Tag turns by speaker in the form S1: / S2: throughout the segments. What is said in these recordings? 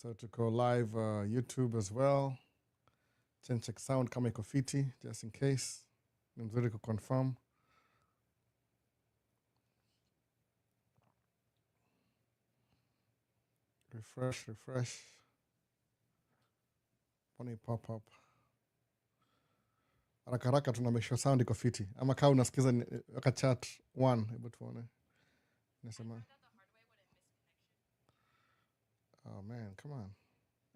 S1: So to go live YouTube as well. Check sound kama iko fiti just in case. Ni mzuri kuconfirm. Refresh. Pone pop up. Haraka tuna make sure sound iko fiti. Ama kama unasikiza weka chat 1, hebu tuone. Nasema. Oh man, come on.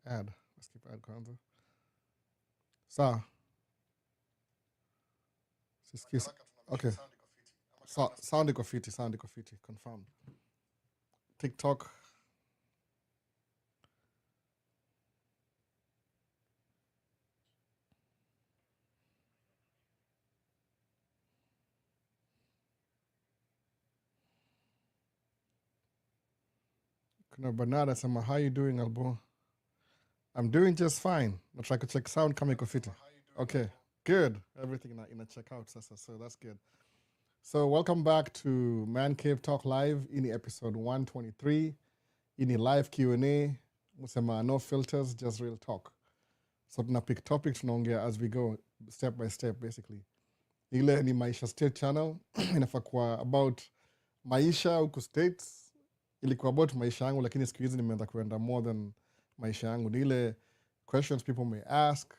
S1: Add. Let's keep add kwanza. Sawa. Sisikisa. Okay. Sound iko fiti. Confirmed. TikTok. Kuna Bernard asema, how you doing, Albo? I'm doing just fine. Na try to check sound kama iko fiti. Okay, good. Everything in a check out sasa, so that's good. So welcome back to Man Cave Talk Live. Ini episode 123. Ini live Q&A. Musema no filters, just real talk. So tuna pick topics tunaongea as we go, step by step basically. Ile ni Maisha State channel. Inafaa kuwa about maisha huku States. Ilikuwa about maisha yangu, lakini siku hizi nimeanza kuenda more than maisha yangu. Ni ile questions people may ask.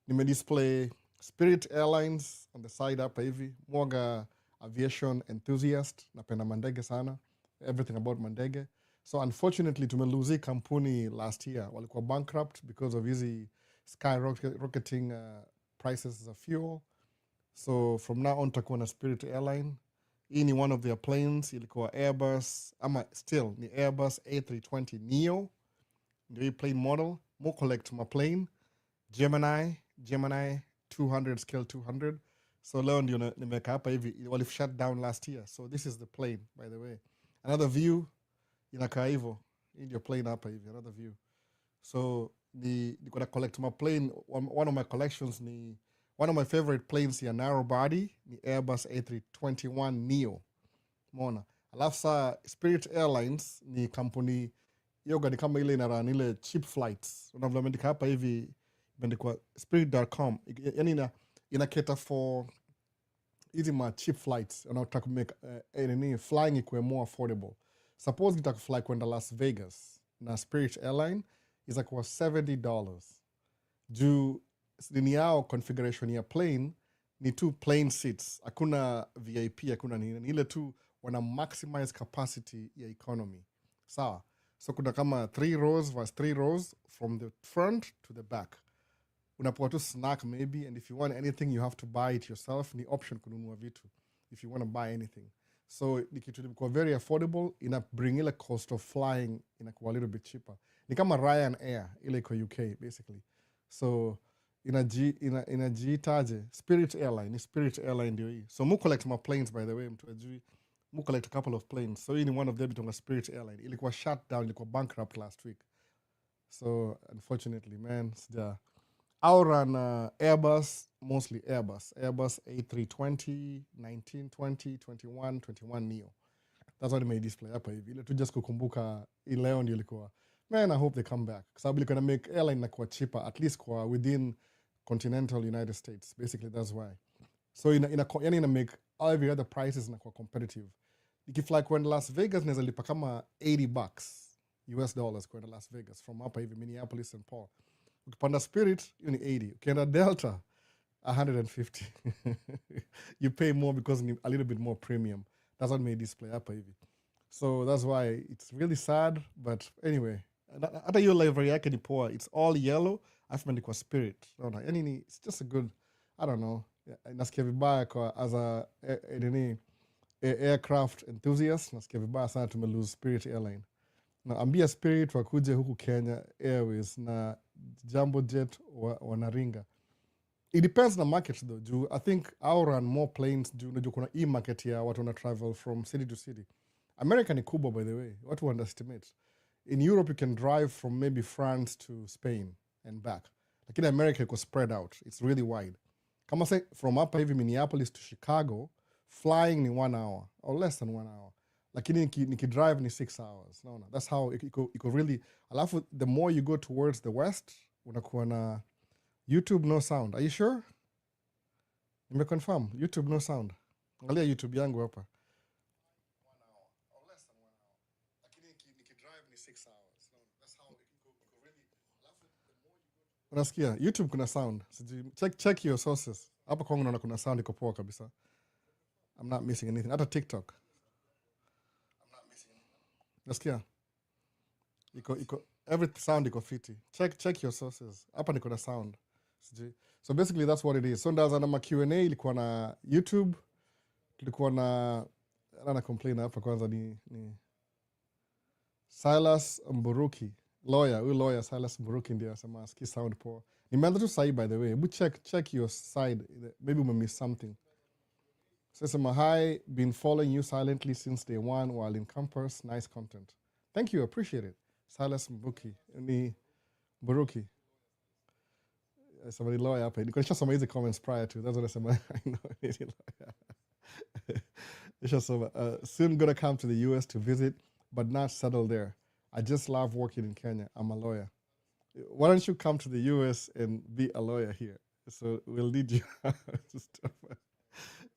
S1: Display Spirit Airlines on the side hapa hivi. Mwaga aviation enthusiast. Napenda mandege sana. Everything about mandege. So unfortunately tumeluzi kampuni last year. Walikuwa bankrupt because of hizi skyrocketing prices of fuel. So from now on takuwa na Spirit Airline. Hii ni one of their planes, ilikuwa Airbus, ama still ni Airbus A320 Neo. Ndio hii plane model. Mo collect my plane. Gemini 200 scale 200. So leo ndio nimeka hapa hivi. Walif shut down last year. So this is the plane, by the way. Another view, inakaa hivyo. Hii ndio plane hapa hivi, another view. So niko na collect my plane. One of my collections ni one of my favorite planes ya narrow body ni Airbus A321 Neo. Mona. Alafu saa Spirit Airlines ni kampuni yoga ni kama ile inarun ile cheap flights. Unavyoandika hapa hivi imeandikwa spirit.com. Yani ina cater for hizi ma cheap flights. Unataka make flying ikuwe more affordable. Suppose nitaka fly kwenda Las Vegas na Spirit Airline is kwa $70. Juu ni yao configuration ya plane ni two plane seats. Hakuna VIP, hakuna nini. Ni ile tu wana maximize capacity ya economy. Sawa. So kuna kama 3 rows versus 3 rows from the front to the back. Unapewa tu snack maybe, and if you want anything you have to buy it yourself. Ni option kununua vitu if you want to buy anything. So ni kitu ilikuwa very affordable. Ina bring ile cost of flying inakuwa a little bit cheaper. Ni kama Ryanair ile iko UK basically. So inajiitaje Spirit Airline. Ni Spirit Airline ndio hii. So mu collect my planes, by the way, mtu ajui. Mu collect a couple of planes. So hii ni one of them itonga Spirit Airline. Ilikuwa shut down, ilikuwa bankrupt last week. So unfortunately, man, sija I'll run Airbus, mostly Airbus A320, 19, 20, 21, 21 Neo. That's what I made display hapa hivi. Ile tu just kukumbuka leo ndio ilikuwa. Man, I hope they come back. Kwa sababu ilikuwa na make airline na kuwa cheaper, at least kwa within continental United States. Basically, that's why. So ina make all every other prices na kuwa competitive. Ikifly kwenda Las Vegas naweza lipa kama $80 US dollars kwenda Las Vegas from hapa hivi Minneapolis St. Paul. Ukipanda Spirit, hiyo ni 80. Ukienda Delta, 150. You pay more because a little bit more premium. That's what made display hapa hivi. So that's why it's really sad, but anyway. Hata hiyo livery yake ni poa. It's all yellow. Afu imeandikwa Spirit. Yani it's just a good, I don't know. Nasikia vibaya kwa as a aircraft enthusiast. Nasikia vibaya sana tumelose Spirit Airline. Na ambia Spirit wakuje huku Kenya Airways na Jambo Jet wanaringa. It depends na market though. Juu I think I'll run more planes juu najua kuna market ya watu wana travel from city to city. America ni kubwa, by the way. Watu underestimate. In Europe you can drive from maybe France to Spain and back. Lakini America iko spread out. It's really wide. Kama say from hapa hivi Minneapolis to Chicago, flying ni 1 hour or less than 1 hour. lakini nikidrive ni 6 hours. Naona that's how iko really. Alafu the more you go towards the west unakuwa na YouTube no sound. Are you sure? Nimeconfirm YouTube no sound. Angalia YouTube yangu hapa. 1 hour or less than 1 hour. Lakini nikidrive ni 6 hours. Naona that's how iko really. Alafu the more you go, unasikia YouTube kuna sound. Check your sources. Hapa kwangu naona kuna sound iko poa kabisa. I'm not missing anything. Hata TikTok. Nasikia iko every sound iko fiti. Check your sources. Hapa niko na sound. So basically that's what it is. So ndaanza na ma Q&A, ilikuwa na YouTube, ilikuwa na complain hapa kwanza ni Silas Mburuki, lawyer Silas Mburuki ndio asema ski sound poa. Nimeanza tu sahi by the way. Hebu check your side. Maybe we miss something. Says hi, been following you silently since day one while in campus. Nice content. Thank you, appreciate it. Silas Mburuki. Ni Mburuki. Somebody lawyer up. You can show some easy comments prior to. That's what I said. I know any lawyer. It's just soon gonna come to the US to visit, but not settle there. I just love working in Kenya. I'm a lawyer. Why don't you come to the US and be a lawyer here? So we'll need you.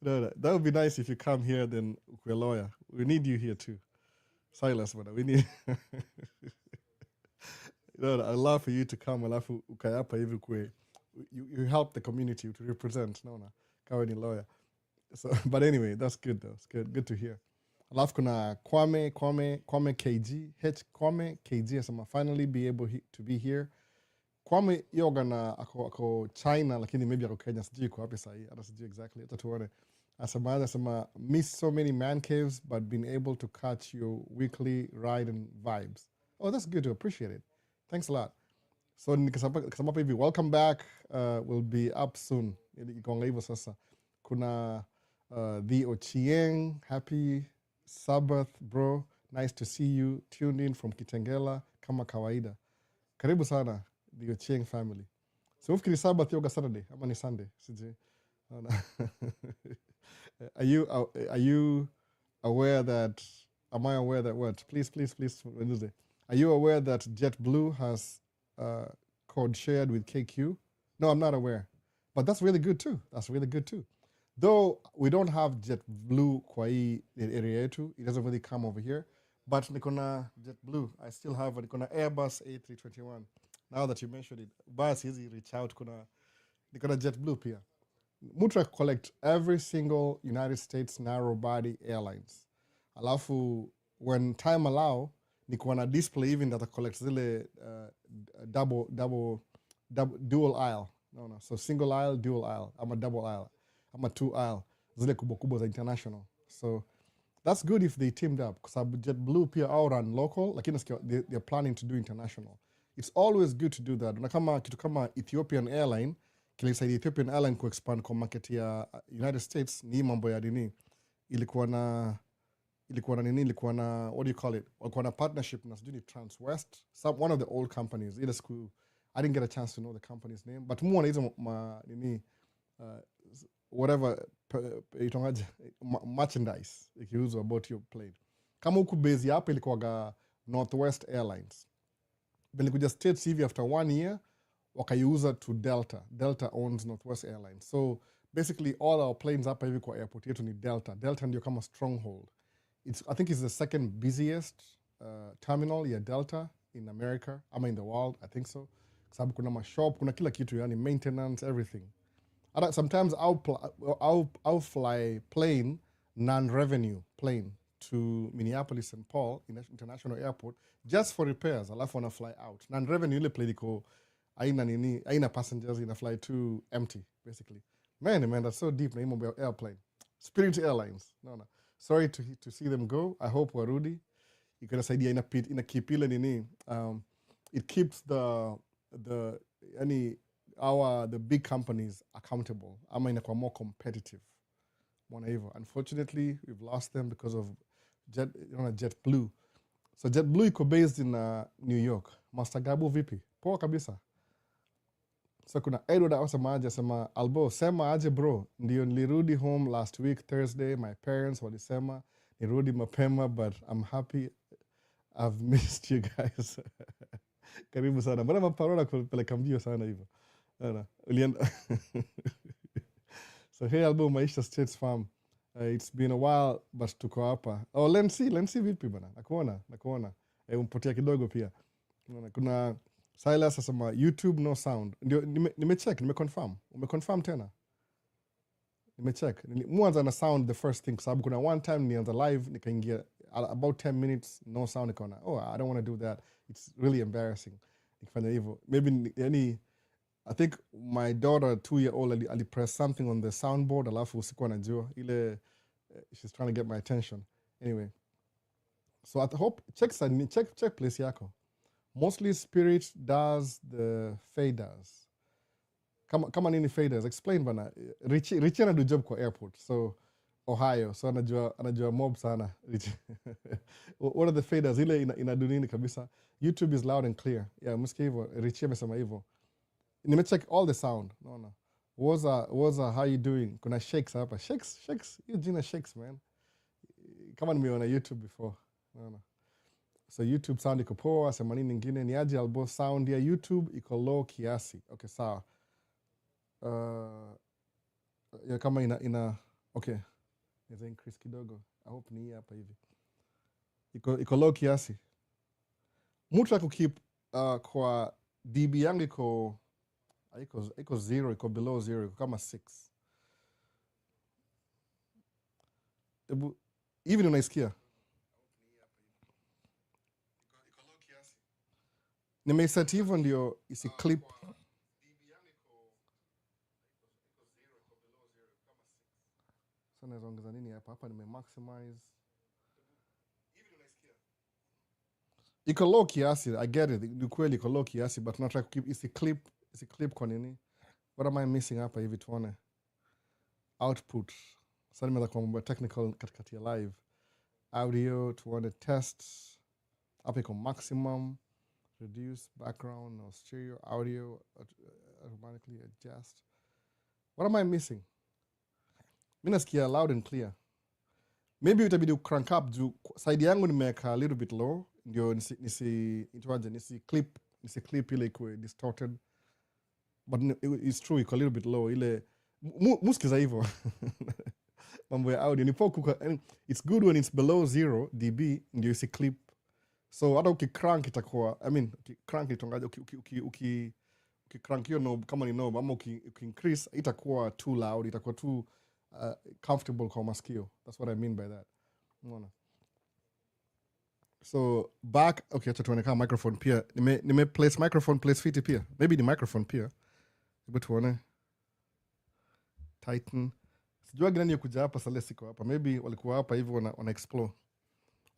S1: No, that would be nice if you come here, then we're a lawyer. We need you here too. Silas, but we need I'd love for you to come. You help the community to represent. Kawa ni lawyer. So, but anyway, that's good though. It's good to hear. Alafu kuna Kwame KG. Kwame KG asema finally be able to be here. Kwame yoga na ako China, lakini maybe ako Kenya, sijui kwa wapi sahi, hata sijui exactly, hata tuone. Asema miss so many man caves but been able to catch your weekly ride and vibes. Oh, that's good to appreciate it. Thanks a lot. So nikasema hivi, welcome back. We'll be up soon. Ikonga hivyo sasa. Kuna the Ochieng, happy Sabbath bro. Nice to see you. Tuned in from Kitengela kama kawaida. Karibu sana the Ochieng family. So ufikiri Sabbath yoga Saturday ama ni Sunday? Sijui. Are you aware that? Am I aware that what? Please, Wednesday. Are you aware that JetBlue has code shared with KQ? No, I'm not aware. But that's really good too. Though we don't have JetBlue kwa hii area yetu, it doesn't really come over here. But nikona JetBlue. I still have nikona Airbus A321. Now that you mentioned it, bus easy reach out. Nikona JetBlue pia. Mutra collect every single United States narrow body airlines. Alafu when time allow, nikuwa na display even that collect zile dual aisle. No. So single aisle, dual aisle. I'm a double aisle. I'm a 2 aisle. Zile kubwa za international. So that's good if they teamed up. Because JetBlue pia au run local, lakini they're planning to do international. It's always good to do that. Na kama kitu kama Ethiopian Airline, kilisaidia Ethiopian Airline kuexpand kwa market ya United States, ni mambo ya dini. Ilikuwa na what do you call it? Walikuwa na partnership na sijui Transwest, one of the old companies. Ile siku I didn't get a chance to know the company's name, but muona hizo whatever merchandise ikiuzwa about your plane. Kama huku base hapa ilikuwa Northwest Airlines. Belikuja States hivi after 1 year wakaiuza to Delta. Delta owns Northwest Airlines. So basically all our planes hapa hivi kwa airport yetu ni Delta. Delta ndio kama stronghold. I think it's the second busiest terminal ya Delta in America, ama in the world, I think so. Sababu kuna mashop, kuna kila kitu, yani maintenance, everything. Sometimes I'll fly plane, non-revenue plane, to Minneapolis St. Paul International Airport just for repairs. Alafu wana fly out. Non-revenue ile plane iko aina passengers, ina fly too empty, basically. Man, that's so deep na hii mambo ya airplane. Spirit Airlines. No. Sorry to see them go. I hope warudi. Ikanasaidia keep ile nini. It keeps the big companies accountable. Ama inakuwa more competitive. Mwana hivyo. Unfortunately, we've lost them because of JetBlue. So JetBlue iko based in New York. Master Gabu vipi? Poa kabisa. So kuna Edward asemaje, asema Albo, sema aje bro, ndio nilirudi home last week Thursday, my parents walisema nirudi mapema, but I'm happy I've missed you guys. Karibu sana. Mbona maparona kupeleka mbio sana hivyo? Ulienda. So hey Albo, Maisha States Farm. It's been a while but tuko hapa. Oh, let's see vipi bana. Nakuona. Umpotea kidogo pia. Kuna Silas asema YouTube no sound. Ndio nimecheck, nimeconfirm. Umeconfirm tena? Nimecheck. Mwanza na sound the first thing sababu kuna one time nianza live nikaingia about 10 minutes no sound nikaona. Oh, I don't want to do that. It's really embarrassing. Nikifanya hivyo. Maybe yani I think my daughter 2-year-old ali press something on the soundboard alafu sikuwa najua ile she's trying to get my attention. Anyway. So I hope check place yako. Mostly Spirit does the faders. Kama nini faders? Explain bana. Richie anadu job kwa airport. So Ohio. So anajua mob sana. What are the faders? Ile inadu nini kabisa? YouTube is loud and clear. Yeah, msikia hivyo. Richie amesema hivyo. Nimecheck all the sound. No. Woza, how you doing? Kuna shakes hapa. Shakes. Hiyo jina shakes, man. Kama nimeona YouTube before. No. So YouTube sound iko poa, sema nini nyingine ni aje Albo sound ya YouTube iko low kiasi. Okay, sawa. Ya kama ina okay. Niweza increase kidogo. I hope ni hapa hivi. Iko low kiasi. Mutra kukeep kwa dB yangu iko 0, iko below 0, iko kama 6. Even unaisikia? Nimeiset hivyo ndio isi clip. So naweza ongeza nini hapa nime maximize. Iko low kiasi, I get it. Ni kweli iko low kiasi but not like keep isi clip kwa nini? What am I missing hapa hivi tuone? Output. Sasa nimeweza kwa mambo technical katikati ya live. Audio tuone test. Hapa iko maximum. Reduce background or stereo audio automatically adjust. What am I missing? Mimi nasikia loud and clear. Maybe utabidi crank up juu side yangu nimeweka a little bit low ndio nisi clip ile iko distorted. But it's true iko a little bit low ile musikiza hivyo. Mambo ya audio it's good when it's below 0 dB ndio isi clip. So hata ukicrank itakuwa ukicrank itongaje ukicrank hiyo knob kama ni knob ama ukiincrease itakuwa too loud, itakuwa too comfortable kwa masikio. That's what I mean by that. Unaona? So back acha tuone kama microphone pia nime place microphone place fiti pia. Maybe the microphone pia. Hebu tuone. Tighten. Sijua gani kuja hapa sasa siko hapa. Maybe walikuwa hapa hivi wana explore.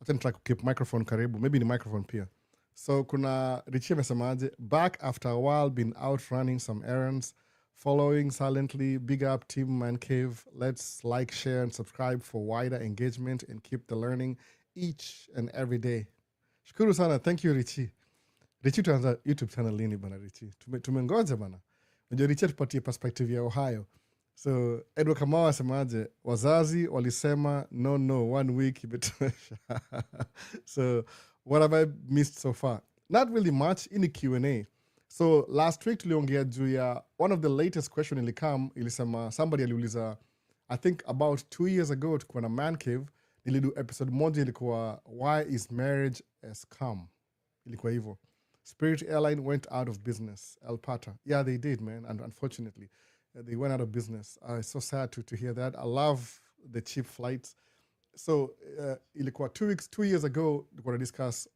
S1: Acha nitry keep microphone karibu. Maybe the microphone pia. So kuna Richie amesemaje, back after a while, been out running some errands, following silently, big up Team Man Cave. Let's like, share and subscribe for wider engagement and keep the learning each and every day. Shukuru sana, thank you Richie. Richie tuanza YouTube channel lini bana Richie? Tumengoja bana. Unajua Richie tupatie perspective ya Ohio. So Edward Kamau asemaje, wazazi walisema no 1 week imetosha. So what have I missed so far? Not really much in the Q&A. So last week tuliongea juu ya one of the latest question ilisema somebody aliuliza, I think about 2 years ago tukuwa na Man Cave, nilidu episode moja ilikuwa why is marriage a scam? Ilikuwa hivyo. Spirit Airline went out of business. El Pata. Yeah, they did, man. And unfortunately, they went out of business. It's so sad to hear that. I love the cheap flights. So ilikuwa 2 years ago tulikuwa na discuss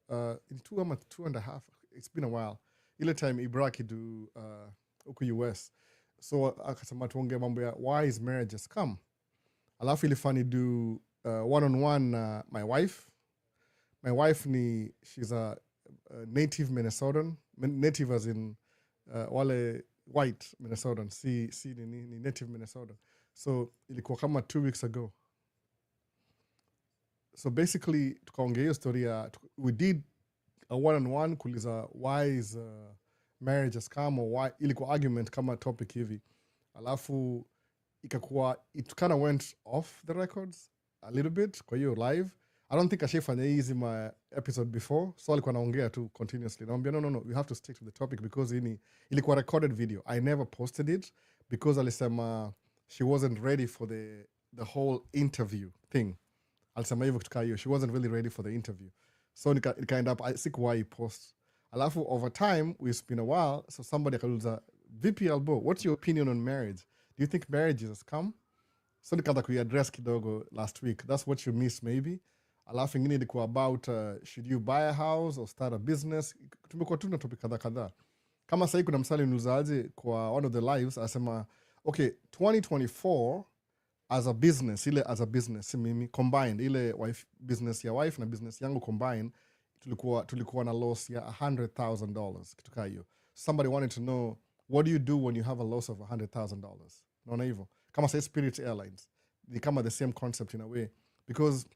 S1: in 2.5. It's been a while. Ile time Ibraki do huko US. So akasema tuongee mambo ya why is marriage a scam? Alafu ilifani do one-on-one my wife. My wife she's a native Minnesotan. Native as in wale white Minnesotan. Ni native Minnesotan. So ilikuwa kama 2 weeks ago. So basically tukaongea hiyo story we did a one-on-one kuuliza why is marriage a scam or why ilikuwa argument kama topic hivi. Alafu ikakuwa it kind of went off the records a little bit kwa hiyo live. I don't think ashafanya hizi my episode before, so alikuwa naongea tu continuously. Naambia no, we have to stick to the topic because ilikuwa recorded video. I never posted it because alisema she wasn't ready for the whole interview thing. Alisema hivyo kutoka hiyo, she wasn't really ready for the interview. So nika end up sikuwahi post. Alafu over time it's been a while, so somebody akauliza, VP Albo, what's your opinion on marriage? Do you think marriage is a scam? So nikaanza kuiaddress kidogo last week. That's what you missed maybe. Alafu ingine ilikuwa about should you buy a house or start a business. Tumekuwa tu na topic kadhaa. Kama sasa kuna msali unuzaje kwa one of the lives asema okay 2024 as a business, ile as a business si mimi combined, ile wife business ya wife na business yangu combined tulikuwa na loss ya $100,000 kitu kama hiyo. Somebody wanted to know what do you do when you have a loss of $100,000. Naona hivyo kama say Spirit Airlines ni kama the same concept in a way because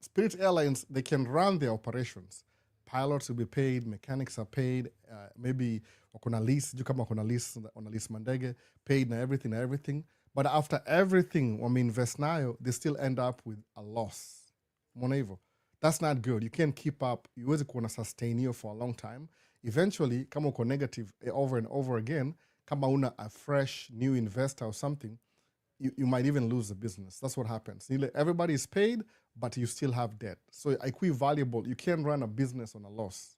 S1: Spirit Airlines, they can run their operations. Pilots will be paid, mechanics are paid, maybe wakona lease, juu kama wakona lease, on lease mandege, paid na everything. But after everything, invest nayo, they still end up with a loss. Mona hivyo. That's not good. You can't keep up. You huwezi kuwa na sustain hiyo for a long time. Eventually, kama uko negative over and over again, kama una a fresh new investor or something, you might even lose the business. That's what happens. Everybody is paid, but you still have debt. So valuable. You can't run a business on a loss.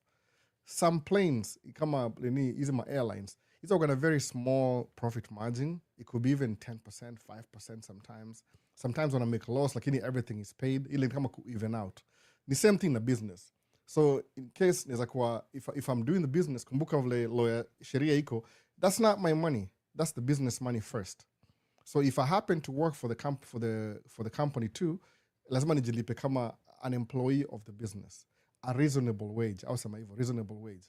S1: Some planes, kama hizi ma airlines, it's got a very small profit margin. It could be even 10%, 5% sometimes. Sometimes when I make a loss, lakini everything is paid. Ile kama even out. The same thing in a business. So in case if I'm doing the business, kumbuka vile lawyer sheria iko, that's not my money. That's the business money first. So if I happen to work for the company too, lazima nijilipe kama an employee of the business, a reasonable wage. Au sema hivyo, reasonable wage.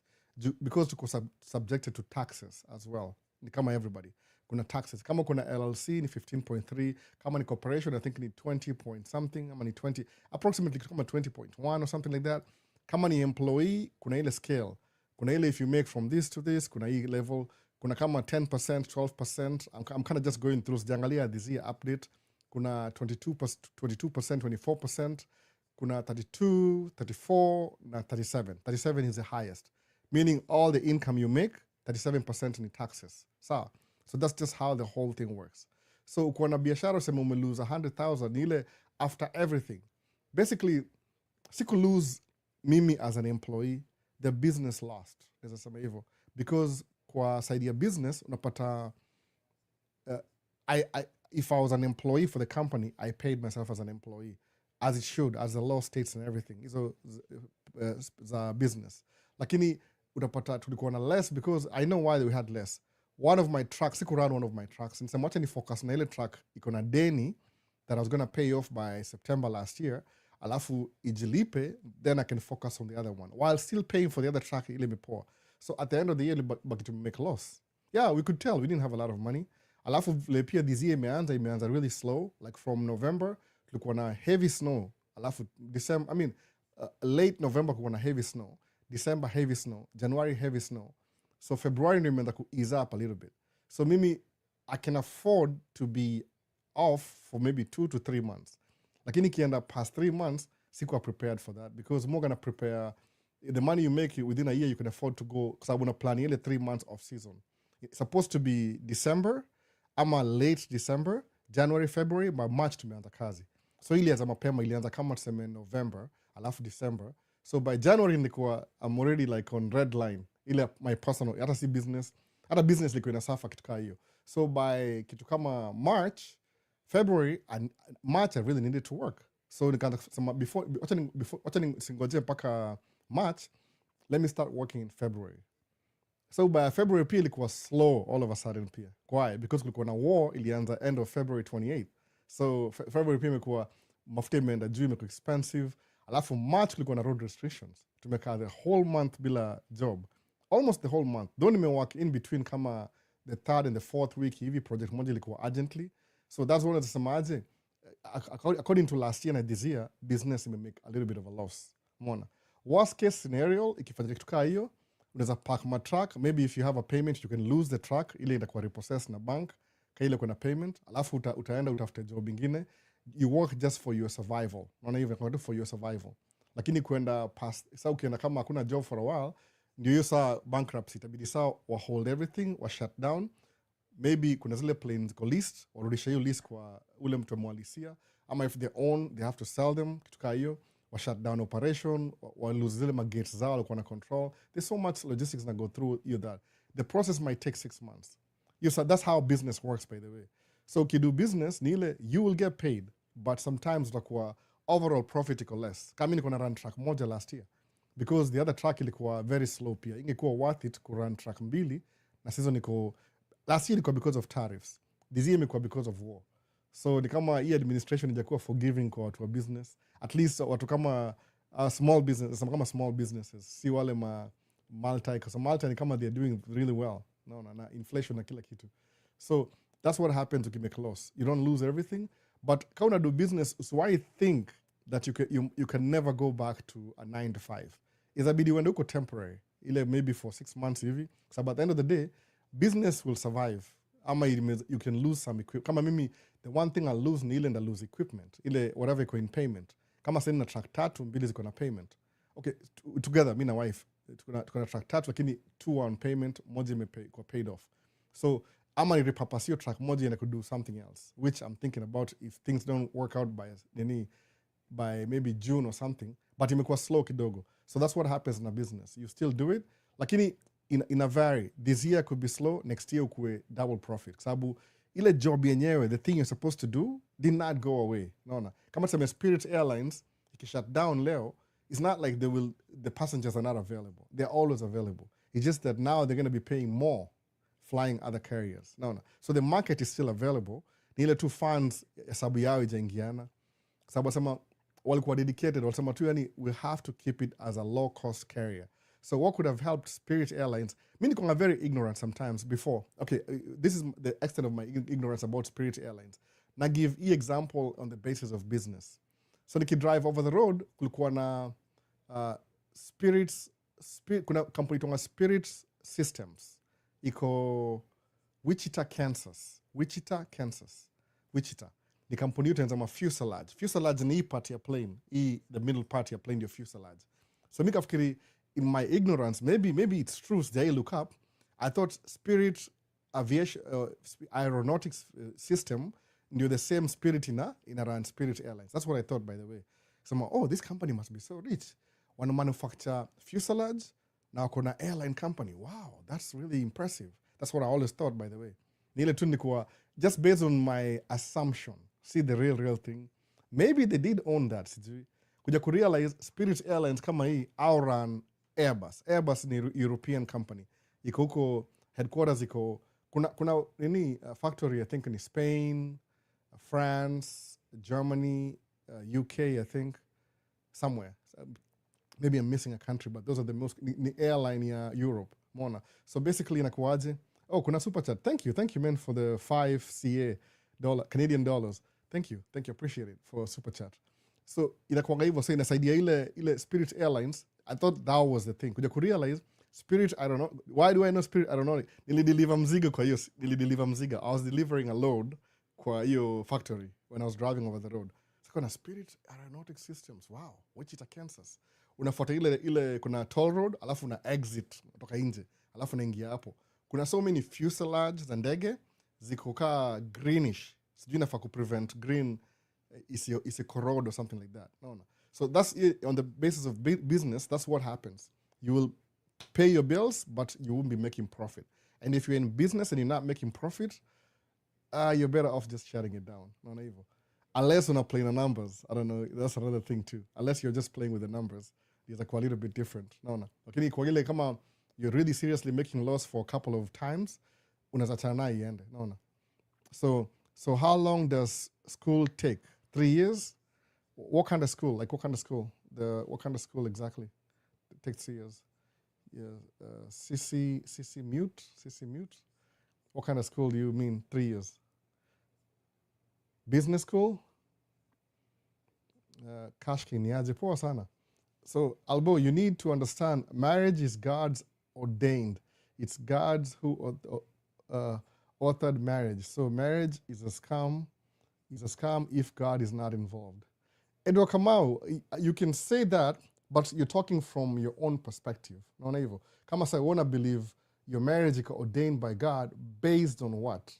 S1: Because tuko subjected to taxes as well. Ni kama everybody. Kuna taxes. Kama kuna LLC ni 15.3, kama ni corporation I think ni 20 point something, kama ni 20, approximately kama 20.1 or something like that. Kama ni employee, kuna ile scale. Kuna ile if you make from this to this, kuna hii level. Kuna kama 10%, 12%. I'm kind of just going through. Sijaangalia this year update. Kuna 22%, 24%. Kuna 32, 34, na 37. 37 is the highest. Meaning all the income you make, 37% in taxes. So that's just how the whole thing works. So ukiwa na biashara useme ume lose 100,000 ile after everything. Basically, siku lose mimi as an employee, the business lost. Neza sema hivyo. Because kwa side ya business unapata if I was an employee for the company, I paid myself as an employee as it should, as the law states and everything. So the business lakini utapata tulikuwa na less because I know why we had less. One of my trucks, siku run one of my trucks, nisema wacha ni focus na ile truck iko na deni that I was going to pay off by September last year, alafu ijilipe, then I can focus on the other one while still paying for the other truck ile mipoa. So at the end of the year, but to make loss. Yeah, we could tell we didn't have a lot of money. Alafu vile pia this year imeanza really slow. Like from November, tulikuwa na heavy snow. Alafu December, late November kulikuwa na heavy snow. December heavy snow. January heavy snow. So February ndio imeanza ku ease up a little bit. So mimi, I can afford to be off for maybe 2 to 3 months. Lakini kienda past 3 months, sikuwa prepared for that because more gonna prepare. The money you make within a year, you can afford to go, because I want to plan nearly 3 months of season. It's supposed to be December, ama late December, January, February, by March tumeanza kazi. So ilianza mapema, ilianza kama tuseme November, alafu December. So by January nilikuwa, I'm already like on red line. Ile my personal, hata si business, hata business liko inasafa kitu kama hiyo. So by kitu kama March, February, and March I really needed to work. So nikaanza kusema wacha ningoje mpaka March, let me start working in February. So by February pia ilikuwa slow all of a sudden pia. Why? Because kulikuwa na war ilianza end of February 28th. So February pia imekuwa mafuta imeenda juu, imekuwa expensive. Alafu March kulikuwa na road restrictions. Tumekaa the whole month bila job. Almost the whole month. Though nimework in between kama the 3rd and the 4th week hivi, project moja ilikuwa urgently. So that's one of the samaje. According to last year and this year, business may make a little bit of a loss. Mona. Worst case scenario, ikifanyika kitu kaa hiyo, unaweza park my truck. Maybe if you have a payment, you can lose the truck. Ile itakuwa repossessed na bank. Ka ile kuna payment. Alafu utaenda utafute job ingine. you work just for your survival, not even for your survival. Lakini kwenda past, sa ukienda kama hakuna job for a while, ndio hiyo saa bankruptcy, itabidi saa wa hold everything, wa shut down. Maybe kuna zile planes ko list, warudisha hiyo list kwa ule mtu amewalisia, ama if they own, they have to sell them, kitu kaa hiyo, wa shut down operation, wa lose zile magates zao walikuwa na control. There's so much logistics that go through you that. The process might take 6 months. So that's how business works, by the way. So ukidu business, ni ile, you will get paid, but sometimes utakuwa overall profit iko less. Kama niko na run track moja last year, because the other track ilikuwa very slow pia. Ingekuwa worth it ku run track mbili, na season iko, last year ilikuwa because of tariffs. This year ilikuwa because of war. So ni kama hii administration ijakuwa forgiving kwa watu wa business. At least watu kama small business, kama small businesses, si wale multi, because multi ni kama they're doing really well. Na inflation na kila kitu. So that's what happens if you make a loss. You don't lose everything, but kama una do business, so I think that you can never go back to a 9 to 5. Izabidi uende uko temporary, ile maybe for 6 months hivi. So at the end of the day, business will survive. Ama you can lose some equipment. Kama mimi, the one thing I'll lose ni ile nda lose equipment. Ile whatever iko in payment. Kama sasa na track 3, 2 ziko na payment. Okay, together, me na wife, tuko na track 3, lakini 2 on payment, moja iko paid off. So ama ni repurpose track moja and I could do something else, which I'm thinking about if things don't work out by maybe June or something, but imekuwa slow kidogo. So that's what happens in a business. You still do it, lakini in a vary. This year could be slow, next year ukue double profit. Sababu ile job yenyewe, the thing you're supposed to do, did not go away. No. Kama tuseme Spirit Airlines, iki shut down leo, it's not like the passengers are not available. They're always available. It's just that now they're going to be paying more flying other carriers. No. So the market is still available. Ni ile tu funds sababu yao ijaingiana. Sababu wasema walikuwa dedicated, wasema tu yani we have to keep it as a low cost carrier. So what could have helped Spirit Airlines? I mean, I'm very ignorant sometimes before. Okay, this is the extent of my ignorance about Spirit Airlines. Now give e example on the basis of business. So they could drive over the road, kulikuwa na kuna company tonga Spirit Systems. Iko Wichita, Kansas. Wichita. The company utenza fuselage. Fuselage ni part ya plane. The middle part ya plane, your fuselage. So mikafikiri, in my ignorance, maybe it's true, I look up, I thought Spirit Aviation, aeronautics system, knew the same Spirit in around Spirit Airlines. That's what I thought, by the way. So, this company must be so rich. Wanna manufacture fuselage, now kona airline company. Wow, that's really impressive. That's what I always thought, by the way. Nile tu nikuwa, just based on my assumption, see the real thing. Maybe they did own that, sijui. Kuja kurealize Spirit Airlines kama hii, outrun Airbus. Airbus ni European company. Iko huko, headquarters iko, kuna factory I think in Spain, France, Germany, UK I think, somewhere. Maybe I'm missing a country, but those are the most, the airline in Europe. Mona. So basically inakuwaje? Oh, kuna super chat. Thank you man for the 5 CA Canadian dollars. Thank you, appreciate it for super chat. So inakuanga hivyo, so inasaidia ile Spirit Airlines. I thought that was the thing. Kuja kurealize Spirit, I don't know. Why do I know Spirit? I don't know. Nilideliver mzigo kwa hiyo. I was delivering a load kwa hiyo factory when I was driving over the road. So kuna Spirit Aeronautics Systems. Wow. Wichita, Kansas. Unafuata ile kuna toll road, alafu una exit kutoka nje. Alafu unaingia hapo. Kuna so many fuselage za ndege ziko kaa greenish. Sijui nafaa prevent green is a corrode or something like that. No. So that's it. On the basis of business, that's what happens. You will pay your bills, but you won't be making profit. And if you're in business and you're not making profit, you're better off just shutting it down. No, not evil. Unless you're not playing the numbers. I don't know. That's another thing too. Unless you're just playing with the numbers. These are quite a little bit different. No. Okay, come on. You're really seriously making loss for a couple of times. No. So how long does school take? 3 years? What kind of school? Like what kind of school? What kind of school exactly? It takes 3 years. Yeah, CC mute. What kind of school do you mean 3 years? Business school? Kashki niaje poa sana. So Albo, you need to understand, marriage is God's ordained. It's God's who authored marriage. So marriage is a scam. is a scam if God is not involved. Edward Kamau, you can say that, but you're talking from your own perspective. Naona hivyo. Kama sa wanna believe your marriage is ordained by God based on what?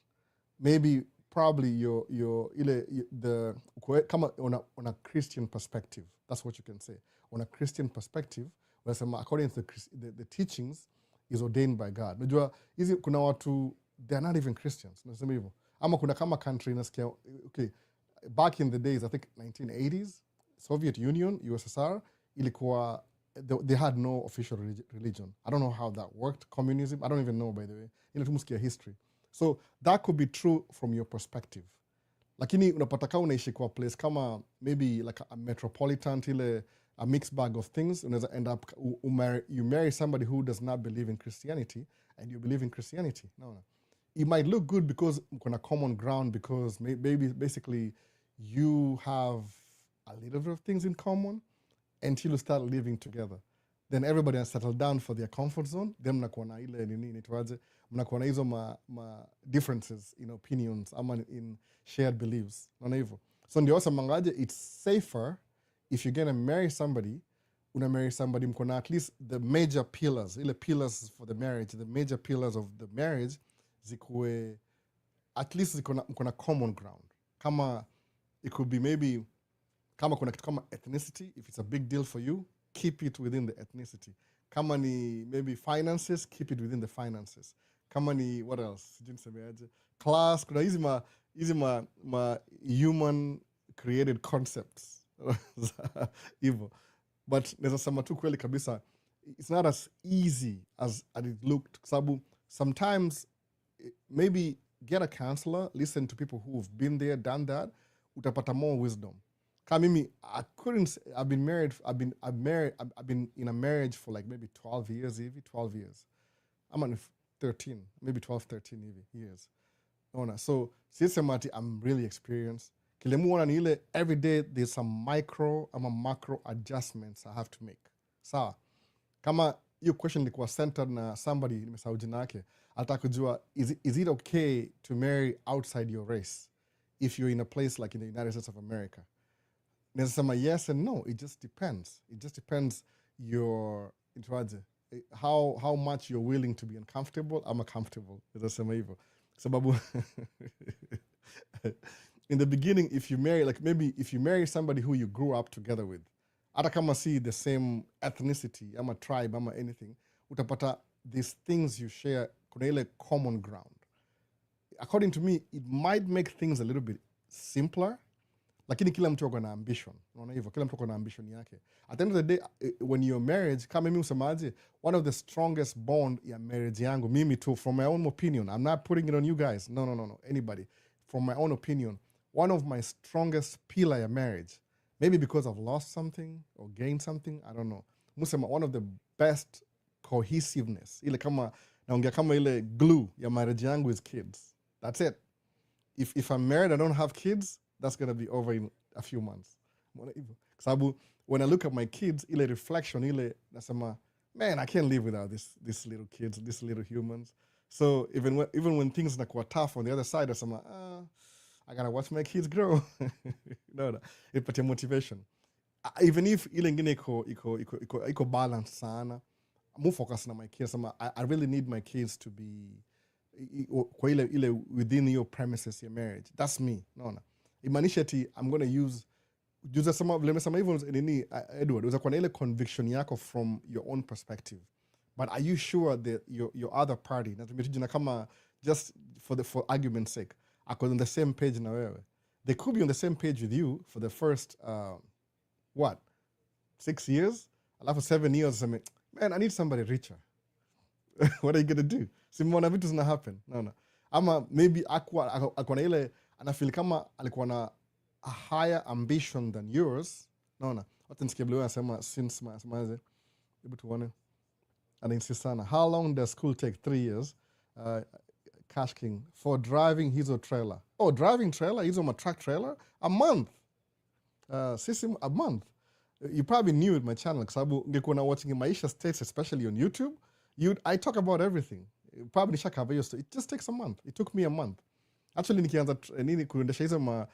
S1: Maybe probably kama on a Christian perspective. That's what you can say. On a Christian perspective, according to the teachings, is ordained by God. Najua hizi kuna watu, they're not even Christians. Nasema hivyo. Ama kuna kama country nasikia, okay, back in the days, I think 1980s, Soviet Union, USSR, ilikuwa, they had no official religion. I don't know how that worked. Communism, I don't even know, by the way. Inatumusikia history. So that could be true from your perspective. Lakini unapata kama unaishi kwa place kama maybe like a metropolitan, a mixed bag of things, unaweza end up, you marry somebody who does not believe in Christianity and you believe in Christianity. No. It might look good because mkona common ground, because maybe basically you have a little bit of things in common until you start living together. Then everybody has settled down for their comfort zone. Then mnakuwa na ile nini tuaje, mnakuwa na hizo ma differences in opinions ama in shared beliefs. Naona hivyo. So ndio wasa mangaje, it's safer if you're gonna marry somebody, una marry somebody mkona at least the major pillars, ile pillars for the marriage, the major pillars of the marriage zikuwe, at least mkona common ground. Kama it could be maybe kama kuna kitu kama ethnicity, if it's a big deal for you, keep it within the ethnicity. Kama ni maybe finances, keep it within the finances. Kama ni what else? Class, kuna hizi ma human created concepts. Evil. But naweza sema tu kweli kabisa, it's not as easy as it looked. Sabu, sometimes maybe get a counselor, listen to people who've been there, done that, utapata more wisdom. Mimi, I've been in a marriage for like maybe 12 years. I'm on 13, maybe 12, 13 years. So, I'm really experienced. Every day there's some micro and macro adjustments I have to make. Sawa. Kama your question ilikuwa centered na somebody nimesahau jina yake, ataka kujua, is it okay to marry outside your race if you're in a place like in the United States of America? Nesema yes and no. It just depends. It just depends how much you're willing to be uncomfortable. I'm comfortable. Nesema hivyo. Sababu in the beginning, if you marry somebody who you grew up together with, hata kama see the same ethnicity, ama tribe, ama anything, utapata these things you share, kuna ile common ground. According to me, it might make things a little bit simpler, lakini kila mtu akona ambition. Unaona hivyo, kila mtu akona ambition yake. At the end of the day, when you're married, kama mimi usemaje, one of the strongest bond ya marriage yangu, mimi too, from my own opinion, I'm not putting it on you guys, no, anybody, from my own opinion, one of my strongest pillar ya marriage, maybe because I've lost something or gained something, I don't know. Musema, one of the best cohesiveness, ile kama, naongea kama ile glue ya marriage yangu is kids. That's it. If I'm married, I don't have kids, that's going to be over in a few months. Sabu, when I look at my kids, ile reflection, ile nasema, man, I can't live without these little kids, these little humans. So even when things nakuwa tough on the other side, nasema, I gotta watch my kids grow. No, ipatia motivation. Even if ile ngine iko balance sana, mu focus na my kids. I really need my kids to be kwa ile within your premises, your marriage. That's me. No. Imanishati, I'm going to use some of them even nini, Edward, uza kwa na ile conviction yako from your own perspective. But are you sure that your other party, kama just for argument's sake, are on the same page na wewe? They could be on the same page with you for the first 6 years? Alafu 7 years, man, I need somebody richer. What are you gonna do? Simona vitu zina happen. No. Ama maybe akwa na ile anafeel kama alikuwa na a higher ambition than yours. No. Watu nisikia vile anasema since maze. Hebu tuone. Anainsists sana. How long does school take? 3 years. Cash King. For driving his trailer. Oh, driving trailer? He's on a truck trailer? A month. Sisi, a month. You probably knew it, my channel. Sababu ngekuwa watching Maisha States, especially on YouTube. I talk about everything. Probably nishakava hiyo story. It just takes a month. It took me a month. Actually nikianza nini kuendesha hizo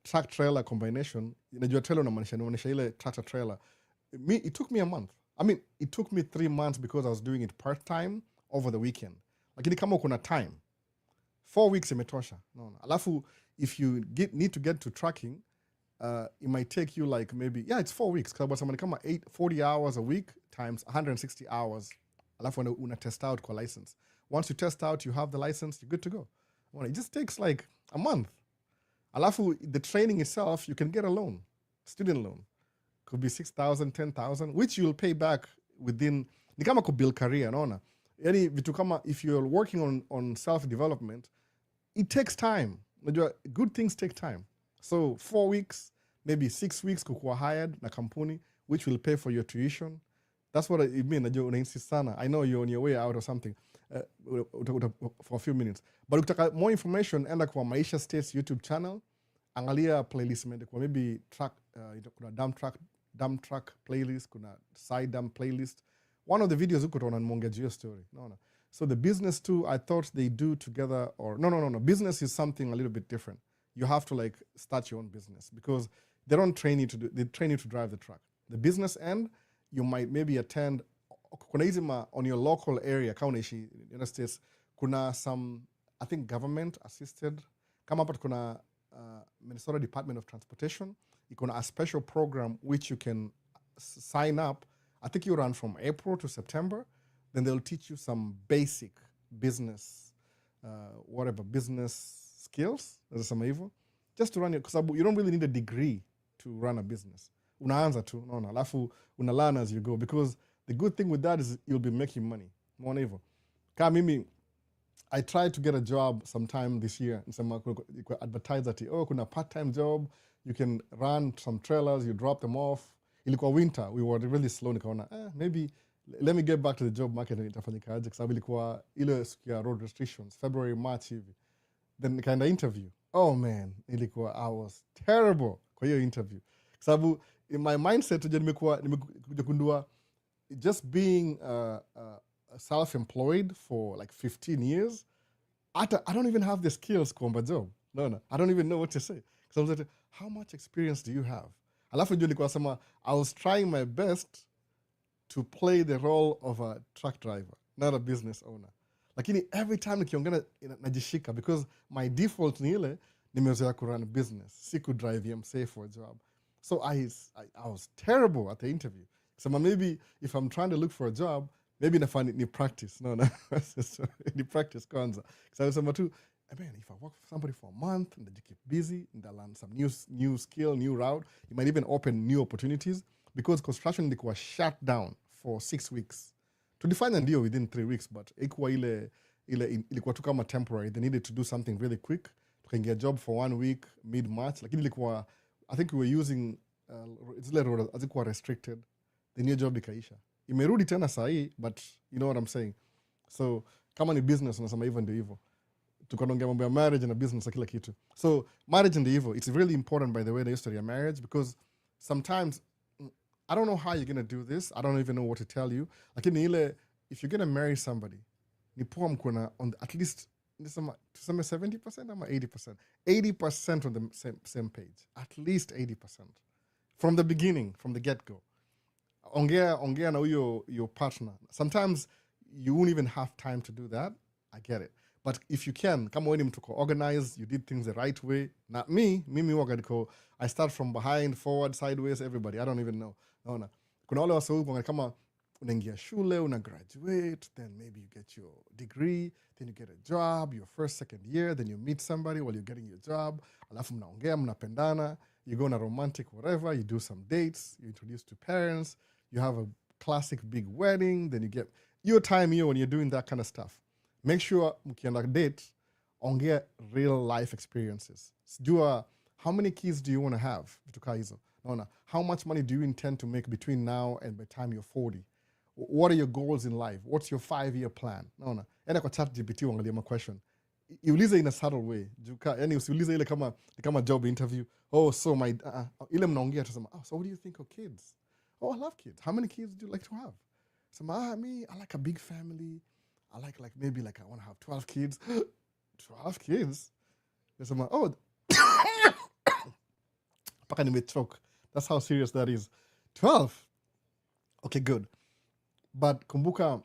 S1: truck trailer combination, unajua trailer unamaanisha ile tractor trailer. It took me a month. I mean, it took me 3 months because I was doing it part-time over the weekend. Lakini kama kuna time, 4 weeks imetosha. No. Alafu, if you need to get to tracking, it might take you like maybe, it's 4 weeks. Kwa sababu kama 40 hours a week times 160 hours. Alafu una test out kwa license. Once you test out, you have the license, you're good to go. Well, it just takes like a month. Alafu, the training itself, you can get a loan, student loan. Could be 6,000, 10,000, which you'll pay back within, ni kama kubuild career, naona. Yani vitu kama, if you're working on self-development, it takes time. Good things take time. So 4 weeks, maybe 6 weeks kukuwa hired na kampuni, which will pay for your tuition. That's what I mean. Unainsist sana. I know you're on your way out or something for a few minutes. But ukitaka more information, enda kwa Maisha States YouTube channel. Angalia playlist mende kwa maybe track, kuna dump track playlist, kuna side dump playlist. One of the videos ukutaona nimeongea juu story. No. So the business too, I thought they do together or no. Business is something a little bit different. You have to like start your own business because they don't train you they train you to drive the truck. The business end, you might maybe attend kuna hizi on your local area kama unaishi United States, kuna some I think government assisted, kama hapa kuna Minnesota Department of Transportation, ikona a special program which you can sign up. I think you run from April to September, then they'll teach you some basic business business skills, just to run it, because you don't really need a degree to run a business. Unaanza tu, naona, alafu unalearn as you go, because the good thing with that is you'll be making money. Mwona hivyo. Kama mimi, I tried to get a job sometime this year. You could advertise that, kuna part-time job, you can run some trailers, you drop them off. Ilikuwa winter, we were really slow, nikaona, maybe let me get back to the job market and itafanyika aje, kwa sababu ilikuwa ile siku ya road restrictions, February, March hivi. Then nikaenda interview. Oh man, ilikuwa, I was terrible kwa hiyo interview. Kwa sababu in my mindset, nimekuja kundua, just being self-employed for like 15 years, I don't even have the skills kuomba job. No. I don't even know what to say. So I was like, how much experience do you have? Alafu ndio nilikuwa sema, I was trying my best to play the role of a truck driver, not a business owner. Lakini every time nikiongea najishika, because my default ni ile nimezoea kurun business, siku drive MSA for a job. So I was terrible at the interview. So maybe if I'm trying to look for a job, maybe ni practice. No. Ni practice kwanza. So I was saying too, man, if I work for somebody for a month and then you keep busy and I learn some new skill, new route, it might even open new opportunities, because construction was shut down for 6 weeks. To define and deal within 3 weeks, but ilikuwa tu kama temporary. They needed to do something really quick. Tukaingia job for 1 week, mid-March. Lakini ilikuwa, I think we were using, hazikuwa restricted. The new job ikaisha. Imerudi tena sahi, but you know what I'm saying. So, kama ni business, unasema hivyo ndio hivyo. Tukanongea mambo ya marriage na business na kila kitu. So, marriage ndio hivyo. It's really important, by the way, the history of marriage, because sometimes, I don't know how you're going to do this. I don't even know what to tell you. Lakini ile, if you're going to marry somebody, ni poa mkuna on at least, tuseme 70% ama 80%. 80% on the same page. At least 80%. From the beginning, from the get-go. Ongea na your partner. Sometimes you won't even have time to do that. I get it. But if you can, kama wewe ni mtu organized, you did things the right way. Not me. Mimi wagadiko, I start from behind, forward, sideways, everybody. I don't even know. No. Kuna wale wasau kama unaingia shule, una graduate, then maybe you get your degree, then you get a job, your first, second year, then you meet somebody while you're getting your job. Alafu mnaongea, mnapendana, you go on a romantic whatever, you do some dates, you introduce to parents, you have a classic big wedding, then you get your time here when you're doing that kind of stuff. Make sure mkienda date, ongea real life experiences. Jua, how many kids do you want to have? Vituka hizo. Naona, how much money do you intend to make between now and by the time you're 40? What are your goals in life? What's your 5-year plan? Naona, enda kwa ChatGPT uangalie ma question. Iulize in a subtle way. Yani usiulize ile kama job interview. Oh, so my ile mnaongea tusema, so what do you think of kids? Oh, I love kids. How many kids do you like to have? So me, I like a big family. I like maybe I want to have 12 kids. 12 kids? So Paka nimechoke. That's how serious that is. 12? Okay, good. But kumbuka,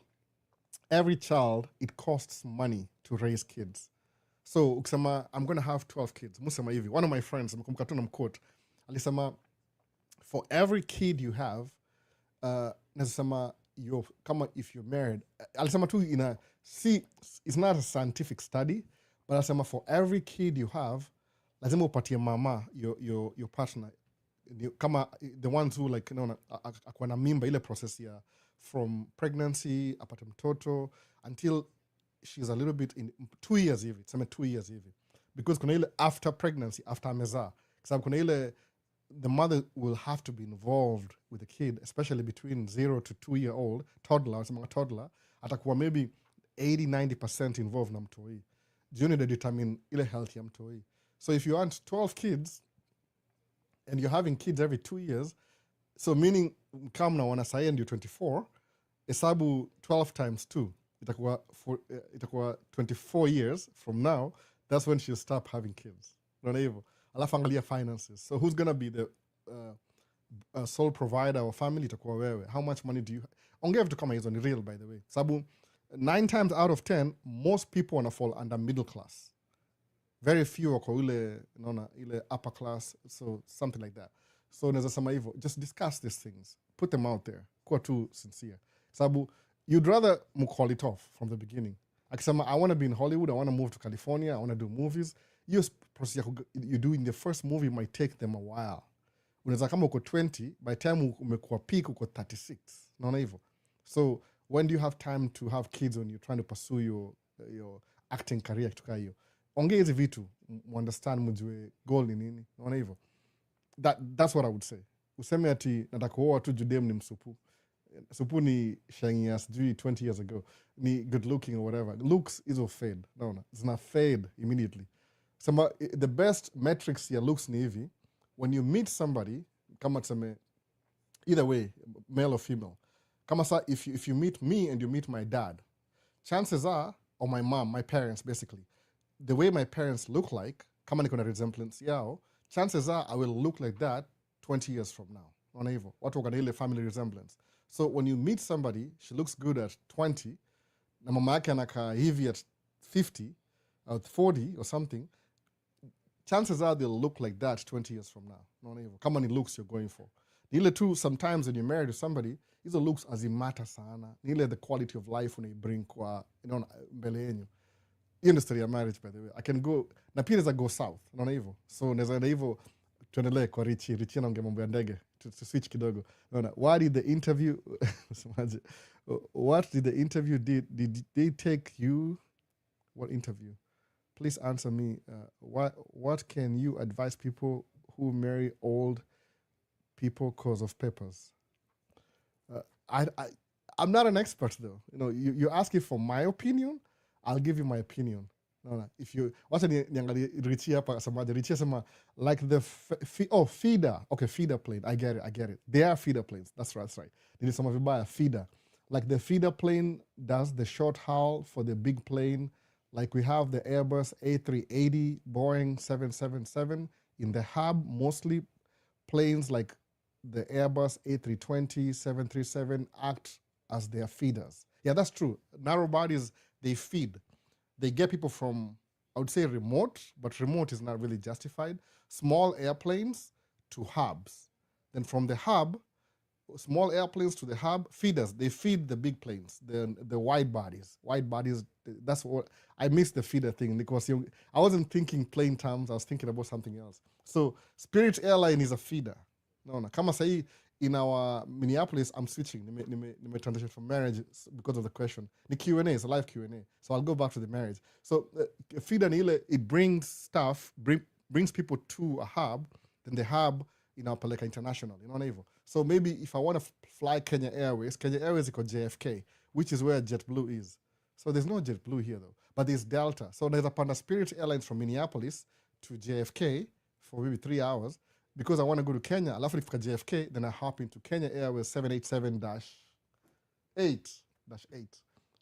S1: every child, it costs money to raise kids. So ukisema, I'm going to have 12 kids. Musema hivi. One of my friends, mkumbuka tu namquote, alisema, for every kid you have, nasema, if you're married, alisema tu it's not a scientific study, but alisema for every kid you have, lazima upatie mama, your partner, kama the ones who like, akuwa na mimba, ile process ya from pregnancy, apate mtoto, until she's a little bit in 2 years hivi, tuseme 2 years hivi. Because kuna ile after pregnancy, after amezaa, kwa kuna ile the mother will have to be involved with the kid, especially between 0 to 2 year old, toddler, atakuwa maybe 80-90% involved na mtoi. Jioni they determine ile health ya mtoi. So if you want 12 kids, and you're having kids every 2 years, so meaning kama na wanasai and you're 24, hesabu 12 times 2, itakuwa 24 years from now, that's when she'll stop having kids. Unaona hivyo? Alafu angalia finances. So who's gonna be the sole provider of family? Itakuwa wewe. How much money do you ongea vitu kama hizo ni real, by the way. Sabu 9 times out of 10, most people wanna fall under middle class. Very few wako ile upper class, so something like that. So naweza sema hivyo, just discuss these things. Put them out there. Kuwa tu sincere. Sabu, you'd rather call it off from the beginning. Akisema, I want to be in Hollywood, I want to move to California, I want to do movies. Your process you do in the first movie might take them a while. Unaweza kama uko 20, by the time umekuwa peak uko 36. Naona hivyo. So when do you have time to have kids when you're trying to pursue your acting career kutoka hiyo? Ongea hizi vitu, understand mjue goal ni nini. Naona hivyo. That's what I would say. Useme ati nataka kuoa tu judem ni msupu. Supu ni shangi ya sijui 20 years ago. Ni good looking or whatever. Looks is a fade. Naona. Zina fade immediately. Sema, the best metrics ya looks ni hivi. When you meet somebody, kama tuseme, either way, male or female, kama sa, if you meet me and you meet my dad, chances are, or my mom, my parents basically, the way my parents look like, kama niko na resemblance yao, chances are I will look like that 20 years from now. Naona hivyo. Watu wako na ile family resemblance. So when you meet somebody, she looks good at 20, na mama yake anakaa hivi at 50, or 40 or something, chances are they'll look like that 20 years from now. Naona hivyo. Kama ni looks you're going for. Ni ile tu, sometimes when you're married to somebody, hizo looks azimata sana. Ni ile the quality of life unaibring kwa, mbele yenyu. Hiyo ndio story ya marriage, by the way. I can go, na pia naweza go south. Naona hivyo. So naweza enda hivyo, tuendelee kwa Richie anaongea mambo ya ndege. To switch kidogo. Naona, what did the interview did they take you? What interview? Please answer me. What can you advise people who marry old people because of papers? I'm not an expert though. You're asking for my opinion. I'll give you my opinion. No. If you wacha niangalie Richie hapa samaje. Richie sema like the feeder. Okay, feeder plane. I get it. They are feeder planes. That's right. Nilisema vibaya, feeder. Like the feeder plane does the short haul for the big plane. Like we have the Airbus A380, Boeing 777. In the hub, mostly planes like the Airbus A320, 737 act as their feeders. Yeah, that's true. Narrow bodies, they feed. They get people from, I would say remote, but remote is not really justified. Small airplanes to hubs. Then from the hub, small airplanes to the hub, feeders. They feed the big planes, the wide bodies. Wide bodies, that's what, I missed the feeder thing because I wasn't thinking plane terms, I was thinking about something else. So Spirit Airline is a feeder. No. Kama sahi, in our Minneapolis, I'm switching. Nime transition from marriage because of the question. The Q&A, it's a live Q&A. So I'll go back to the marriage. So feeder nile, it brings stuff, brings people to a hub, then the hub Peleka International, So maybe if I want to fly Kenya Airways is called JFK, which is where JetBlue is. So there's no JetBlue here though, but there's Delta. So there's a Panda Spirit Airlines from Minneapolis to JFK for maybe 3 hours. Because I want to go to Kenya, alafu nifika JFK, then I hop into Kenya Airways 787-8.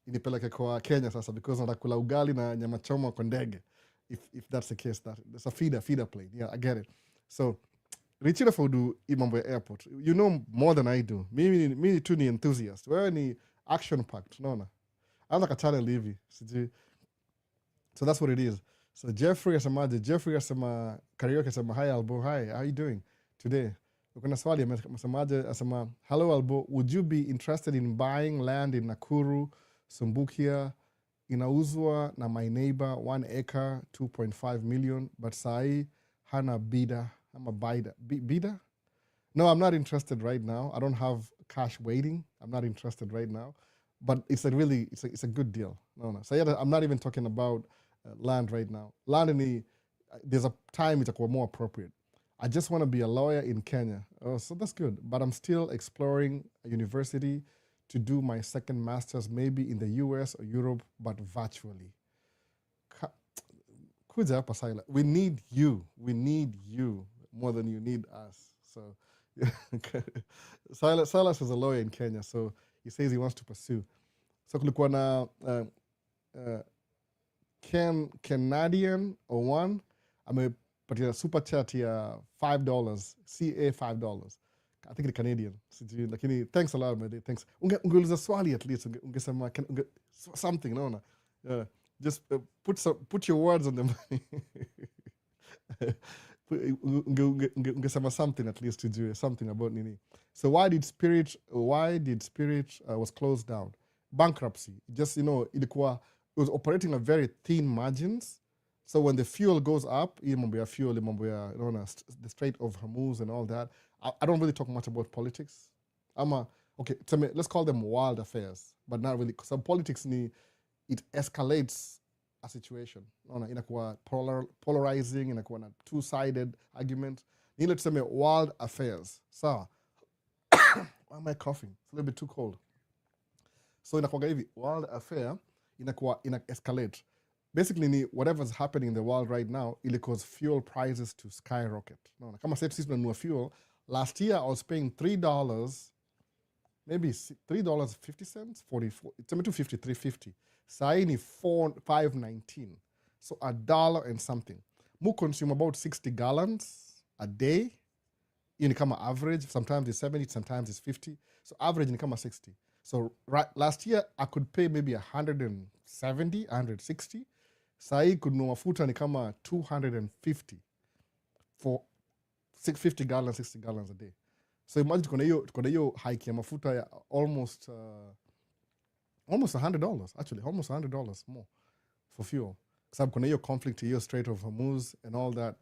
S1: Inipeleke kwa Kenya sasa, because natakula ugali na nyama choma kwa ndege. If that's the case, that's a feeder plane. Yeah, I get it. So Richie for do imambo airport. You know more than I do. Me too ni enthusiast. Wewe ni action packed. Naona. Anza kachannel hivi. Sijui. So that's what it is. So Jeffrey asema karaoke asema hi Albo, hi, how you doing today? Kuna swali asemaje asema hello Albo, would you be interested in buying land in Nakuru, Sumbukia, inauzwa na my neighbor 1 acre 2.5 million but sai hana bidder. I'm a bidder? No, I'm not interested right now. I don't have cash waiting. I'm not interested right now. But it's a good deal. No. So yeah, I'm not even talking about land right now. Land there's a time it's more appropriate. I just want to be a lawyer in Kenya. Oh, so that's good. But I'm still exploring a university to do my second master's, maybe in the US or Europe, but virtually. Kuja hapa Silas. We need you. We need you more than you need us. So Silas is a lawyer in Kenya, so he says he wants to pursue. So kulikuwa na Canadian one amepatia super chat ya $5, CA $5. I think it's Canadian. Lakini thanks a lot, man. Thanks. Ungeuliza swali at least. Ungesema something, no. Just put your words on the money. Ungesema something at least to do something about nini. So why did Spirit was closed down? Bankruptcy. Just, it was operating at very thin margins. So when the fuel goes up, the Strait of Hormuz and all that, I don't really talk much about politics. Okay, let's call them world affairs, but not really. Some politics, it escalates a situation. Inakuwa polarizing, inakuwa na two-sided argument. Let's say world affairs. So, why am I coughing? It's a little bit too cold. So inakuwa hivi, world affair, inakuwa escalate. Basically, whatever's happening in the world right now, it'll cause fuel prices to skyrocket. Kama sasa sisi tunanunua fuel, last year I was paying $3, maybe $3.50, 44, it's $2.50, $3.50. Sai ni $5.19. So $1 and something. Mu consume about 60 gallons a day. Ni kama average. Sometimes it's 70, sometimes it's 50. So average ni kama 60. So last year I could pay maybe 170, 160. Sai kununua mafuta ni kama 250 for 50 gallons, 60 gallons a day. So imagine kuna hiyo hike ya mafuta ya almost $100, actually, almost $100 more for fuel. Sababu kuna hiyo conflict, hiyo Strait of Hormuz and all that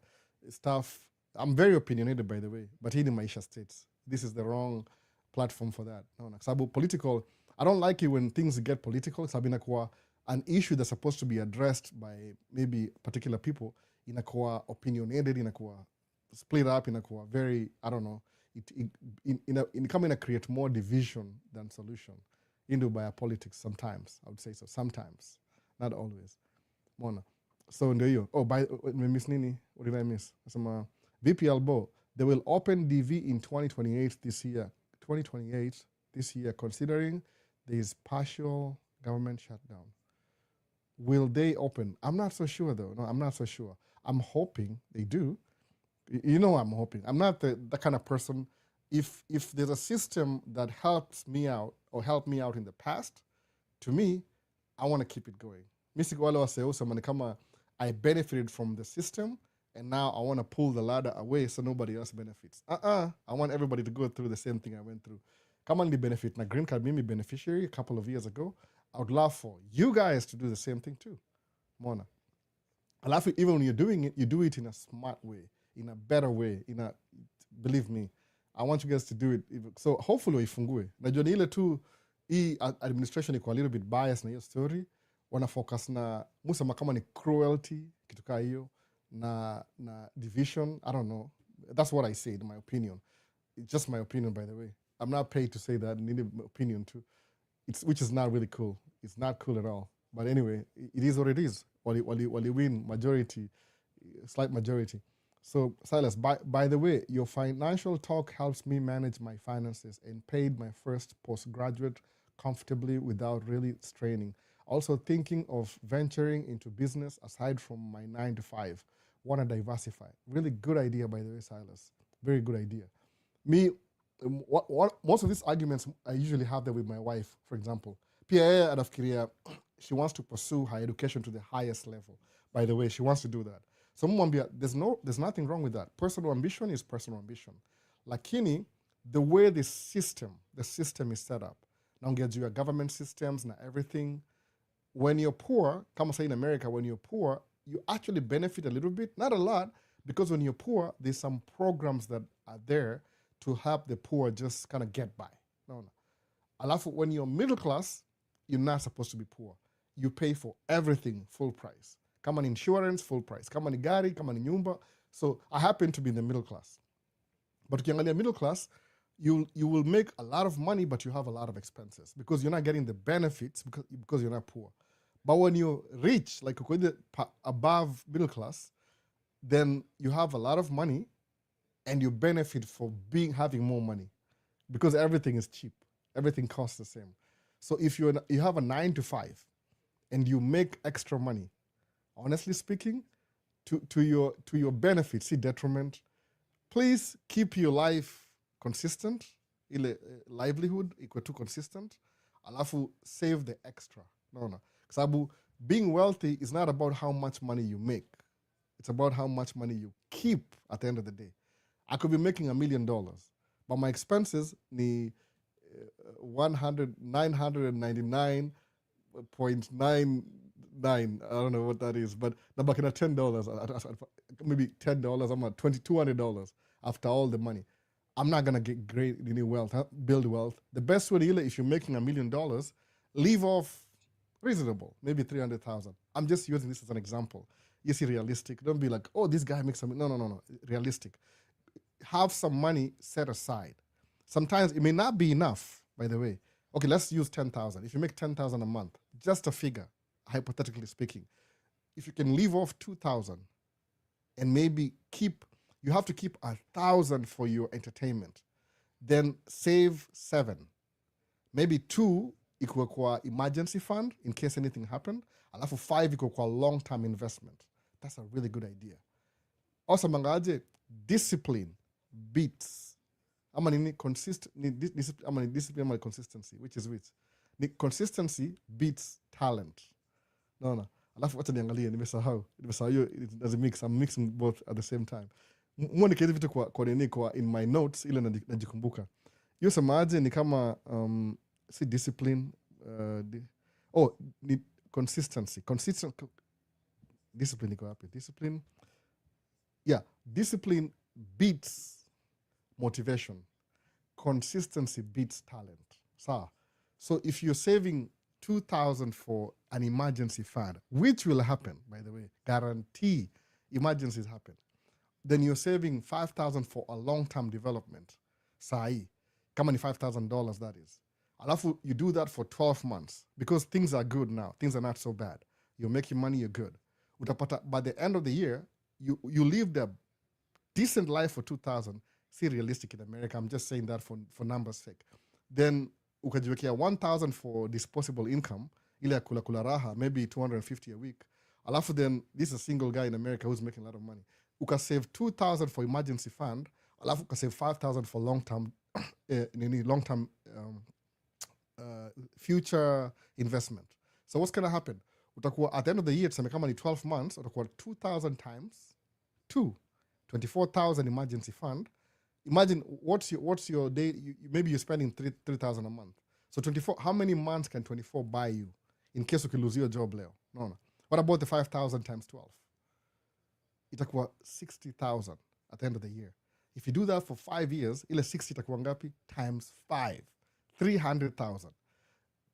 S1: stuff. I'm very opinionated, by the way, but hii ni Maisha States. This is the wrong platform for that. Sababu political, I don't like it when things get political. Sababu inakuwa an issue that's supposed to be addressed by maybe particular people, inakuwa opinionated, inakuwa split up, inakuwa very, I don't know, it come in a create more division than solution. Into politics sometimes, I would say so. Sometimes, not always. Mona. So ndio hiyo. Oh, miss nini? What did I miss? Some VP Albo. They will open DV in 2028 this year. 2028 this year, considering there is partial government shutdown. Will they open? I'm not so sure though. No, I'm not so sure. I'm hoping they do. I'm hoping. I'm not the kind of person. If there's a system that helps me out or helped me out in the past, to me, I want to keep it going. I benefited from the system and now I want to pull the ladder away so nobody else benefits. I want everybody to go through the same thing I went through. Kama ni benefit na green card mimi beneficiary a couple of years ago, I would love for you guys to do the same thing too. Mona. Alafu, even when you're doing it, you do it in a smart way, in a better way, believe me, I want you guys to do it. So hopefully waifungue. Najua ni ile tu hii administration iko a little bit biased na hiyo story. Wana focus na musema kama ni cruelty, kitu kaa hiyo, na division. I don't know. That's what I said, my opinion. It's just my opinion, by the way. I'm not paid to say that. I need an opinion too. Which is not really cool. It's not cool at all. But anyway, it is what it is. While you win majority, slight majority. So Silas, by the way, your financial talk helps me manage my finances and paid my first postgraduate comfortably without really straining. Also thinking of venturing into business aside from my 9 to 5. Want to diversify. Really good idea, by the way, Silas. Very good idea. Me, what most of these arguments I usually have them with my wife, for example. Pia yeye anafikiria she wants to pursue her education to the highest level. By the way, she wants to do that. So mwambia, there's nothing wrong with that. Personal ambition is personal ambition. Lakini the way the system is set up. Naongea juu ya government systems na everything. When you're poor, kama say in America, when you're poor, you actually benefit a little bit, not a lot, because when you're poor, there's some programs that are there to help the poor just kind of get by. No. Alafu, when you're middle class, you're not supposed to be poor. You pay for everything full price. Kama ni insurance, full price. Kama ni gari, kama ni nyumba. So I happen to be in the middle class. But ukiangalia middle class, you will make a lot of money, but you have a lot of expenses because you're not getting the benefits because you're not poor. But when you're rich, like above middle class, then you have a lot of money and you benefit for having more money because everything is cheap. Everything costs the same. So if you have a 9 to 5 and you make extra money, honestly speaking, to your benefit, see detriment, please keep your life consistent, ile livelihood iko too consistent, alafu save the extra. No. Sabu, being wealthy is not about how much money you make. It's about how much money you keep at the end of the day. I could be making $1 million, but my expenses ni 999.99. I don't know what that is, but nabaki na $10, maybe $10, I'm at $200 after all the money. I'm not gonna get great wealth, build wealth. The best way, if you're making $1 million, leave off reasonable, maybe 300,000. I'm just using this as an example. You see, realistic. Don't be like, oh, this guy makes some. No. Realistic. Have some money set aside. Sometimes it may not be enough, by the way. Okay, let's use 10,000. If you make 10,000 a month, just a figure, hypothetically speaking, if you can leave off 2,000 and maybe you have to keep 1,000 for your entertainment, then save 7, maybe 2 ikuwe kwa emergency fund in case anything happened, alafu 5 ikuwe kwa long-term investment. That's a really good idea. Also mangaje, discipline beats discipline consistency, which is which? Consistency beats talent. No. Alafu wacha niangalie, nimesahau hiyo, it doesn't mix. I'm mixing both at the same time. Mwone kizi vitu kwa in my notes ile najikumbuka. Hiyo semaje ni kama see discipline ni consistency. Discipline iko wapi? Discipline beats motivation. Consistency beats talent. So if you're saving 2,000 for an emergency fund, which will happen, by the way, guarantee emergencies happen, then you're saving 5,000 for a long-term development. Sahi, kama ni $5,000, that is. Alafu, you do that for 12 months because things are good now. Things are not so bad. You're making money, you're good. Utapata, by the end of the year, you lived a decent life for 2,000. See, realistic in America, I'm just saying that for numbers' sake. Then ukajiwekea 1,000 for disposable income, ile ya kula raha, maybe 250 a week. Alafu then, this is a single guy in America who's making a lot of money. Uka save 2,000 for emergency fund, alafu uka save 5,000 for long-term future investment. So what's going to happen? Utakuwa at the end of the year, tuseme kama ni 12 months, utakuwa 2,000 times 2, 24,000 emergency fund. Imagine what's your day? Maybe you're spending 3,000 a month. So 24. How many months can 24 buy you in case you can lose your job, Leo? No. What about the 5,000 times 12? Itakuwa 60,000 at the end of the year. If you do that for 5 years, ile 60 itakuwa ngapi? Times 5, 300,000.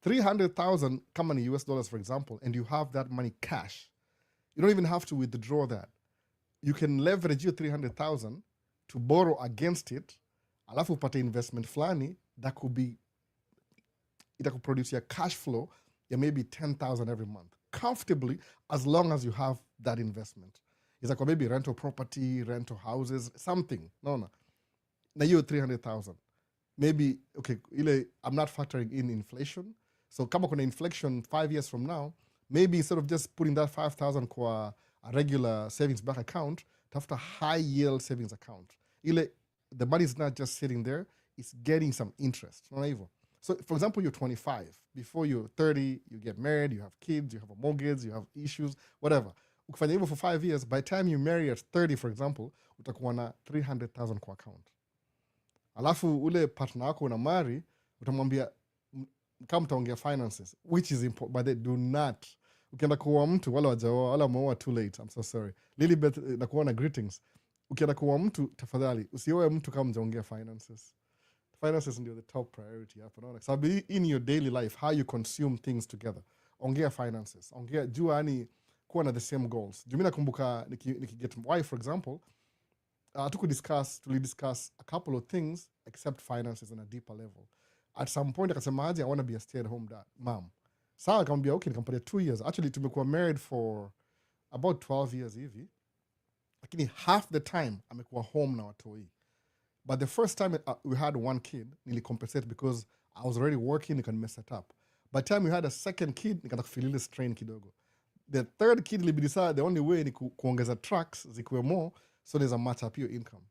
S1: 300,000 come in US dollars, for example, and you have that money cash. You don't even have to withdraw that. You can leverage your 300,000 to borrow against it, alafu upate investment flani that could be, it could produce a cash flow ya maybe 10,000 every month, comfortably, as long as you have that investment. It's like maybe rental property, rental houses, something. No. Now you're 300,000. Maybe, okay, I'm not factoring in inflation. So kama kuna inflation 5 years from now, maybe instead of just putting that 5,000 kwa a regular savings bank account, tafuta high yield savings account. the money is not just sitting there, it's getting some interest. Not evil. So, for example, you're 25. Before you're 30, you get married, you have kids, you have a mortgage, you have issues, whatever. Ukifanya hivyo for 5 years, by the time you marry at 30, for example, utakuwa na 300,000 kwa account. Alafu ule partner wako una marry, utamwambia kama mtaongea finances, which is important, but they do not. Ukienda kuoa mtu, wala wajaoa, wala umeoa too late, I'm so sorry. Lilibet na kuona greetings. Ukienda kuoa mtu, tafadhali, usioe mtu kama mjaongea finances. Finances ndio the top priority hapa, naona. So in your daily life, how you consume things together. Ongea finances. Ongea, jua yani kuwa na the same goals. Juu mimi nakumbuka nikiget wife, for example, discuss a couple of things except finances on a deeper level. At some point, akasema aje, I want to be a stay-at-home mom. Sawa, akamwambia okay, nikampatia 2 years. Actually, tumekuwa married for about 12 years hivi. Lakini half the time, amekuwa home na watoi. But the first time we had one kid, nili compensate because I was already working, nika mess it up. By the time we had a second kid, nika feel ile strain kidogo. The third kid, libidisa, the only way ni kuongeza trucks, zikuwe more, so there's a match up your income.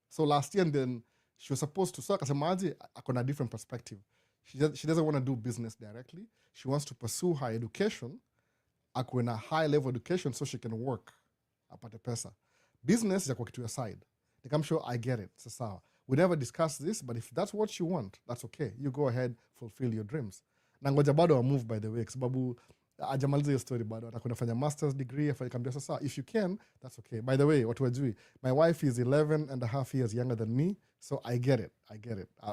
S1: So last year, and then she was supposed to, so akasema aje, akona a different perspective. She doesn't want to do business directly. She wants to pursue her education, akuwe na high level education, so she can work, apate pesa. Business is kwa kitu ya side. Like, I'm sure I get it. Sasa, we never discussed this, but if that's what you want, that's okay. You go ahead, fulfill your dreams. Na ngoja bado wa move, by the way, sababu ajamaliza hiyo story bado. Atakwenda fanya master's degree, afanya sasa. If you can, that's okay. By the way, watu wajui, my wife is 11 and a half years younger than me, so I get it.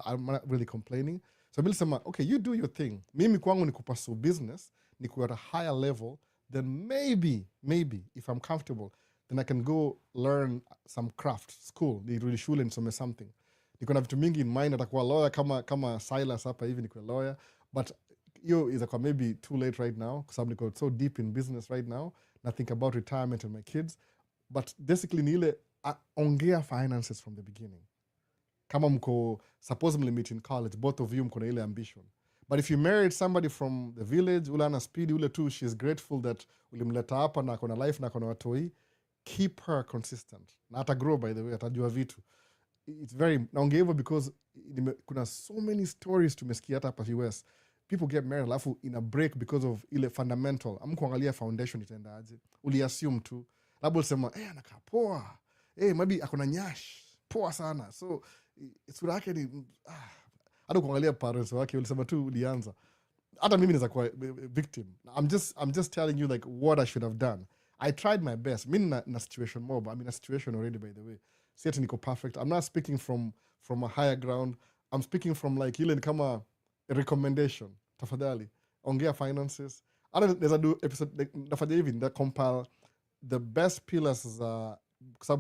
S1: I'm not really complaining. So Bill said, okay, you do your thing. Mimi kwangu ni kupursue business, ni kuwa at a higher level, then maybe, if I'm comfortable, then I can go learn some craft school. Nirudi shule nisome something. Niko na vitu mingi in mind, atakuwa lawyer kama Silas hapa hivi, niko lawyer. But hiyo is maybe too late right now, because I'm so deep in business right now, and I think about retirement and my kids. But basically ni ile ongea finances from the beginning. Kama mko supposedly meet in college, both of you mko na ile ambition. But if you married somebody from the village, ule ana speed, ule tu, she's grateful that ulimleta hapa na akona life na akona watoi, keep her consistent. Na ata grow, by the way, atajua vitu. It's very, naongea hivyo because kuna so many stories tumesikia hata hapa US. People get married, alafu in a break because of ile fundamental. Amkuangalia foundation itaenda aje. Uli assume tu. Labda usema, anakaa poa. Maybe akona nyash. Poa sana. So, sura yake ni hata kuangalia parents wake ulisema tu ulianza. Hata mimi naweza kuwa victim. I'm just telling you like what I should have done. I tried my best. Mimi na situation more, but I'm in a situation already, by the way. Si ati niko perfect. I'm not speaking from a higher ground. I'm speaking from like ile kama a recommendation. Tafadhali. Ongea finances. I don't there's a do episode nafanya hivi nda compile the best pillars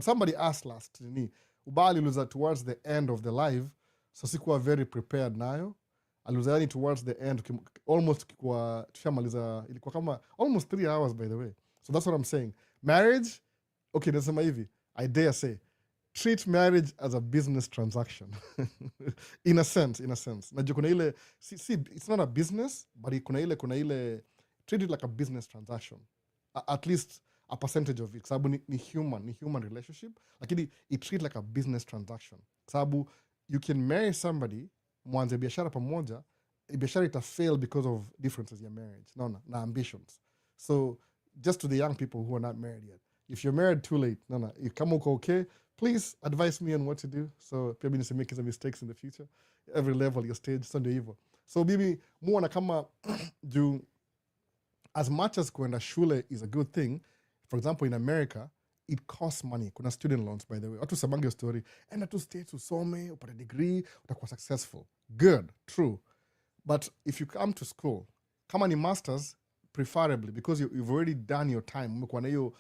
S1: somebody asked last ni ubali luza towards the end of the live, so sikuwa very prepared nayo. Aluza yani towards the end, almost kwa tushamaliza, ilikuwa kama almost 3 hours, by the way. So that's what I'm saying. Marriage, okay, nasema hivi, I dare say, treat marriage as a business transaction. in a sense. Najua kuna ile, see, it's not a business, but kuna ile, treat it like a business transaction. At least a percentage of it. Sababu ni human relationship. Lakini it treat like a business transaction. Sababu you can marry somebody, mwanze biashara pamoja, biashara ita fail because of differences in marriage. Na ambitions. So, just to the young people who are not married yet, if you're married too late, if kama uko okay, please advise me on what to do. So, pia mimi making some mistakes in the future. Every level, your stage, so ndio hivyo. So, bibi, muona kama juu, as much as kuenda shule is a good thing, for example, in America, it costs money. Kuna student loans, by the way. Watu sabangi your story. Enda tu states usome, upate degree, utakuwa successful. Good, true. But if you come to school, kama ni masters, preferably, because you've already done your time. Umekuwa na hiyo,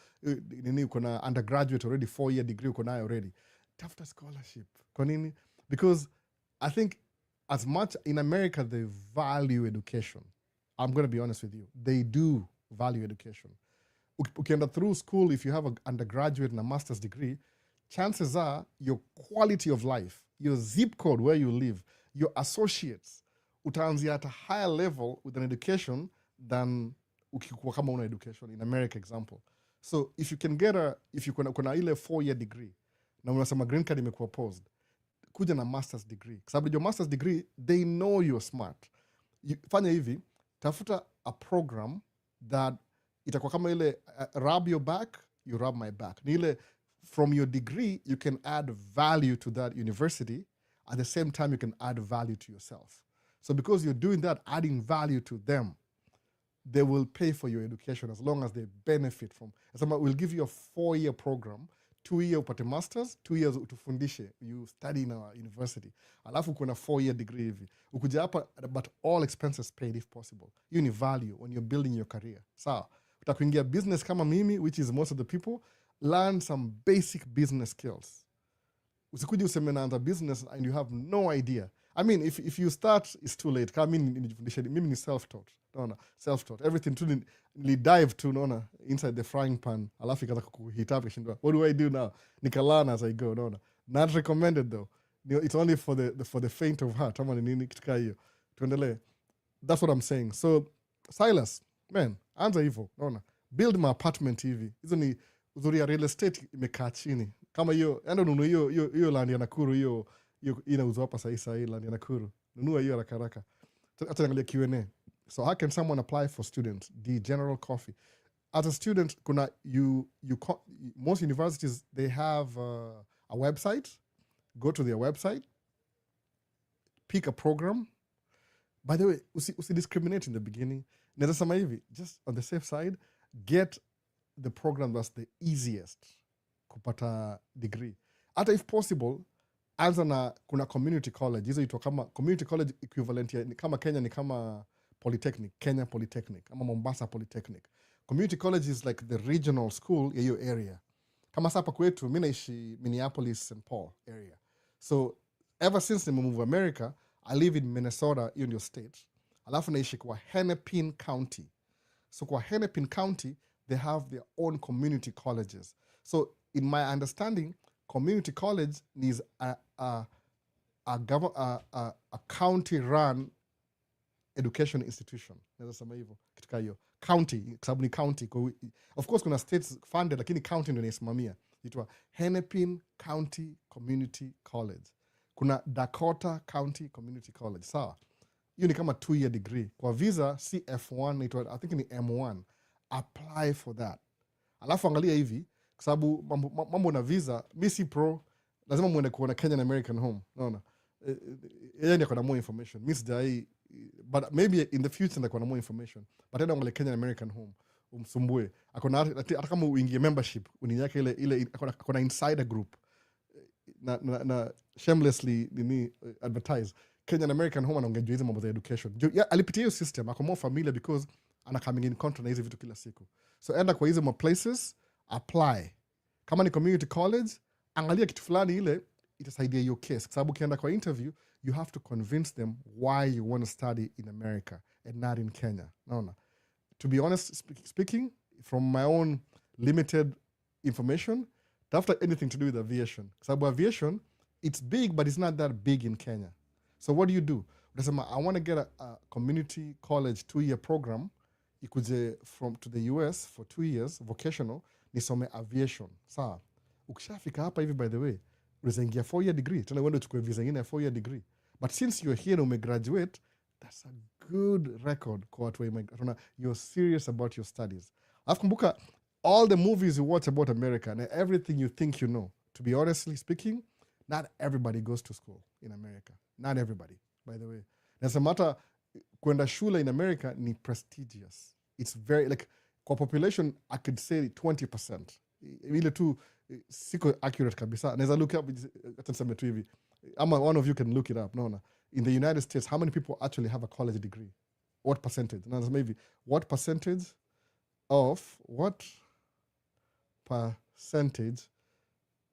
S1: uko na undergraduate already, 4-year degree uko nayo already. Tafuta scholarship. Kwa nini? Because I think as much in America, they value education. I'm going to be honest with you. They do value education. Ukienda through school, if you have an undergraduate and a master's degree, chances are your quality of life, your zip code where you live, your associates, utaanzia at a higher level with an education than ukikuwa kama una education, in America example. So if you can get kuna ile 4-year degree, na unasema green card imekuwa paused, kuja na master's degree. Kwa sababu your master's degree, they know you're smart. Fanya hivi, tafuta a program that itakuwa kama ile rub your back, you rub my back. Ni ile from your degree, you can add value to that university. At the same time, you can add value to yourself. So because you're doing that, adding value to them, they will pay for your education as long as they benefit from. We'll give you a 4-year program, 2-year upate masters, 2 years utufundishe, you study in our university. Alafu kuna 4-year degree hivi. Ukuja hapa, but all expenses paid if possible. You need value when you're building your career. Sawa. Utakuingia business kama mimi, which is most of the people, learn some basic business skills. Usikuje useme naanza business and you have no idea. I mean, if you start, it's too late. Kama mimi ni self-taught. Naona, self-taught. Everything tu ni dive tu, naona, inside the frying pan. Alafu ikaanza kuhit up kishindwa. What do I do now? Nikalana as I go, naona. Not recommended though. It's only for the faint of heart. Ama ni nini kitu hiyo. Tuendelee. That's what I'm saying. So, Silas, man, anza hivyo, naona. Build my apartment hivi. Hizo ni uzuri ya real estate imekaa chini. Kama hiyo, enda nunua hiyo land ya Nakuru, hiyo inauzwa hapa sahi land ya Nakuru. Nunua hiyo haraka. Acha niangalia Q&A. So how can someone apply for students? The general coffee. As a student, kuna most universities, they have a website. Go to their website. Pick a program. By the way, usi discriminate in the beginning. Naweza sema hivi, just on the safe side, get the program that's the easiest kupata degree. Hata if possible, anza na kuna community college. Hizo itwa kama community college equivalent ya kama Kenya ni kama Polytechnic, Kenya Polytechnic, ama Mombasa Polytechnic. Community college is like the regional school ya hiyo area. Kama sapa kwetu, mimi naishi Minneapolis, St. Paul area. So ever since nimemove America, I live in Minnesota, in your state. Alafu naishi kwa Hennepin County. So kwa Hennepin County, they have their own community colleges. So in my understanding, community college needs a county-run education institution. Naweza sema hivyo katika hiyo county, sababu ni county. Of course kuna states funded, lakini county ndio inasimamia. Itwa Hennepin County Community College. Kuna Dakota County Community College. Sawa. Hiyo ni kama 2-year degree. Kwa visa CF1, I think ni M1. Apply for that. Alafu angalia hivi, kwa sababu mambo na visa, mi si pro, lazima muende kuona Kenyan American Home. Naona. Yeye ndiye kuna more information. Mi sijai, but maybe in the future ndio kuna more information. But enda angalia Kenyan American Home. Umsumbue. Hata kama uingie membership, uninyake ile kuna insider group. Na shamelessly advertise. Kenyan American Home anaongea hizo mambo za education. Alipitia hiyo system, ako more familiar because ana coming in contact na hizo vitu kila siku. So enda kwa hizo places, apply. Kama ni community college, angalia kitu fulani ile itasaidia your case. Kwa sababu ukienda kwa interview, you have to convince them why you want to study in America and not in Kenya. Naona. To be honest speaking, from my own limited information, tafuta anything to do with aviation. Kwa sababu aviation, it's big, but it's not that big in Kenya. So what do? Unasema, I want to get a community college 2-year program. Ikuje to the US for 2 years, vocational, nisome aviation. Sawa. Ukishafika hapa hivi, by the way, unaweza ingia 4-year degree. Tena uende uchukue visa nyingine ya 4-year degree. But since you're here na umegraduate, that's a good record kwa watu wa you're serious about your studies. Alafu kumbuka, all the movies you watch about America and everything you think you know, to be honestly speaking, not everybody goes to school in America. Not everybody, by the way. Nasema hata kwenda shule in America ni prestigious. It's very, like, kwa population, I could say 20%. Ile tu, siko accurate kabisa. Naweza look up, atasema tu hivi. One of you can look it up. No. In the United States, how many people actually have a college degree? What percentage? Nasema hivi, what percentage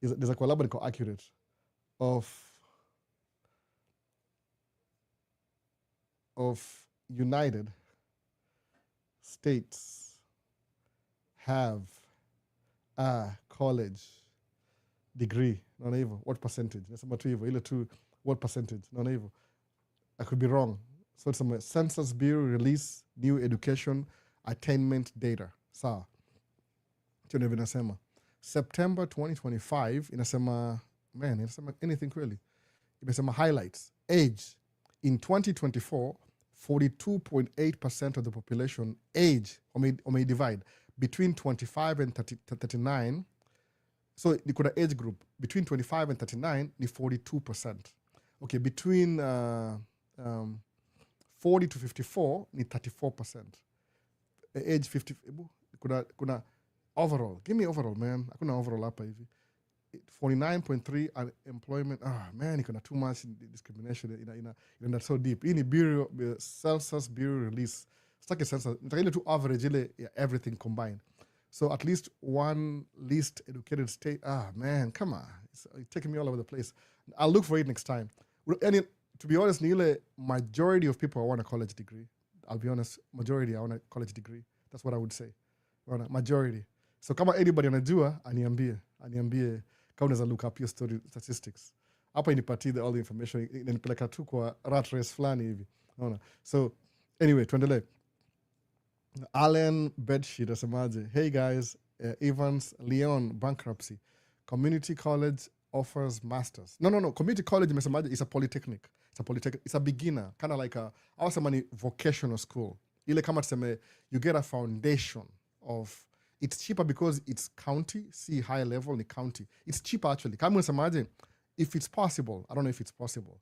S1: is a kwa labda niko accurate of United States have a college degree? Naona hivyo. What percentage? Nasema tu hivyo. Ile tu, what percentage? Naona hivyo. I could be wrong. So it's a Census Bureau release new education attainment data. Sawa. Hiyo ndio inasema. September 2025 inasema, man, inasema anything really. imesema highlights. Age. In 2024, 42.8% of the population age, or may divide, between 25 and 39. So you could age group between 25 and 39 ni 42%. Okay, between 40 to 54 ni 34%. Age 50, kuna overall. Give me overall, man. Hakuna overall hapa hivi. 49.3 unemployment. Man, kuna too much discrimination in that so deep. Ini bureau census bureau release. Staki census. Nataka ile tu average ile everything combined. So at least one least educated state. Man, come on. It's taking me all over the place. I'll look for it next time. And to be honest, Nile, majority of people want a college degree. I'll be honest, majority I want a college degree. That's what I would say. Majority. So kama anybody anajua, aniambie kama unaweza look up your story statistics. Hapa inipatie all the information, inanipeleka tu kwa rat race fulani hivi. So anyway, tuendelee. Allen Bedsheet asemaje, hey guys, Evans Leon bankruptcy. Community college offers masters. No. Community college imesemaje is a polytechnic. It's a beginner, kind of like I was a vocational school. Ile kama tuseme you get a foundation of. It's cheaper because it's county, see high level ni county. It's cheaper actually. Kama unasemaje, if it's possible, I don't know if it's possible.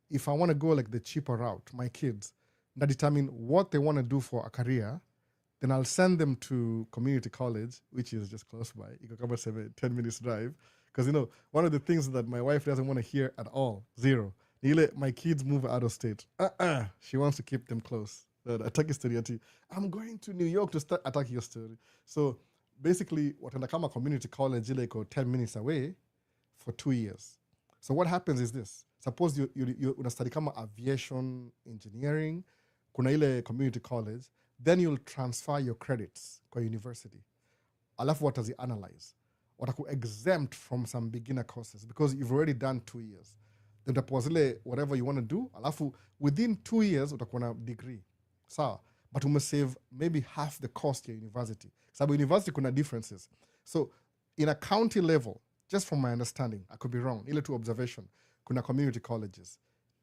S1: If I want to go like the cheaper route, my kids, that determine what they want to do for a career, then I'll send them to community college, which is just close by. You can cover 10 minutes drive. Because, one of the things that my wife doesn't want to hear at all, zero. My kids move out of state. She wants to keep them close. Attack story. I'm going to New York to start attack your story. So basically, wataenda kama community college ile iko 10 minutes away for 2 years. So what happens is this. Suppose you study kama aviation engineering, kuna ile community college, then you'll transfer your credits kwa university. Alafu watazi-analyze. Wataku exempt from some beginner courses because you've already done 2 years. Then utapewa zile whatever you want to do, alafu within 2 years utakuwa na degree. Sawa, but we must save maybe half the cost of university. So university kuna differences. So in a county level, just from my understanding, I could be wrong, ile tu observation, kuna community colleges.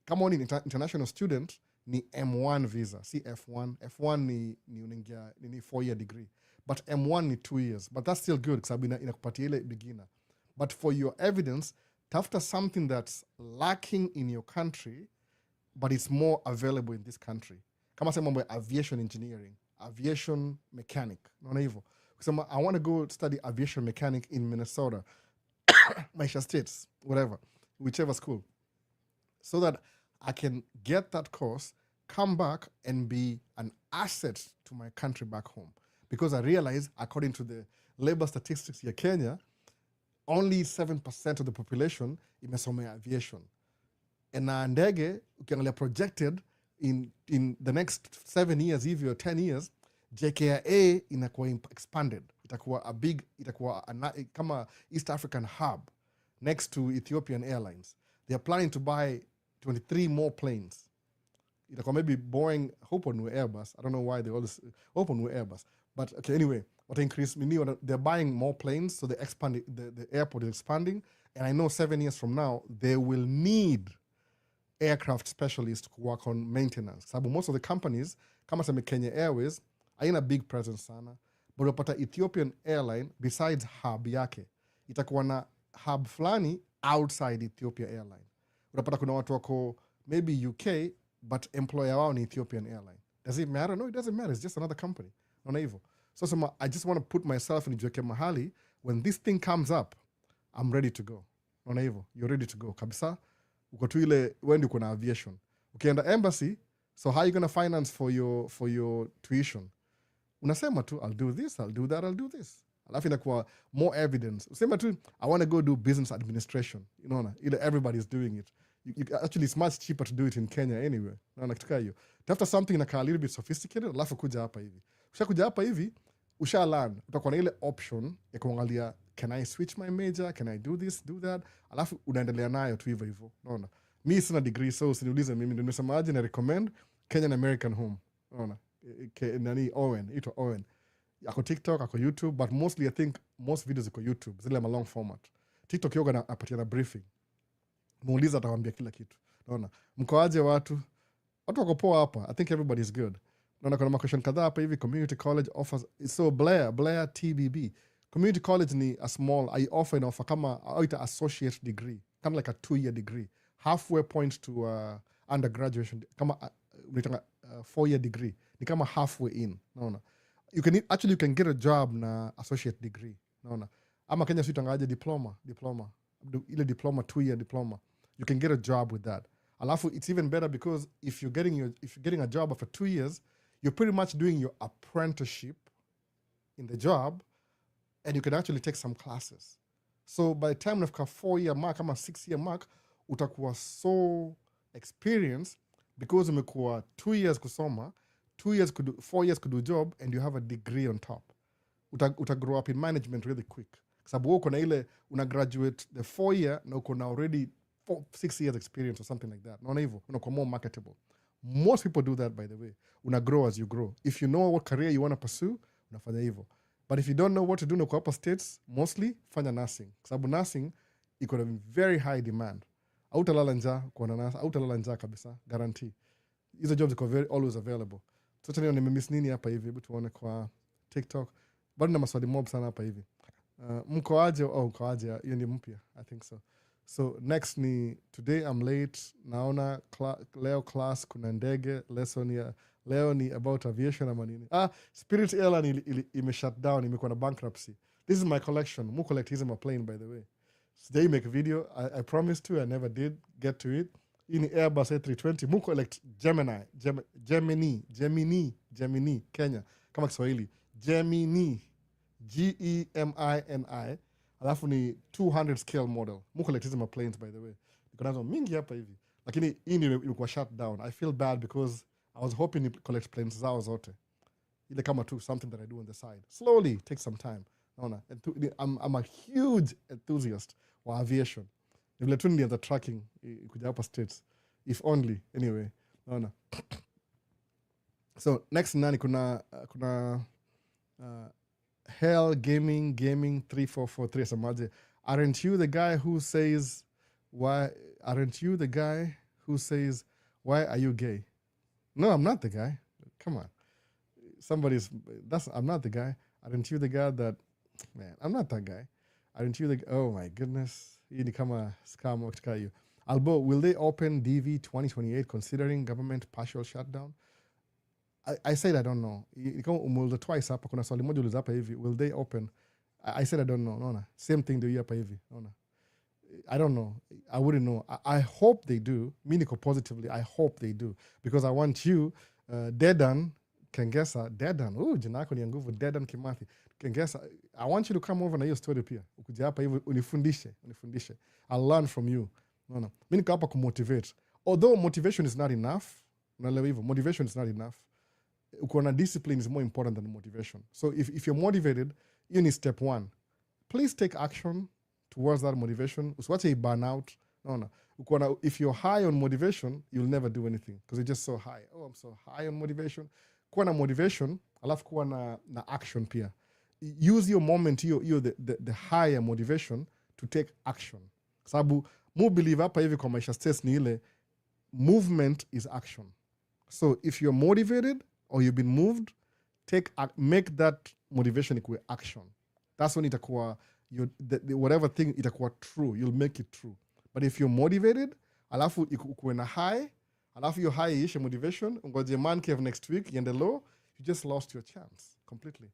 S1: Kama ni international student, ni M1 visa, see F1. F1 ni unaingia ni 4-year degree. But M1 ni 2 years. But that's still good, because inakupatia ile beginner. But for your evidence, tafuta something that's lacking in your country, but it's more available in this country. Kama sema mambo aviation engineering, aviation mechanic, naona hivyo. Kusema I want to go study aviation mechanic in Minnesota, Maisha States, whatever, whichever school, so that I can get that course, come back and be an asset to my country back home. Because I realize, according to the labor statistics ya Kenya, only 7% of the population imesomea aviation. And na ndege, ukiangalia projected, in the next 7 years, even or 10 years, JKIA inakuwa expanded. Itakuwa kama East African hub next to Ethiopian Airlines. They are planning to buy 23 more planes. Itakuwa maybe Boeing, hope on Airbus. I don't know why they always hope on Airbus. But okay, anyway, what increase they're buying more planes, so they expand the airport is expanding. And I know 7 years from now, they will need aircraft specialists to work on maintenance. Sababu most of the companies, kama sema Kenya Airways, haina big presence sana. But unapata Ethiopian Airline, besides hub yake, itakuwa na hub fulani outside Ethiopia Airline. Unapata kuna watu wako maybe UK, but employer wao ni Ethiopian Airline. Does it matter? No, it doesn't matter. It's just another company. Naona hivyo. So I just want to put myself in jiweke mahali. When this thing comes up, I'm ready to go. Naona hivyo. You're ready to go. Kabisa. Uko tu ile wendi uko na aviation. Ukienda embassy, so how are you going to finance for your tuition? Unasema tu, I'll do this, I'll do that, I'll do this. Alafu inakuwa more evidence. Usema tu, I want to go do business administration. You know, everybody's doing it. Actually, it's much cheaper to do it in Kenya anyway. Naona kitu hiyo. Tafuta something inakaa a little bit sophisticated, alafu kuja hapa hivi. Ukishakuja hapa hivi, learn. Utakuwa na ile option ya kuangalia, can I switch my major? Can I do this, do that? Alafu unaendelea nayo tu hivyo. Unaona? Mimi sina degree, so usiniulize mimi ndio nimesemaje na recommend Kenyan American Home. Unaona? Nani Owen, ito Owen. Ako TikTok, ako YouTube, but mostly I think most videos ziko YouTube, zile long format. TikTok yoga apatia na briefing. muuliza atawambia kila kitu. Naona mkoaje watu wako poa hapa. I think everybody is good. Naona kuna question kadhaa hapa hivi. Community college offers, so Blair TBB. Community college ni a small, I offer kama aita associate degree, kind of like a 2-year degree, halfway point to undergraduation, kama 4-year degree, ni kama halfway in. Naona you can get a job na associate degree. Naona ama Kenya sitangaje diploma ile diploma, 2-year diploma, you can get a job with that. Alafu it's even better because if you're getting a job after 2 years, you're pretty much doing your apprenticeship in the job, and you can actually take some classes. So by the time unafika 4-year mark ama 6-year mark, utakuwa so experienced because umekuwa 2 years kusoma, 4 years kudu job, and you have a degree on top. Uta grow up in management really quick. Sababu wewe uko na ile una graduate the 4-year na uko na already 6 years experience or something like that. Naona hivyo unakuwa more marketable. Most people do that, by the way. Una grow as you grow. If you know what career you want to pursue, unafanya hivyo. But if you don't know what to do na kwa states, mostly fanya nursing. Sababu nursing iko na very high demand. Hautalala njaa kwa nurse, hautalala njaa kabisa, guarantee. Hizo jobs iko always available. So tena nimemiss nini hapa hivi, hebu tuone kwa TikTok. Bado na maswali mob sana hapa hivi. Mkoaje? Mkoaje, hiyo ni mpya, I think so. So next ni today I'm late, naona leo class kuna ndege, lesson ya leo ni about aviation ama nini. Spirit Airline ime shut down, imekuwa na bankruptcy. This is my collection. Mu collect hizi ma plane, by the way. Today make a video, I promised to, I never did get to it. Hii ni Airbus A320. Mu collect Gemini, Kenya. Kama Kiswahili. Gemini. Gemini. Alafu ni 200 scale model. Mu collect hizi ma planes, by the way. Niko nazo mingi hapa hivi. Lakini hii ni ilikuwa shut down. I feel bad because I was hoping to collect planes zao zote. Ile kama tu something that I do on the side. Slowly, take some time. Naona. I'm a huge enthusiast wa aviation. Nivile tu nilianza tracking kuja hapa States. If only. Anyway. Naona. So next nani kuna Hell Gaming 3443 samaje. Aren't you the guy who says why are you gay? No, I'm not the guy. Come on. I'm not the guy. Aren't you the guy that, man, I'm not that guy. Aren't you the, oh my goodness. Hii ni kama scam kutoka hiyo. Albo, will they open DV 2028 considering government partial shutdown? I said I don't know. Kama umeuliza twice hapa, kuna swali moja uliza hapa hivi, will they open? I said I don't know. Naona. Same thing do hapa hivi. Naona. I don't know. I wouldn't know. I hope they do. Mi niko positively, I hope they do. Because I want you, Dedan Kengesa, jina yako ni ya nguvu, Dedan Kimathi. Kengesa, I want you to come over na hiyo story pia. Ukuja hapa hivi, unifundishe. I'll learn from you. Naona. Mi niko hapa kumotivate. Although motivation is not enough, unaelewa hivyo, motivation is not enough. Uko na discipline is more important than motivation. So if you're motivated, you need step 1. Please take action towards that motivation. Usiwache i burn out. No. If you're high on motivation, you'll never do anything because you're just so high. Oh, I'm so high on motivation. Kuwa na motivation, alafu kuwa na action pia. Use your moment, the higher motivation to take action. Sababu, mu believe hapa hivi kwa Maisha States ni ile, movement is action. So if you're motivated or you've been moved, make that motivation ikuwe action. That's when itakuwa, whatever thing itakuwa true, you'll make it true. But if you're motivated, alafu ukuwe na high, alafu your high ishe motivation, ungoje man cave next week, yende low, you just lost your chance completely.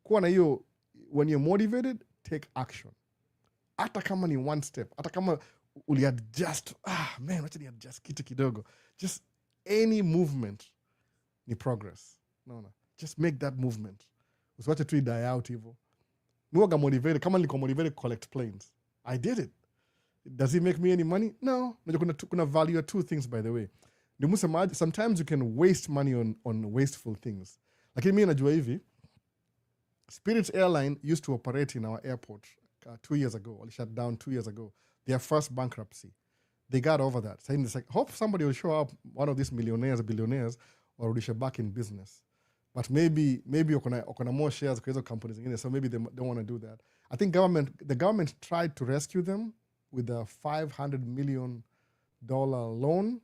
S1: Kuwa na hiyo, when you're motivated, take action. Hata kama ni one step, hata kama uliadjust, wacha ni adjust kitu kidogo. Just any movement ni progress. No. Just make that movement. Usiwache tu die out hivyo. Niwaga motivated, kama nilikuwa motivated collect planes. I did it. Does it make me any money? No. Kuna value 2 things, by the way. Sometimes you can waste money on wasteful things. Lakini mimi najua hivi, Spirit Airline used to operate in our airport 2 years ago. They shut down 2 years ago. Their first bankruptcy. They got over that. So it's like, hope somebody will show up, one of these millionaires, billionaires, or rudisha back in business. But maybe okona more shares kwa hizo companies zingine, so maybe they don't want to do that. I think the government tried to rescue them with a $500 million loan,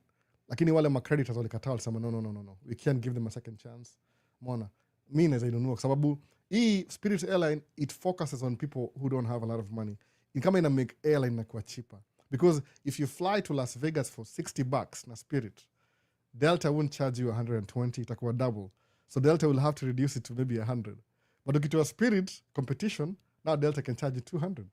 S1: lakini wale macreditors walikataa, walisema no, we can't give them a second chance. Mona, mi naweza inunua kwa sababu hii Spirit Airline, it focuses on people who don't have a lot of money. Ni kama ina make airline inakuwa cheaper, because if you fly to Las Vegas for $60 na Spirit, Delta won't charge you 120, itakuwa double. So Delta will have to reduce it to maybe 100. But ukitoa Spirit competition, now Delta can charge you 200.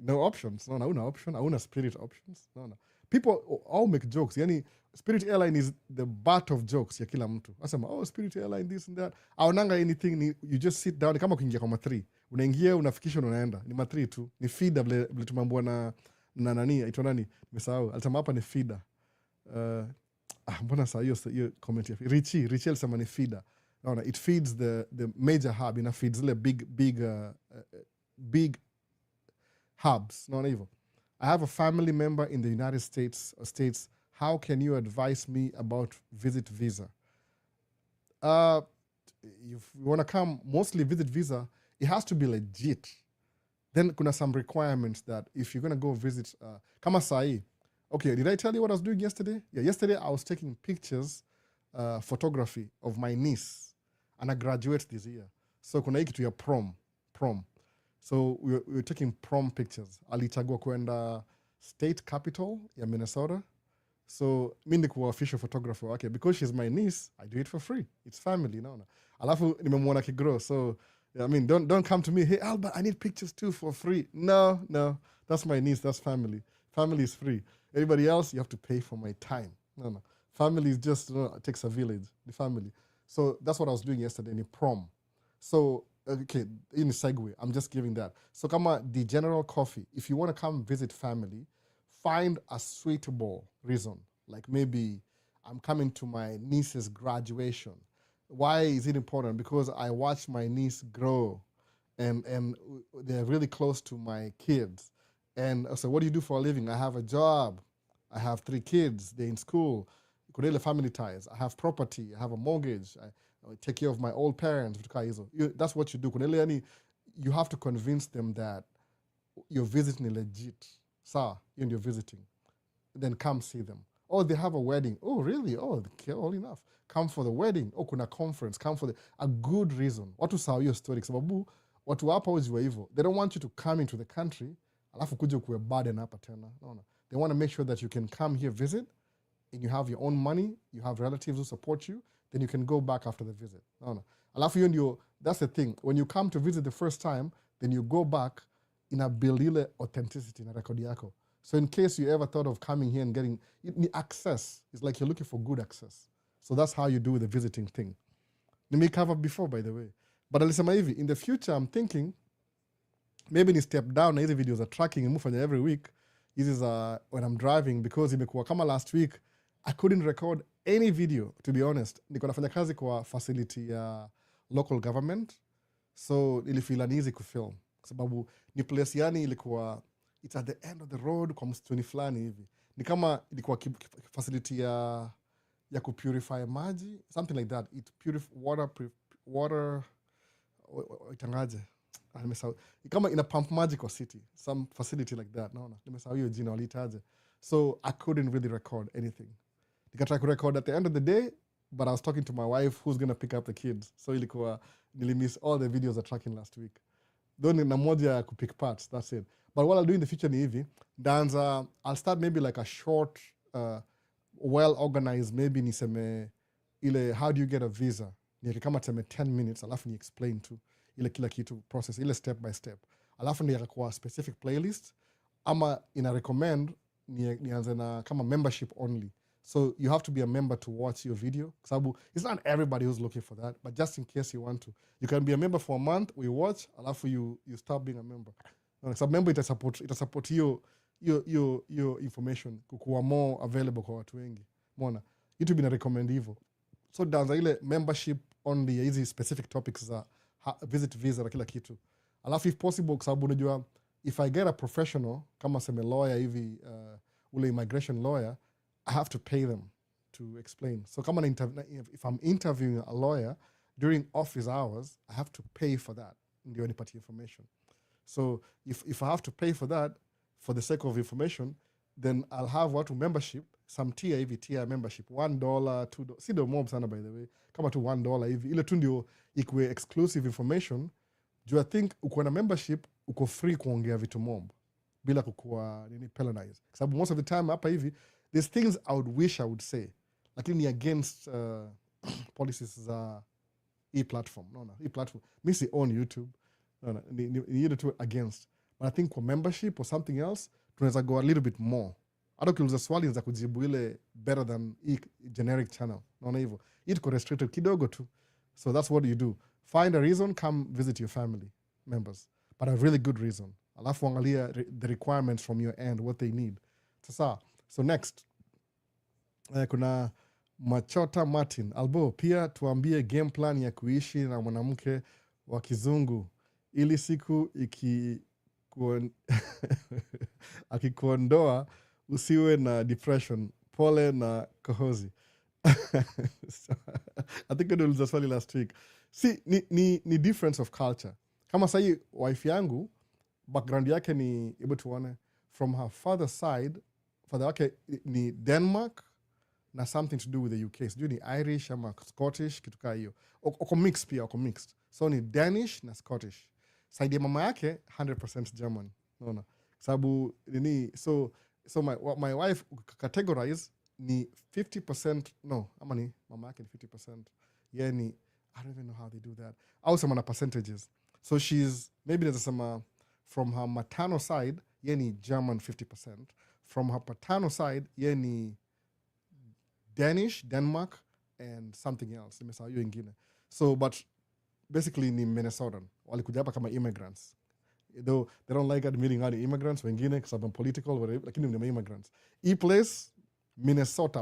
S1: No options. No, una option. Una Spirit options. No. People all make jokes. Yani, Spirit Airline is the butt of jokes ya kila mtu. Asema, oh, Spirit Airline, this and that. Aonanga anything, you just sit down. Ni kama kuingia kwa ma3. Unaingia, unafikisha, unaenda. Ni ma3 tu. Ni feeder, vile tumambua na nani, ito nani, nimesahau. Alisema hapa ni feeder. Mbona saa hiyo comment ya Richie alisema ni feeder. No, it feeds the major hub. Ina feeds the big hubs. No, hivyo. I have a family member in the United States. How can you advise me about visit visa? If you want to come, mostly visit visa, it has to be legit. Then kuna some requirements that if you're going to go visit, kama sahi. Okay, did I tell you what I was doing yesterday? Yeah, yesterday I was taking pictures, photography of my niece, and I graduate this year. So kuna hii kitu ya prom. So we were taking prom pictures. Alichagua kwenda state capital ya Minnesota. So mi ndikuwa official photographer wake. Because she's my niece, I do it for free. It's family, no. Alafu nimemwona kigrow. So I mean, don't come to me, hey Albert, I need pictures too for free. No, that's my niece, that's family. Family is free. Everybody else, you have to pay for my time. No. Family is just, it takes a village, the family. So that's what I was doing yesterday in prom. So, okay, in a segue, I'm just giving that. So kama the general coffee, if you want to come visit family, find a suitable reason. Like maybe I'm coming to my niece's graduation. Why is it important? Because I watched my niece grow and they're really close to my kids. And I said, what do you do for a living? I have a job. I have 3 kids. They're in school. Kuna family ties. I have property. I have a mortgage. I take care of my old parents. That's what you do. You have to convince them that you're visiting legit. And you're visiting. Then come see them. Oh, they have a wedding. Oh, really? Oh, all enough. Come for the wedding. Oh, kuna conference. Come for a good reason. Watu saw your story. Sababu, watu hapa ujiwa hivyo. They don't want you to come into the country alafu kuja kuwe burden hapa tena. No. They want to make sure that you can come here, visit, and you have your own money, you have relatives who support you, then you can go back after the visit. No. Alafu hiyo that's the thing. When you come to visit the first time, then you go back ina build ile authenticity na rekodi yako. So in case you ever thought of coming here and getting access, it's like you're looking for good access. So that's how you do the visiting thing. Nime cover before, by the way. But alisema hivi, in the future, I'm thinking, maybe ni step down na hizi videos are tracking and mufanya every week. This is when I'm driving, because imekuwa kama last week, I couldn't record any video, to be honest. Niko nafanya kazi kwa facility ya local government. So ilifeel uneasy kufilm. Sababu ni place yani ilikuwa, it's at the end of the road kwa msituni fulani hivi. Ni kama ilikuwa facility ya kupurify maji, something like that. It purify water itangaje. Kama ina pump maji kwa city, some facility like that. No, nimesahau hiyo jina walitaje. So I couldn't really record anything. Nikatry record at the end of the day, but I was talking to my wife who's going to pick up the kids. So ilikuwa nilimiss all the videos I tracking last week. Though na moja ya kupick parts, that's it. But what I'll do in the future ni hivi, I'll start maybe like a short, well-organized, maybe niseme ile how do you get a visa. Ni kama tuseme 10 minutes, alafu ni explain to ile kila kitu process, ile step by step. Alafu ni kwa specific playlist, ama ina recommend nianze na kama membership only. So you have to be a member to watch your video. Sababu it's not everybody who's looking for that, but just in case you want to. You can be a member for a month, we watch, alafu you stop being a member. Sababu member itasupport your information kukuwa more available kwa watu wengi. Mona, YouTube ina recommend hivyo. So danza ile membership only ya hizi specific topics za visit visa na kila kitu. Alafu if possible, kwa sababu unajua if I get a professional kama seme lawyer hivi, ule immigration lawyer, I have to pay them to explain. So kama if I'm interviewing a lawyer during office hours, I have to pay for that. Ndio nipatie information. So if I have to pay for that, for the sake of information, then I'll have watu membership, some tier hivi, tier membership, $1, $2, si do mob sana by the way, kama tu $1 hivi, ile tu ndio ikuwe exclusive information. I think uko na membership, uko free kuongea vitu mob, bila kukua nini penalized. Sababu most of the time hapa hivi, there's things I would wish I would say, lakini ni against policies za e-platform. No, e-platform. Mi si on YouTube. No, ni ile tu against. But I think for membership or something else, tunaweza go a little bit more. Hata ukiuliza swali za kujibu ile better than generic channel. Naona hivyo. Iko restricted kidogo tu. So that's what you do. Find a reason, come visit your family members. But a really good reason. Alafu angalia the requirements from your end, what they need. Sasa, so next. Kuna Machota Martin. Albo, pia tuambie game plan ya kuishi na mwanamke wa kizungu. Ili siku akikuondoa usiwe na depression. Pole na kohozi. So, I think I did swali last week. See, ni difference of culture. Kama sahi wife yangu, background yake ni able to one from her father's side, father wake ni Denmark na something to do with the UK. Sijui ni Irish ama Scottish, kitu kaa hiyo. Oko mixed pia, oko mixed. So ni Danish na Scottish. Side ya mama yake 100% German. Naona. Sababu nini, so my wife categorize ni 50%, no, ama ni mama yake ni 50%. Yeah, ni I don't even know how they do that. Au sema na percentages. So she's maybe there's some from her maternal side, yeah, ni German 50%. From her paternal side, yeah, ni Danish, Denmark, and something else. Nimesahau hiyo ingine. So, but basically ni Minnesotan. Walikuja hapa kama immigrants. Though they don't like admitting any immigrants, wengine, because I'm political, whatever, lakini ni immigrants. Place, Minnesota,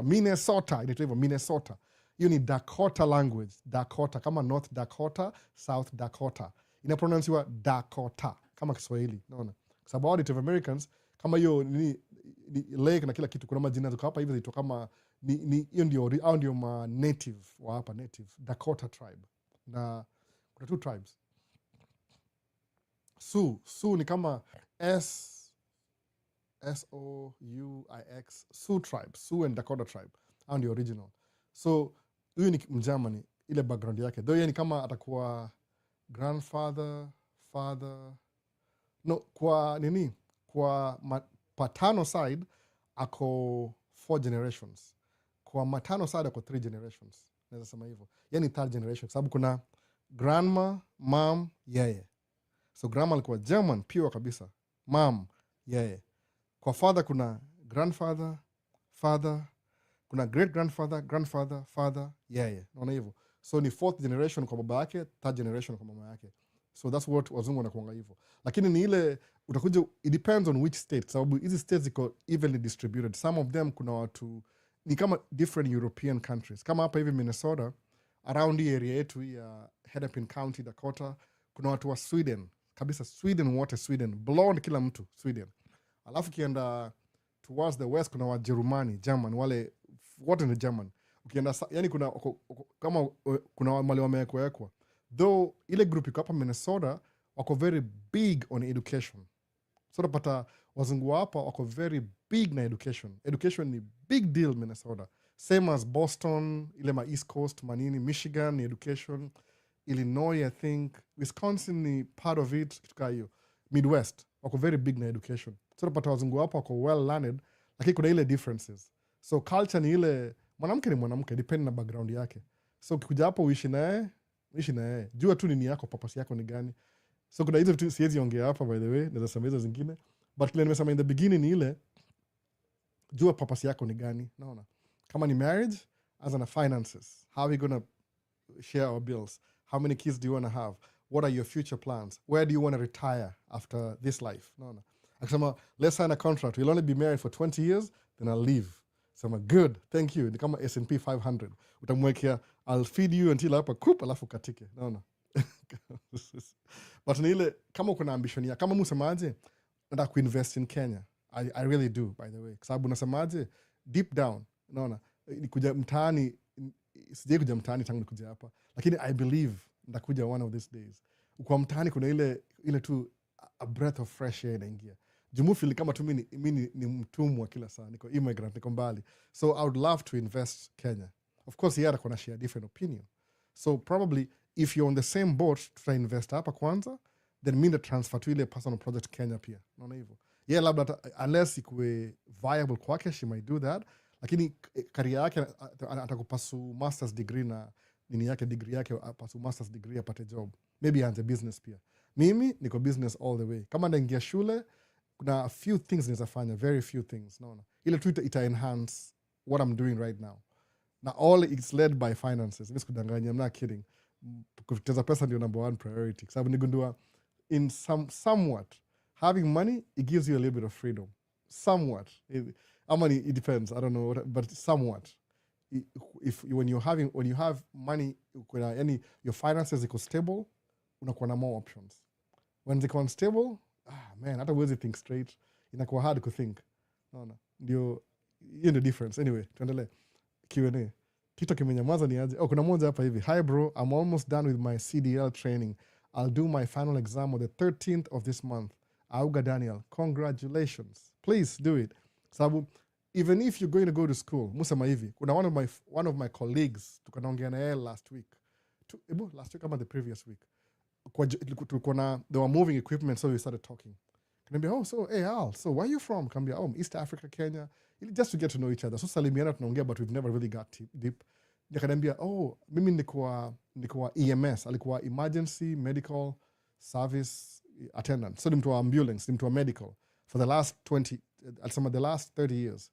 S1: inaitwa hivyo, Minnesota. Hiyo ni Dakota language. Dakota, kama North Dakota, South Dakota. Inapronounsiwa Dakota, kama Kiswahili. Naona. Sababu hao Native Americans, kama hiyo ni lake na kila kitu, kuna majina ziko hapa hivi zito kama hiyo ndio ma native wa hapa, native Dakota tribe. Na kuna two tribes. Sioux ni kama SOUIX, Sioux tribe, Sioux and Dakota tribe. Hao ndio original. So huyu ni Mgermany, ile background yake. Though yeye ni kama atakuwa grandfather, father. No, kwa nini? Kwa paternal side ako 4 generations. Kwa maternal side ako 3 generations. Naweza sema hivyo. Yani 3rd generation. Sababu kuna grandma, mom, yeye. So grandma alikuwa German, pure kabisa. Mom, yeye. Kwa father kuna grandfather, father, kuna great grandfather, grandfather, father, yeye. Naona hivyo. So ni 4th generation kwa baba yake, 3rd generation kwa mama yake. So that's what wazungu wanakuanga hivyo. Lakini ni ile utakuja, it depends on which state. Sababu hizi states ziko evenly distributed. Some of them kuna watu ni kama different European countries. Kama hapa hivi Minnesota, around the area yetu ya Hennepin County, Dakota, kuna watu wa Sweden. Kabisa Sweden wote, Sweden. Blonde kila mtu, Sweden. Alafu kienda towards the west kuna wa Jerumani, German, wale wote ni German. Ukienda yani kuna kama kuna wale wamewekwa. Though ile group iko hapa Minnesota wako very big on education. So napata wazungu hapa wako very big na education. Education ni big deal Minnesota. Same as Boston, ile ma East Coast, manini, Michigan ni education. Illinois, I think. Wisconsin ni part of it. Kituka hiyo. Midwest wako very big na education. So napata wazungu hapa wako well learned, lakini kuna ile differences. So culture ni ile mwanamke ni mwanamke depend na background yake. So ukikuja hapo uishi naye, jua tu nini yako, purpose yako ni gani. So kuna hizo vitu siwezi ongea hapa by the way, naweza sema hizo zingine. But kile nimesema in the beginning ni ile jua purpose yako ni gani, naona. Kama ni marriage, anza na finances. How are we going to share our bills? How many kids do you want to have? What are your future plans? Where do you want to retire after this life? Naona. Akisema let's sign a contract. We'll only be married for 20 years, then I'll leave. Sema good, thank you. Ni kama S&P 500. Utamwekea I'll feed you until hapa kup alafu katike. Naona. But ni ile kama uko na ambition ya kama msemaje nataka kuinvest in Kenya. I really do, by the way. Kwa sababu nasemaje deep down, naona nikuja mtaani, sije kuja mtaani tangu nikuja hapa, lakini I believe nitakuja one of these days. Kwa mtaani kuna ile tu a breath of fresh air inaingia. Jumufili kama tu mimi ni mtumwa kila saa, niko immigrant, niko mbali. So I would love to invest Kenya. Of course, yeye atakuwa na share different opinion. So probably if you're on the same boat, tuta invest hapa kwanza, then mimi nda transfer to ile personal project Kenya pia. Unaona hivyo? Yeah, labda unless ikuwe viable kwake, she might do that. Lakini career yake atakupasu master's degree na nini yake degree yake apasu master's degree apate job. Maybe aanze business pia. Mimi niko business all the way. Kama naingia shule, kuna a few things nizafanya, very few things. Naona. Ile tu ita enhance what I'm doing right now. Na all it's led by finances. Mimi sikudanganya, I'm not kidding. Kuteza pesa ndio number one priority. Kwa sababu nigundua in somewhat having money, it gives you a little bit of freedom. Somewhat. It depends. I don't know, but somewhat. When you have money, your finances iko stable, unakuwa na more options. When ziko unstable, man, hata huwezi think straight. Inakuwa hard to think. Naona. Ndio hiyo ndio difference. Anyway, tuendelee. Q&A. Kitu kimenyamaza ni aje? Kuna moja hapa hivi. Hi bro, I'm almost done with my CDL training. I'll do my final exam on the 13th of this month. Auga Daniel, congratulations. Please do it. Sababu, even if you're going to go to school, musema hivi, kuna one of my colleagues, tukanaongea na yeye last week ama the previous week. They were moving equipment, so we started talking. Kanambia, hey Al, so where are you from? Kanambia, East Africa, Kenya. Just to get to know each other. So salimiana tunaongea, but we've never really got deep. Nikanambia, mimi nilikuwa EMS, alikuwa emergency medical service attendant. So ni mtu wa ambulance, ni mtu wa medical for the last 30 years.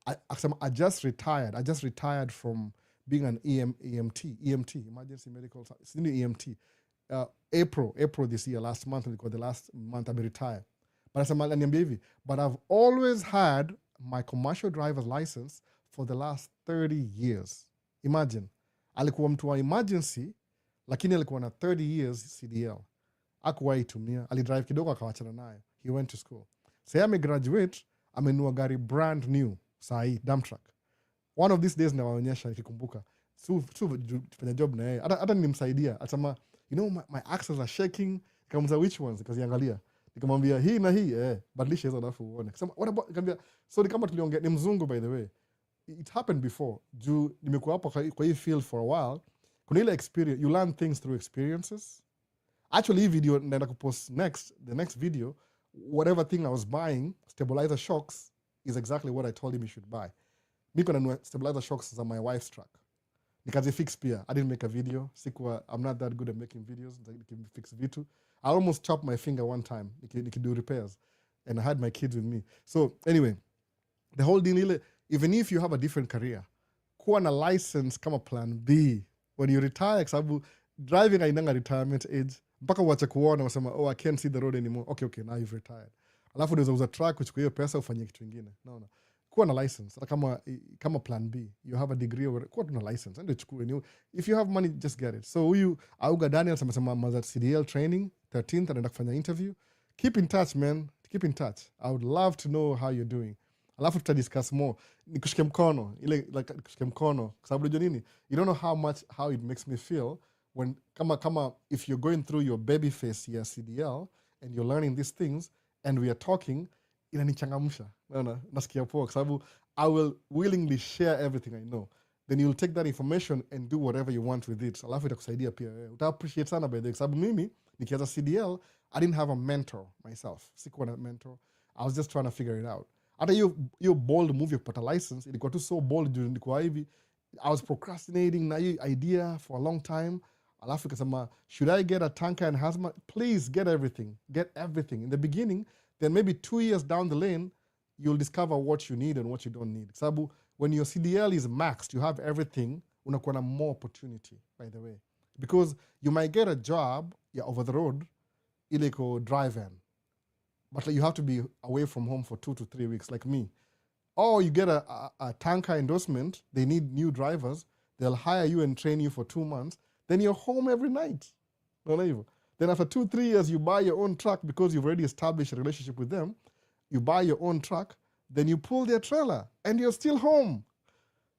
S1: I just retired from being an EMT, emergency medical service, EMT. April this year, last month, the last month I've been retired. But I've always had my commercial driver's license for the last 30 years. Imagine. Alikuwa mtu wa emergency, lakini alikuwa na 30 years CDL. Hakuwahi tumia. Alidrive kidogo akawachana nayo. He went to school. Sasa amegraduate, amenunua gari brand new, sahi, dump truck. One of these days nawaonyesha nikikumbuka. Tufanya job na yeye. Hata nimsaidia. Atasema, my axles are shaking. Nikamwambia which ones? Nikaziangalia. Nikamwambia hii na hii, badilisha hizo alafu uone. Akasema what about? Nikamwambia so ni kama tuliongea, ni mzungu by the way. It happened before. Juu nimekuwa hapa kwa hii field for a while. Kuna ile experience, you learn things through experiences. Actually, hii video naenda kupost the next video, whatever thing I was buying, stabilizer shocks, is exactly what I told him he should buy. Miko nanunua stabilizer shocks za my wife's truck. Nikazifix pia. I didn't make a video. I'm not that good at making videos. Nikifix vitu. I almost chopped my finger one time. Nikido repairs. And I had my kids with me. So anyway, the whole deal, even if you have a different career, kuwa na license kama plan B. When you retire, sababu driving hainanga retirement age. Mpaka uache kuona wasema, I can't see the road anymore. Okay, now you've retired. Alafu unaweza uza truck, uchukue hiyo pesa ufanyie kitu kingine. No. Kuwa na license. Hata kama plan B. You have a degree or kuwa na license. Ende chukue. If you have money, just get it. So huyu Auga Daniel samesema maza CDL training, 13th, anaenda kufanya interview. Keep in touch, man. Keep in touch. I would love to know how you're doing. Alafu tutadiscuss more. Nikushike mkono. Nikushike mkono. Kwa sababu unajua nini? You don't know how it makes me feel when kama if you're going through your baby phase ya CDL and you're learning these things and we are talking, inanichangamsha. Nasikia poa kwa sababu I will willingly share everything I know. Then you'll take that information and do whatever you want with it. Alafu itakusaidia pia. Uta appreciate sana by the way. Kwa sababu mimi nikianza CDL, I didn't have a mentor myself. Sikuwa na mentor. I was just trying to figure it out. Hata hiyo bold move ya kupata license, ilikuwa tu so bold juu nilikuwa hivi. I was procrastinating na hiyo idea for a long time. Alafu kasema, should I get a tanker and hazmat? Please get everything. Get everything. In the beginning, then maybe 2 years down the lane, you'll discover what you need and what you don't need. Sabu, when your CDL is maxed, you have everything, unakuwa na more opportunity, by the way. Because you might get a job over the road, iliko drive-in. But you have to be away from home for 2 to 3 weeks, like me. Or you get a tanker endorsement, they need new drivers, they'll hire you and train you for 2 months, then you're home every night. Then after 2-3 years, you buy your own truck because you've already established a relationship with them. You buy your own truck, then you pull their trailer, and you're still home.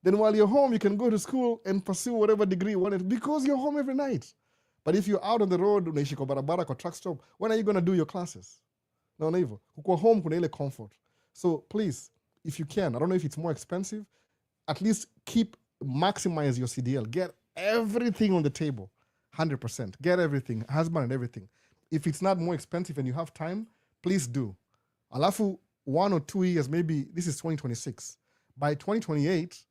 S1: Then while you're home, you can go to school and pursue whatever degree you wanted because you're home every night. But if you're out on the road, unaishi kwa barabara, kwa truck stop, when are you going to do your classes? naona hivyo kukua home kuna ile comfort. So please, if you can, I don't know if it's more expensive, at least maximize your CDL, get everything on the table 100%, get everything, husband and everything. If it's not more expensive and you have time, please do. Alafu 1 or 2 years, maybe this is 2026, by 2028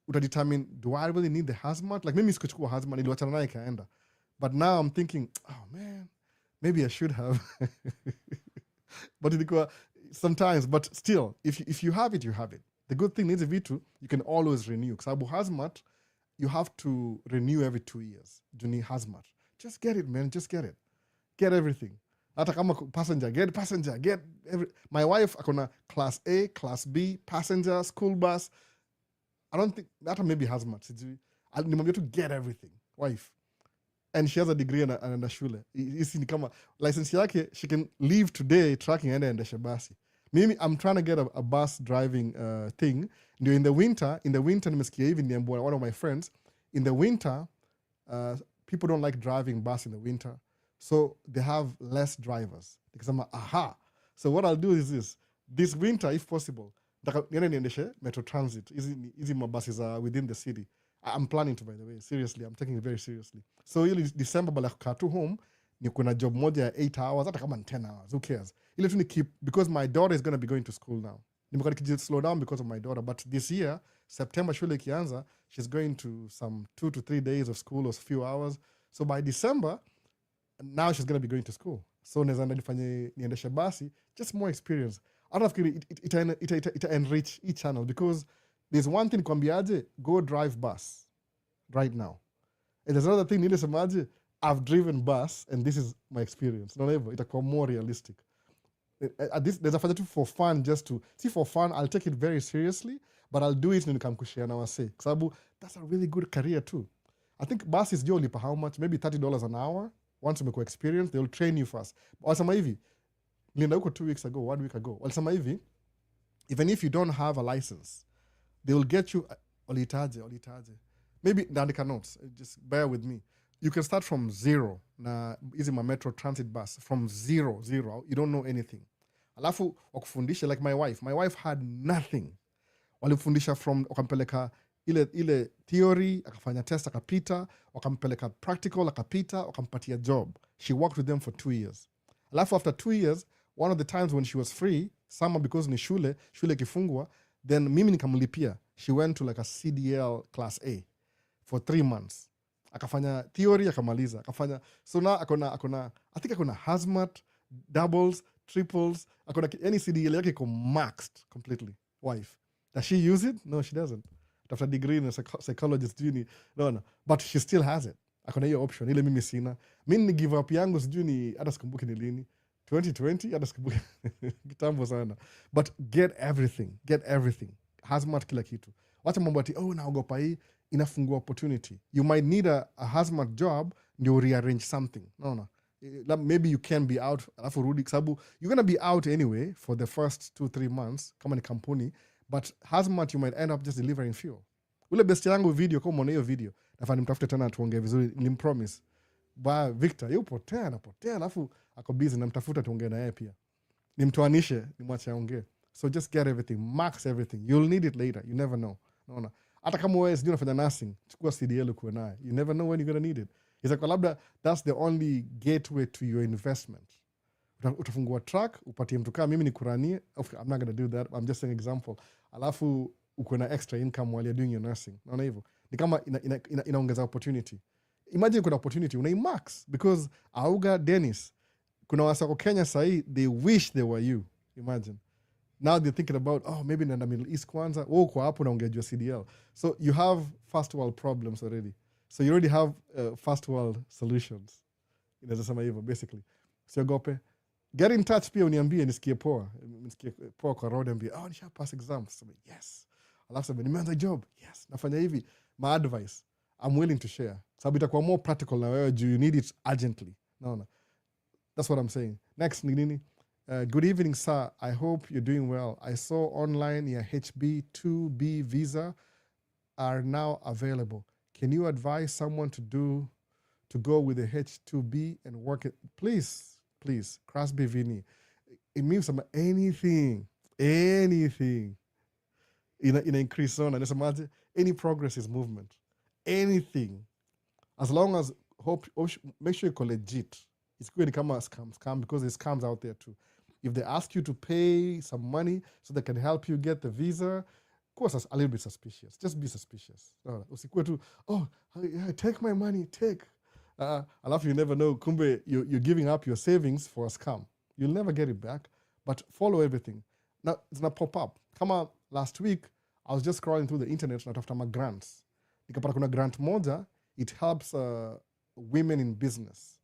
S1: utadetermine, do I really need the hazmat? Like mimi sikuchukua hazmat, niliwachana naye ikaenda. But now I'm thinking, oh man, maybe I should have. But sometimes, but still, if you have it, you have it. The good thing is vitu, you can always renew. Sababu hazmat, you have to renew every 2 years. Juni hazmat. Just get it, man. Just get it. Get everything. Hata kama passenger, get my wife akona class A, class B, passenger, school bus. I don't think, hata maybe hazmat. Nimwambia to get everything. Wife. And she has a degree and a shule. Isi ni kama license yake, she can leave today tracking ende endeshe basi. Mimi, I'm trying to get a bus driving thing. Ndio in the winter nimesikia hivi niambiwa one of my friends, in the winter, people don't like driving bus in the winter. So they have less drivers. Nikasema, aha. So what I'll do is this winter, if possible, niende niendeshe metro transit. Hizi mabasi za within the city. I'm planning to, by the way. Seriously, I'm taking it very seriously. So ili December bala kukaa tu home, ni kuna job moja ya 8 hours, hata kama ni 10 hours, who cares? Ile tu ni keep, because my daughter is going to be going to school now. Nimekuwa nikiji slow down because of my daughter, but this year, September shule ikianza, she's going to some 2 to 3 days of school or a few hours. So by December, now she's going to be going to school. So naweza nifanye niendeshe basi, just more experience. I don't know if it enrich each channel, because there's one thing kwambiaje, go drive bus right now. And there's another thing nilisemaje, I've driven bus and this is my experience. Not ever, itakuwa more realistic. There's a fanya for fun, just to see for fun. I'll take it very seriously, but I'll do it when nikamkushia na wase. Sababu that's a really good career too. I think buses jo lipa how much? Maybe $30 an hour. Once umekuwa experience, they'll train you first. Walisema hivi, nilienda huko 2 weeks ago, 1 week ago. Walisema hivi, even if you don't have a license, they will get you olitaje. Maybe naandika notes, just bear with me. You can start from zero. Na hizi ma metro transit bus from zero. You don't know anything. Alafu wakufundisha, like my wife had nothing. Walifundisha from, wakampeleka ile theory, akafanya test akapita, wakampeleka practical akapita, wakampatia job. She worked with them for 2 years. Alafu after 2 years, one of the times when she was free, summer, because ni shule kifungwa, then mimi nikamlipia. She went to like a CDL class A for 3 months. Akafanya theory, akamaliza. Akafanya, so now akona I think akona hazmat, doubles, triples, akona any CDL yake iko maxed completely. Wife. Does she use it? No, she doesn't. After degree in a psychologist uni, no. But she still has it. Akona hiyo option. Ile mimi sina. Mimi ni give up yangu sijui ni hata sikumbuki ni lini. 2020 hata sikumbuki kitambo sana. But get everything. Hazmat kila kitu. Wacha mambo ati naogopa hii, inafungua opportunity. You might need a hazmat job ndio rearrange something. No. Maybe you can be out alafu rudi sababu you're going to be out anyway for the first 2-3 months kama ni kampuni, but hazmat you might end up just delivering fuel. Ule best yangu video, kama umeona hiyo video, nafaa nimtafute tena tuongee vizuri, nilimpromise. Ba Victor, anapotea alafu ako busy, namtafuta tuongee na yeye pia. Nimtoanishe, nimwache aongee. So just get everything, max everything. You'll need it later. You never know. Naona. Hata kama wewe sijui unafanya nursing, chukua CDL kuwe naye. You never know when you're going to need it. It's like labda that's the only gateway to your investment. Utafungua track, upatie mtu kama mimi nikuranie. I'm not going to do that. I'm just an example. Alafu uko na extra income while you're doing your nursing. Naona hivyo. Ni kama inaongeza opportunity. Imagine kuna opportunity unaimax, because Auga Dennis, kuna wasako Kenya sahi, they wish they were you. Imagine. Now they're thinking about, maybe nenda Middle East kwanza, kwa hapo naongea juu CDL. So you have first world problems already. So you already have first world solutions. Inaweza sema hivyo, basically. Siogope. Get in touch pia uniambie, nisikie poa kwa road, niambie, nisha pass exams. So, yes. Alafu sema, nimeanza job. Yes. Nafanya hivi. My advice, I'm willing to share. Sababu itakuwa more practical na wewe, you need it urgently. No. That's what I'm saying. Next, ni nini? Good evening, sir. I hope you're doing well. I saw online your HB2B visa are now available. Can you advise someone to go with the H2B and work it? Please, Crosby Vini. it means some anything in increase zone, and imagine any progress is movement, anything, as long as make sure you're legit. It's going to come as scam because there's scams out there too. If they ask you to pay some money so they can help you get the visa, of course that's a little bit suspicious. Just be suspicious. Usikue tu, oh yeah, take my money, take. Alafu you never know, kumbe you're giving up your savings for a scam. You'll never get it back, but follow everything. Now it's gonna pop up. Kama last week, I was just scrolling through the internet natafuta ma grants. Nikapata kuna grant moja, it helps women in business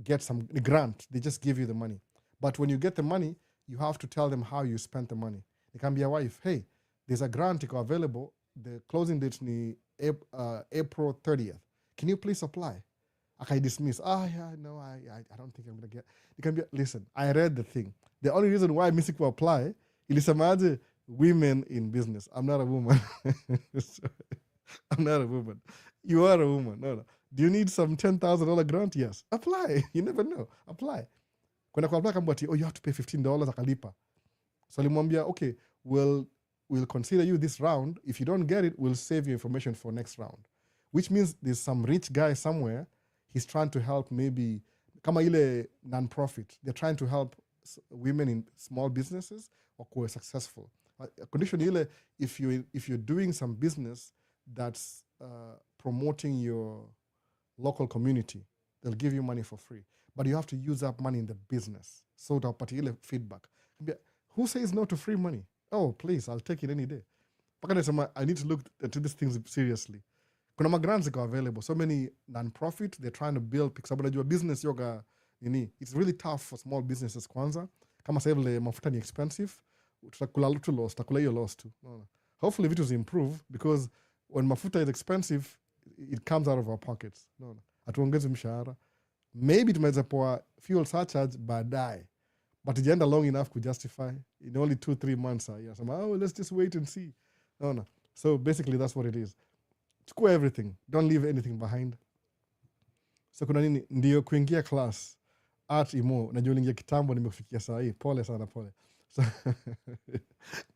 S1: get some grant. They just give you the money. But when you get the money, you have to tell them how you spent the money. Nikamwambia wife, hey, there's a grant available. The closing date ni April 30th. Can you please apply? I dismiss. Yeah, no, I don't think I'm gonna get. Nikamwambia, listen, I read the thing. The only reason why missing to apply, ilisemaje women in business. I'm not a woman. I'm not a woman. You are a woman. No. Do you need some $10,000 grant? Yes. Apply. You never know. Apply. Kwenda kwa apply kambati, you have to pay $15 akalipa. So alimwambia, okay, we'll consider you this round. If you don't get it, we'll save you information for next round. Which means there's some rich guy somewhere, he's trying to help maybe, kama ile non-profit, they're trying to help women in small businesses wakuwe successful. Condition ile, if you're doing some business that's promoting your local community, they'll give you money for free. But you have to use up money in the business. So to particular feedback. Who says no to free money? Oh, please, I'll take it any day. I need to look into these things seriously. Kuna grants are available. So many non-profit, they're trying to build your business yoga. It's really tough for small businesses kwanza. Kama sasa vile mafuta ni expensive, tutakula loss, takula hiyo loss too. Hopefully it will improve, because when mafuta is expensive, it comes out of our pockets. Atuongeze mshahara. Maybe tumeweza poa fuel surcharge baadaye, but ijaenda long enough to justify in only 2-3 months. Let's just wait and see. No. So basically that's what it is. Chukua everything. Don't leave anything behind. So kuna nini? Ndiyo kuingia class art imo. Najua uliingia kitambo, nimekufikia saa hii. Pole sana, pole. So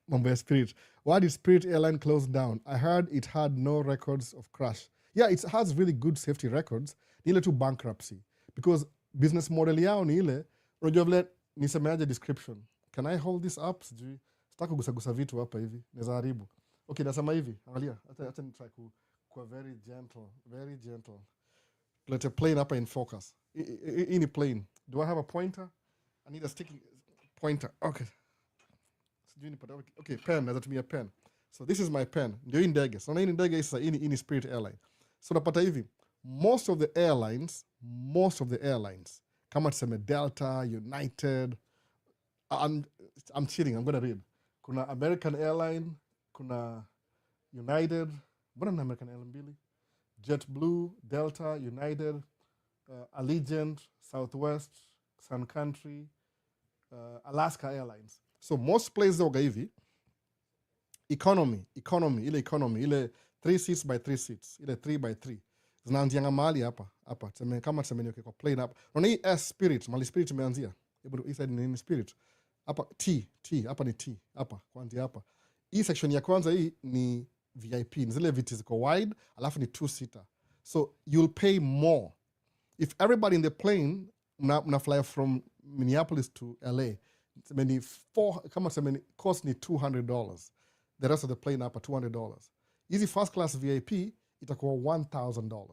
S1: mambo ya Spirit. Why did Spirit Airline close down? I heard it had no records of crash. Yeah, it has really good safety records. Ni ile tu bankruptcy. Because business model yao ni ile, unajua vile nisemeaje description. Can I hold this up? Sijui. Sitaki kugusa vitu hapa hivi. Naweza haribu. Okay, nasema hivi. Angalia. Acha ni try kuwa very gentle. Very gentle. Let a plane hapa in focus. In a plane. Do I have a pointer? I need a sticky pointer. Okay. Okay, pen. Naweza tumia pen. So this is my pen. Ndio hii ndege. So na hii ndege is in Spirit Airline. So napata hivi. Most of the airlines, kama tuseme Delta, United, I'm cheating, I'm going to read. Kuna American Airline, kuna United, mbona na American Airline mbili? JetBlue, Delta, United, Allegiant, Southwest, Sun Country, Alaska Airlines. So most places waga hivi, economy, ile 3 seats by 3 seats, ile 3 by 3. Zinaanzianga mahali hapa. Kama tuseme niweke kwa plane hapa. Unaona hii S Spirit, mali Spirit imeanzia. Hebu hii side ni Spirit. Hapa T, hapa ni T, hapa kuanzia hapa. Hii section ya kwanza hii ni VIP, ni zile viti ziko wide, alafu ni 2-seater. So you'll pay more. If everybody in the plane mna fly from Minneapolis to LA, kama tuseme cost ni $200. The rest of the plane hapa $200. Hizi first class VIP itakuwa $1,000.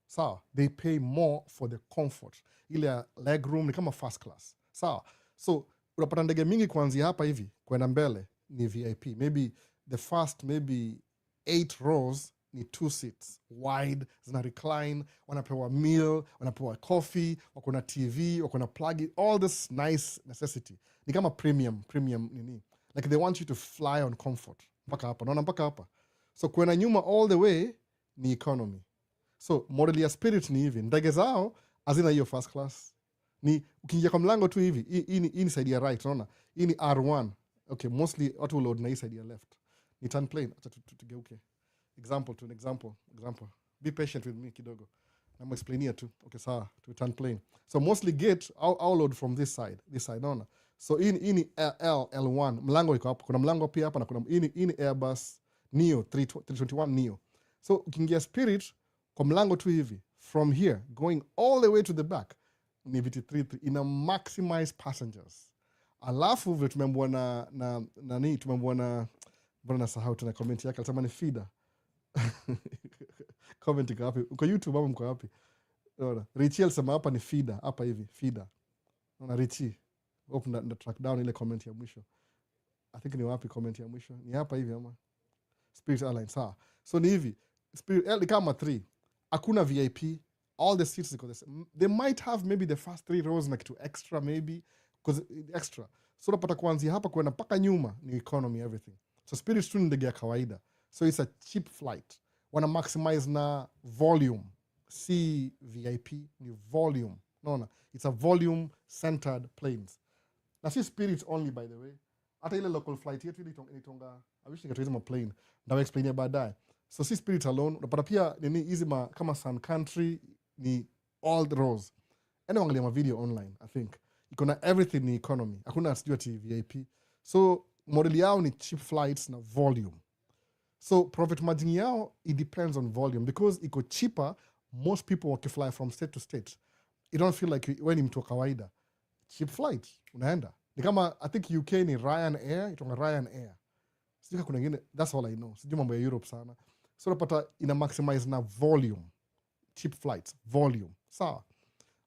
S1: Sawa, they pay more for the comfort. Ile leg room ni kama first class. Sawa, so unapata ndege mingi kuanzia hapa hivi kwenda mbele ni VIP. Maybe the first 8 rows ni 2 seats wide, zina recline, wanapewa meal, wanapewa coffee, wako na TV, wako na plug, all this nice necessity. Ni kama premium nini. Like they want you to fly on comfort. Mpaka hapa, naona mpaka hapa. So kwenda nyuma all the way ni economy. So model ya Spirit ni hivi. Ndege zao hazina hiyo first class. Ni ukiingia kwa mlango tu hivi, hii ni side ya right, unaona? Hii ni R1. Okay, mostly watu load na hii side ya left. Ni turn plane, acha tugeuke. Example. Be patient with me kidogo. I'm explaining it too. Okay, sawa, to turn plane. So mostly gate, I'll load from this side, unaona? So hii ni L1, mlango iko hapo. Kuna mlango pia hapa na kuna hii ni Airbus Neo 321 Neo. So ukiingia Spirit kwa mlango tu hivi, from here going all the way to the back ni VT33 ina maximize passengers. Alafu vile tumeambiwa na tumeambiwa na mbona nasahau tena comment yake alisema ni feeder. Comment iko wapi? Uko YouTube ama mko wapi? Unaona? Richie alisema hapa ni feeder, hapa hivi, feeder. Unaona Richie? Open the track down ile comment ya mwisho. I think ni wapi comment ya mwisho? Ni hapa hivi ama? Spirit Airlines, sawa. So ni hivi. Spirit Airlines kama 3. Hakuna VIP. All the seats ziko the same. They might have maybe the first 3 rows na kitu extra maybe. Because extra. So unapata kuanzia hapa kwenda mpaka nyuma ni economy everything. So Spirit tu ni ndege ya kawaida. So it's a cheap flight. Wana maximize na volume. Si VIP, ni volume. No. It's a volume centered planes. Na si Spirit only by the way. Hata ile local flight yetu ile itonga I wish ningetoa hizo plane. Ndawa explain baadaye. So si Spirit alone, unapata pia nini hizi kama Sun Country ni all the rows. Angalia ma video online, I think. Iko na everything ni economy. Hakuna sijui ati VIP. So model yao ni cheap flights na volume. So profit margin yao it depends on volume because iko cheaper, most people wakifly from state to state. You don't feel like when ni mtu wa kawaida. Cheap flight unaenda. Ni kama I think UK ni Ryanair, itonga Ryanair. Sijui kuna nyingine, that's all I know. Sijui mambo ya Europe sana. So unapata ina maximize na volume. Cheap flights, volume. Sawa.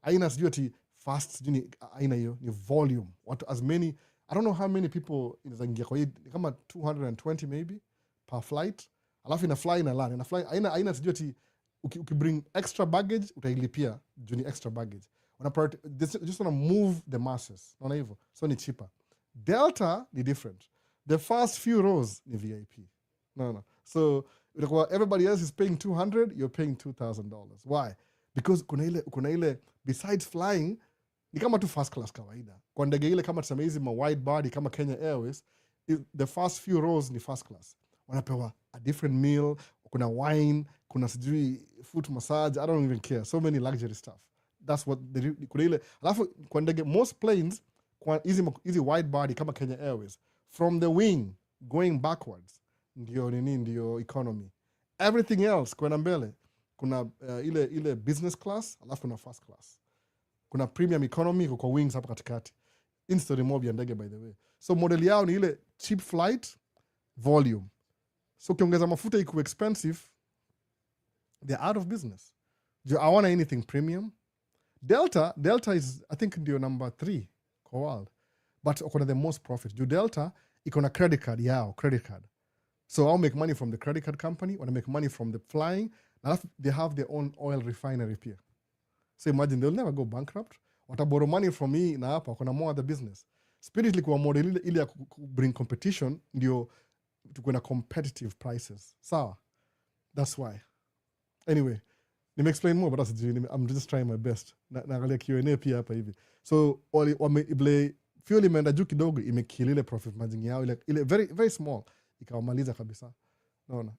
S1: Aina sijui ati fast, sijui aina hiyo ni volume. What as many, I don't know how many people inaweza ingia kwa hii, kama 220 maybe per flight. Alafu ina fly na land. Ina fly aina sijui ati ukibring extra baggage utailipia juu ni extra baggage. Just want to move the masses. Naona hivyo. So ni cheaper. Delta ni different. The first few rows ni VIP. No. So everybody else is paying $200, you're paying $2,000. Why? Because kuna ile besides flying ni kama tu first class kawaida. Kwa ndege ile kama tuseme hizi ma wide body kama Kenya Airways, the first few rows ni first class. Wanapewa a different meal, kuna wine, kuna sijui foot massage, I don't even care. So many luxury stuff. That's what kuna ile. Alafu kwa ndege most planes kwa hizi wide body kama Kenya Airways, from the wing going backwards ndio economy. Everything else kwenda mbele kuna ile business class alafu kuna first class. Kuna premium economy kwa wings hapa katikati. Instantly mob ya ndege by the way. So model yao ni ile cheap flight volume. So ukiongeza mafuta iko expensive, they're out of business. Do I want anything premium? Delta is I think ndio number 3 kwa world. But kuna the most profit. Do Delta iko na credit card. So I'll make money from the credit card company, when I make money from the flying, they have their own oil refinery here. So imagine they'll never go bankrupt. Wataborrow money from me na hapa kuna more other business. Spirit likuwa model ile ya bring competition ndio tukuwe na competitive prices. Sawa? That's why. Anyway, nime explain more but I'm just trying my best. Naangalia Q&A pia hapa hivi. So ile fuel imeenda juu kidogo imekill ile profit margin yao ile very very small ikawamaliza kabisa. No.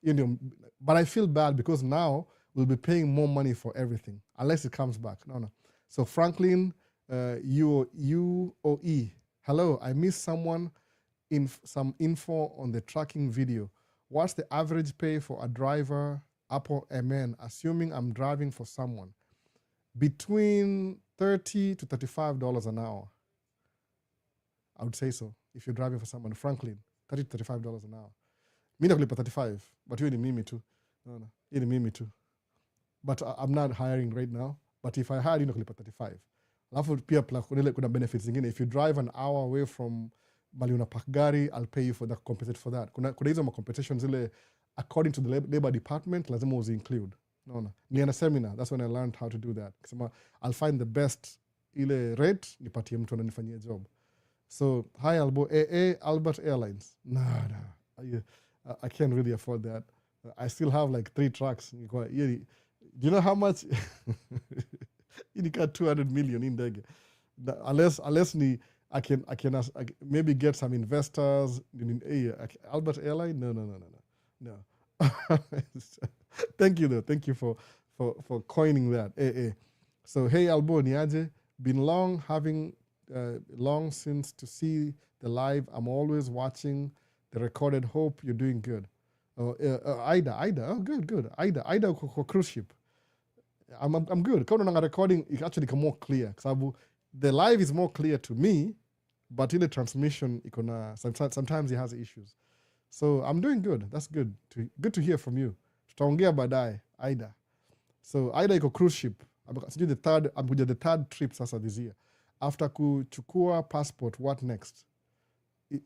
S1: But I feel bad because now we'll be paying more money for everything unless it comes back. No. So Franklin UOE, hello, I missed some info on the tracking video. What's the average pay for a driver? Apple MN, assuming I'm driving for someone. Between $30 to $35 an hour. I would say so. If you're driving for someone, Franklin, $30 to $35 an hour. Mi nakulipa 35, but hiyo ni mimi tu. No. Hiyo ni mimi tu. But I'm not hiring right now. But if I hire, you nakulipa 35. Alafu pia kuna benefits zingine. If you drive an hour away from mali unapark gari, I'll pay you for that, compensate for that. Kuna hizo compensation zile according to the labor department, lazima uzi include. No. Ni seminar. That's when I learned how to do that. Kisema, I'll find the best ile rate, nipatie mtu ananifanyia job. So, hi Albo, Albert Airlines. Nah. I can't really afford that. I still have like 3 trucks. Do you know how much? You got 200 million in there. Unless I can maybe get some investors. Albert Airline? No. Thank you though. Thank you for coining that. So hey Albo, niaje? Been long having long since to see the live. I'm always watching the recorded. Hope you're doing good. Ida, oh good. Ida uko cruise ship. I'm good. Kama unaona recording, it actually become more clear. Kwa sababu the live is more clear to me, but ile transmission iko na sometimes it has issues. So I'm doing good. That's good. Good to hear from you. Tutaongea baadaye, Ida. So Ida iko cruise ship. Sijui the third trip sasa this year. After kuchukua passport, what next?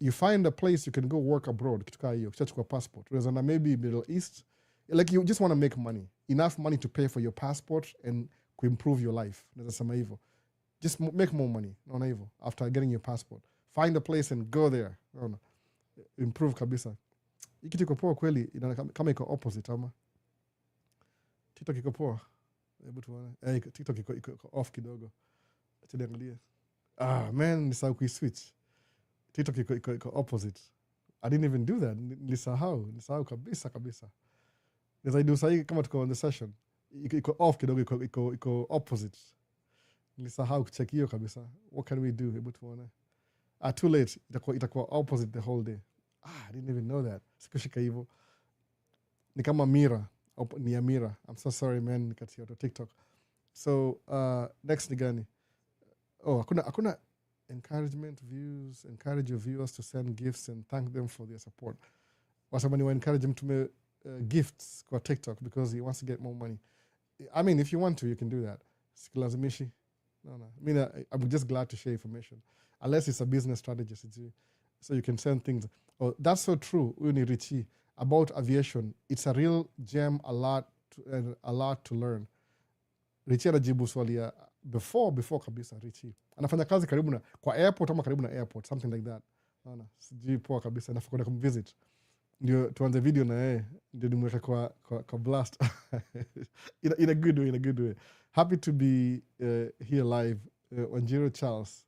S1: You find a place you can go work abroad. Kitu kaa hiyo, ukishachukua passport. Unaweza maybe Middle East. Like you just want to make money. Enough money to pay for your passport and to improve your life. Unaweza sema hivyo. Just make more money. Naona hivyo. After getting your passport. Find a place and go there. Naona. Improve kabisa. Hii kitu iko poa kweli, kama iko opposite ama. TikTok iko poa. Hebu tuone. TikTok iko off kidogo. Acha niangalie. Man, nisahau kuiswitch. TikTok iko opposite. I didn't even do that. Nisahau kabisa. Nisaidu sahi kama tuko on the session. Iko off kidogo, iko opposite. Nisahau kucheck hiyo kabisa. What can we do? Hebu tuone. Too late. Itakuwa opposite the whole day. I didn't even know that. Sikushika hivyo. Ni kama Mira. Ni ya Mira. I'm so sorry, man. Nikatia to TikTok. So, next ni gani? Hakuna encouragement views. Encourage your viewers to send gifts and thank them for their support. Wasabani wa encourage him to gifts kwa TikTok because he wants to get more money. I mean, if you want to, you can do that. Sikilazimishi. No. I mean, I'm just glad to share information. Unless it's a business strategy. So you can send things. Oh, that's so true. Uni Richie about aviation. It's a real gem. A lot to learn. Richie anajibu swali ya before kabisa. Richie anafanya kazi karibu na kwa airport ama karibu na airport, something like that. Naona sijui poa kabisa. Nafikiri kumvisit ndio tuanze video na yeye, ndio nimweka kwa blast. in a good way. Happy to be here live. Wanjiro Charles,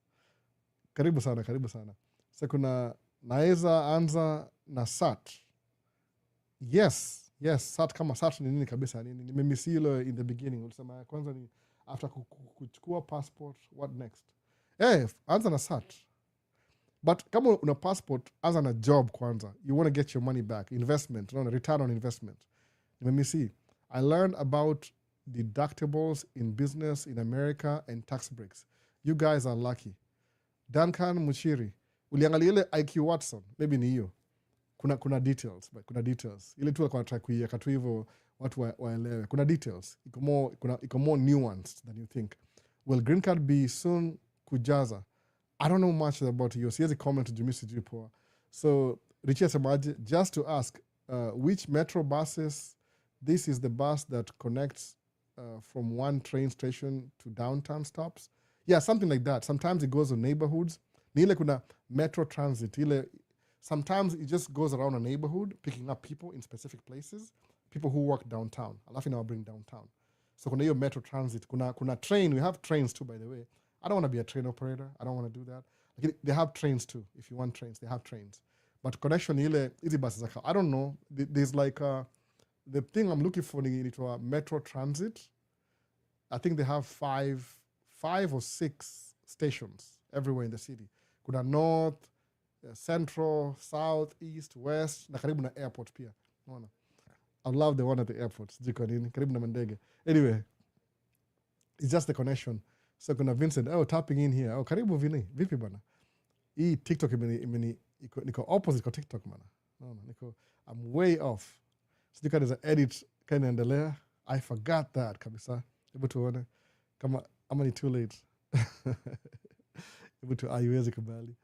S1: karibu sana. Sasa kuna naweza anza na SAT. Yes, SAT kama SAT ni nini kabisa nini? Nimemisi hilo in the beginning. Ulisema kwanza ni after kuchukua passport, what next? Anza na SAT. But kama una passport, anza na job kwanza. You want to get your money back. Investment, return on investment. Nimemisi. I learned about deductibles in business in America and tax breaks. You guys are lucky. Duncan Muchiri, uliangalia ile IQ Watson, maybe ni hiyo. Kuna details, but kuna details. Ile tu kwa try kuiweka tu hivyo watu waelewe. Kuna details. Iko more nuanced than you think. Will green card be soon kujaza? I don't know much about you. Here's a comment to Jimmy Sijipoa. So, Richie Samaji, just to ask, which metro buses, this is the bus that connects from one train station to downtown stops? Yeah, something like that. Sometimes it goes to neighborhoods. Nile kuna metro transit. Sometimes it just goes around a neighborhood, picking up people in specific places, people who work downtown. Alafu now bring downtown. So kuna hiyo metro transit. Kuna train. We have trains too, by the way. I don't want to be a train operator. I don't want to do that. Like, they have trains too. If you want trains, they have trains. But connection easy buses. I don't know. There's like the thing I'm looking for in a metro transit. I think they have five or six stations everywhere in the city. Kuna north, central, south, east, west, na karibu na airport pia. I love the one at the airport. Karibu na mandege. Anyway, it's just the connection. So kuna Vincent, tapping in here. Karibu vipi bana. Hii TikTok niko opposite kwa TikTok mana. I'm way off. Sijui kama edit kana endelea. I forgot that kabisa. Hebu tuone kama ama ni too late. Hebu tu haiwezi kubali.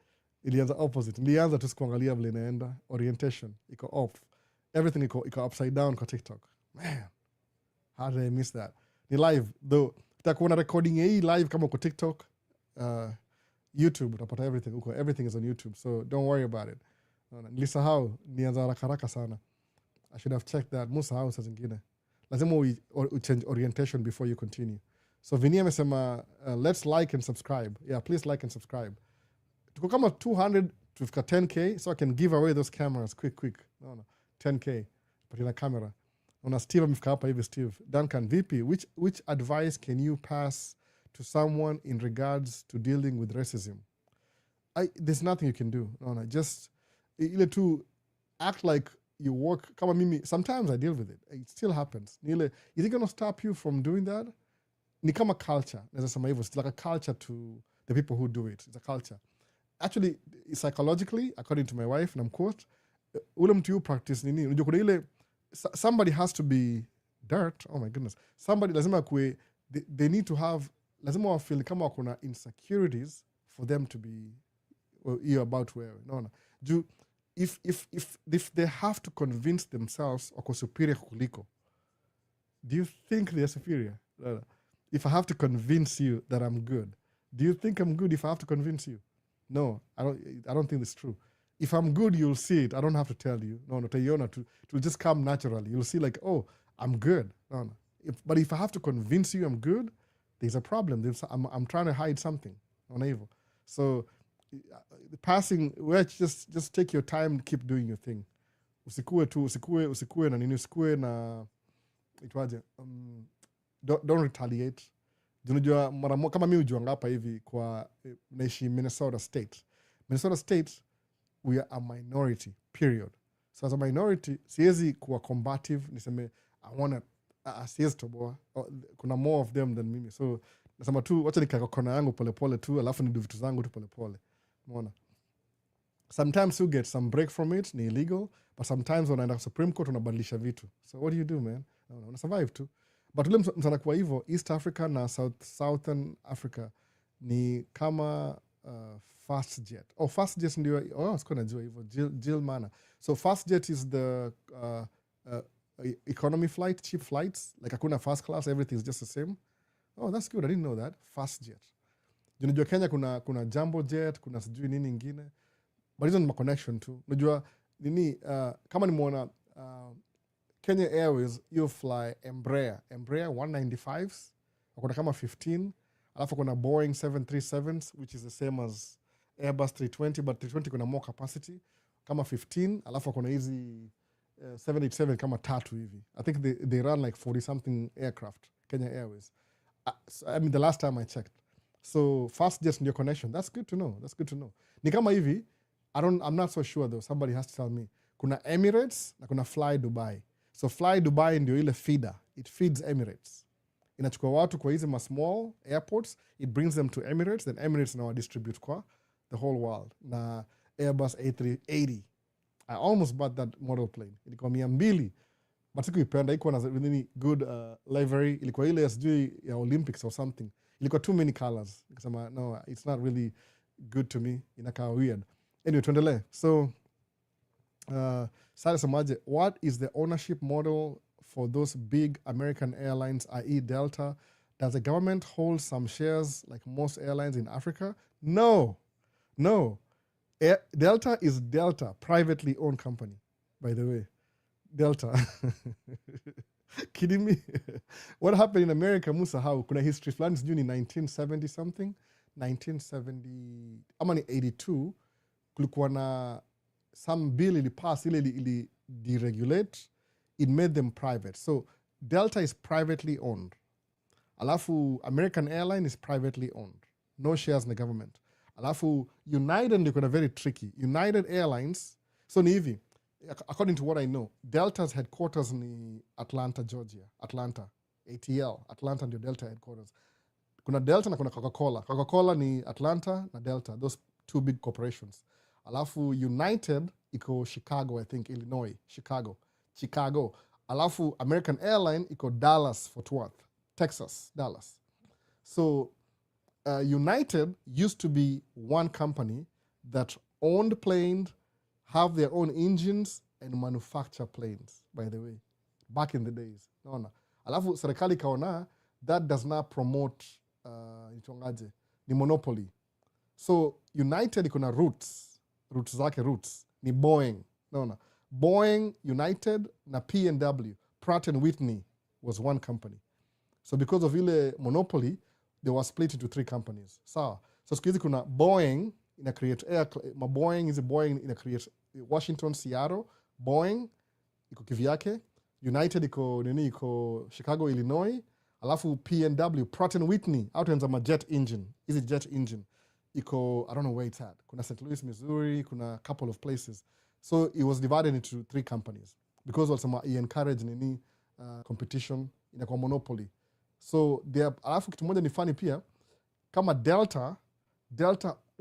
S1: Ilianza opposite. Nilianza tu sikuangalia vile inaenda. Orientation iko off. Everything iko upside down kwa TikTok. Man, how did I miss that? Ni live though. Utakuwa na recording hii live kama kwa TikTok, YouTube, utapata everything. Everything is on YouTube, so don't worry about it. Nilisahau, nianza haraka sana. I should have checked that. Musahau saa zingine. Lazima change orientation before you continue. So Vinny amesema, let's like and subscribe. Yeah, please like and subscribe. Tuko kama 200 to 10K, so I can give away those cameras quick. 10K, but in a camera. Una Steve amefika hapa hivi Steve. Duncan, VP, which advice can you pass to someone in regards to dealing with racism, there's nothing you can do. No, just ile tu act like you work. Kama mimi, sometimes I deal with it. It still happens. Is it going to stop you from doing that? Ni kama culture. It's like a culture to the people who do it. It's a culture. Actually, psychologically, according to my wife, and I'm quote, ule mtu you practice nini. Unajua kuna ile, somebody has to be dirt. Oh my goodness. Somebody lazima kwe, they need to have, lazima wafeel kama wakuna insecurities for them to be you're about where. No. If they have to convince themselves wako superior kuliko, do you think they're superior? No. If I have to convince you that I'm good, do you think I'm good if I have to convince you? No, I don't think it's true. If I'm good, you'll see it. I don't have to tell you. No, it will just come naturally. You'll see like, oh, I'm good. No. But if I have to convince you I'm good, there's a problem. I'm trying to hide something on evil. So passing, just take your time, keep doing your thing. Usikue na nini, usikue na itwaje, don't retaliate. Unajua mara kama mimi ujua ngapa hivi kwa naishi Minnesota State. Minnesota State, we are a minority, period. So as a minority, siwezi kuwa combative, niseme I want to siwezi toboa. Kuna more of them than mimi. So nasema tu wacha nikaka kona yangu polepole tu, alafu ni do vitu zangu tu polepole. Umeona? Sometimes you get some break from it, ni illegal, but sometimes unaenda Supreme Court unabadilisha vitu. So what do you do, man? Una survive tu. But ule msana kwa hivyo, East Africa na Southern Africa ni kama FastJet. Oh, FastJet ndio, sikuwa najua hivyo, Jill Mana. So FastJet is the economy flight, cheap flights. Like hakuna first class, everything's just the same. Oh, that's good. I didn't know that. FastJet. Unajua Kenya kuna Jumbo Jet, kuna sijui nini ingine. But hizo ni connection tu. Unajua nini, kama nimeona Kenya Airways, you fly Embraer 195s, kuna kama 15, alafu kuna Boeing 737s, which is the same as Airbus 320, but 320 kuna more capacity, kama 15, alafu kuna hizi 787 kama 3 hivi. I think they run like 40 something aircraft, Kenya Airways. I mean, the last time I checked. So FastJet ndio connection. That's good to know. Ni kama hivi, I'm not so sure though. Somebody has to tell me. Kuna Emirates na kuna Fly Dubai. So Fly Dubai ndio ile feeder. It feeds Emirates. Inachukua watu kwa hizi small airports. It brings them to Emirates. Then Emirates now distribute kwa the whole world. Na Airbus A380. I almost bought that model plane. Ilikuwa 200. But sikuipenda. Iko na really good livery. Ilikuwa ile sijui ya Olympics or something. Ilikuwa too many colors. Nikasema, no, it's not really good to me. Inakaa weird. Anyway, tuendelee. So, Sare Samaje, what is the ownership model for those big American airlines, i.e. Delta? Does the government hold some shares like most airlines in Africa? No. Delta is Delta, privately owned company, by the way. Delta. Kidding me? What happened in America, Musa, how? Kuna history flani sijui ni 1970 something? 1970, ama ni 82, kulikuwa na some bill ilipass ili deregulate, it made them private. So Delta is privately owned. Alafu American Airline is privately owned. No shares in the government. Alafu United ndio kuna very tricky. United Airlines, so ni hivi, according to what I know, Delta's headquarters ni Atlanta, Georgia. Atlanta, ATL. Atlanta ndio Delta headquarters. Kuna Delta na kuna Coca-Cola. Coca-Cola ni Atlanta na Delta. Those two big corporations. Alafu United iko Chicago, I think, Illinois. Chicago. Alafu American Airline iko Dallas, Fort Worth. Texas, Dallas. So United used to be one company that owned planes, have their own engines, and manufacture planes, by the way. Back in the days. Naona. Alafu serikali kaona, that does not promote ni monopoly. So United iko na roots zake ni Boeing. Naona. Boeing, United na P&W, Pratt and Whitney was one company. So because of ile monopoly, they were split into 3 companies. So siku hizi kuna Boeing ina create Boeing ina create Washington, Seattle, Boeing iko kivyake, United iko Chicago, Illinois, Alafu P&W, Pratt & Whitney, au tuanza jet engine. Hizi jet engine. Iko, I don't know where it's at. Kuna St. Louis, Missouri, kuna a couple of places. So it was divided into 3 companies. Because also he encouraged nini competition, inakuwa monopoly. So alafu kitu moja ni funny pia, kama Delta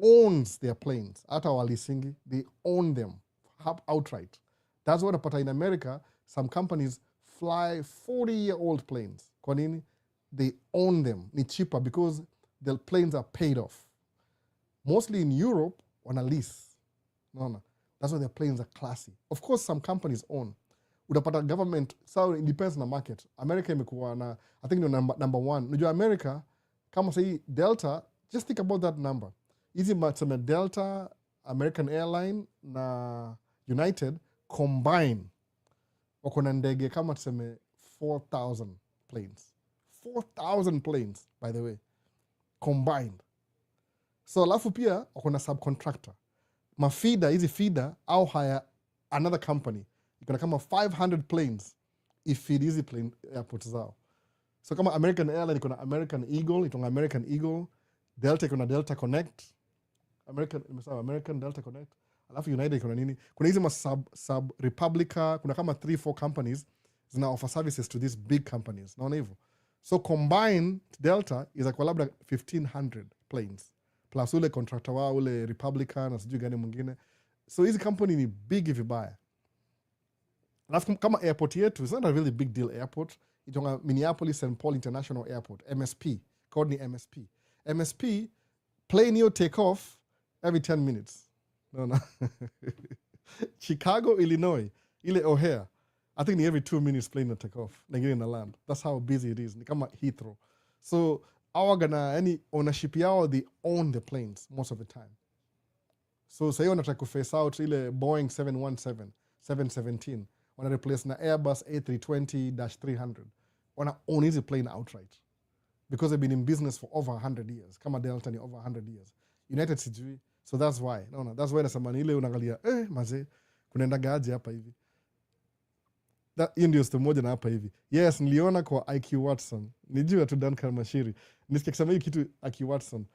S1: owns their planes. Hata walisingi, they own them outright. That's what unapata in America, some companies fly 40-year-old planes. Kwa nini? They own them. Ni cheaper because the planes are paid off. Mostly in Europe, wana lease. No. That's why their planes are classy. Of course, some companies own. Utapata government, so it depends on the market. America imekuwa na, I think number 1. Unajua America, kama sahi Delta, just think about that number. Hizi tuseme Delta, American Airline na United combine wako na ndege kama tuseme 4,000 planes. 4,000 planes, by the way, combined. So alafu pia wako na subcontractor. Mafida, hizi feeder au hire another company. Ikona kama 500 planes ifeed hizi plane airports zao. So kama American Airline ikona American Eagle, Delta ikona Delta Connect, American Delta Connect. Alafu United ikona nini? Kuna hizi sub Republica, kuna kama 3-4 companies zina offer services to these big companies. Naona hivyo. So combined Delta is like labda 1,500 planes. Plus ule contractor wao ule Republican na sijui gani mwingine. So hizi company ni big vibaya. Alafu kama airport yetu, it's not a really big deal airport. Itonga Minneapolis St. Paul International Airport, MSP. Called ni MSP. MSP, plane yo take off every 10 minutes. No. Chicago, Illinois, ile O'Hare. I think every 2 minutes plane will take off. Nagini in the land. That's how busy it is. Ni kama Heathrow. So, any ownership yao, they own the planes most of the time. So, sayo wanataka kuface out ile Boeing 717, 717. Wana replace na Airbus A320-300. Wana own hizi plane outright. Because they've been in business for over 100 years. Kama Delta ni over 100 years. United sijui. So that's why. No, that's why nasamani ile unangalia, maze, kunaendaga aje hapa hivi. Hiyo ndio story moja na hapa hivi. Yes, niliona kwa IQ Watson. Nijua tu Dan Kalmashiri. Nisikia kusema hii kitu IQ Watson.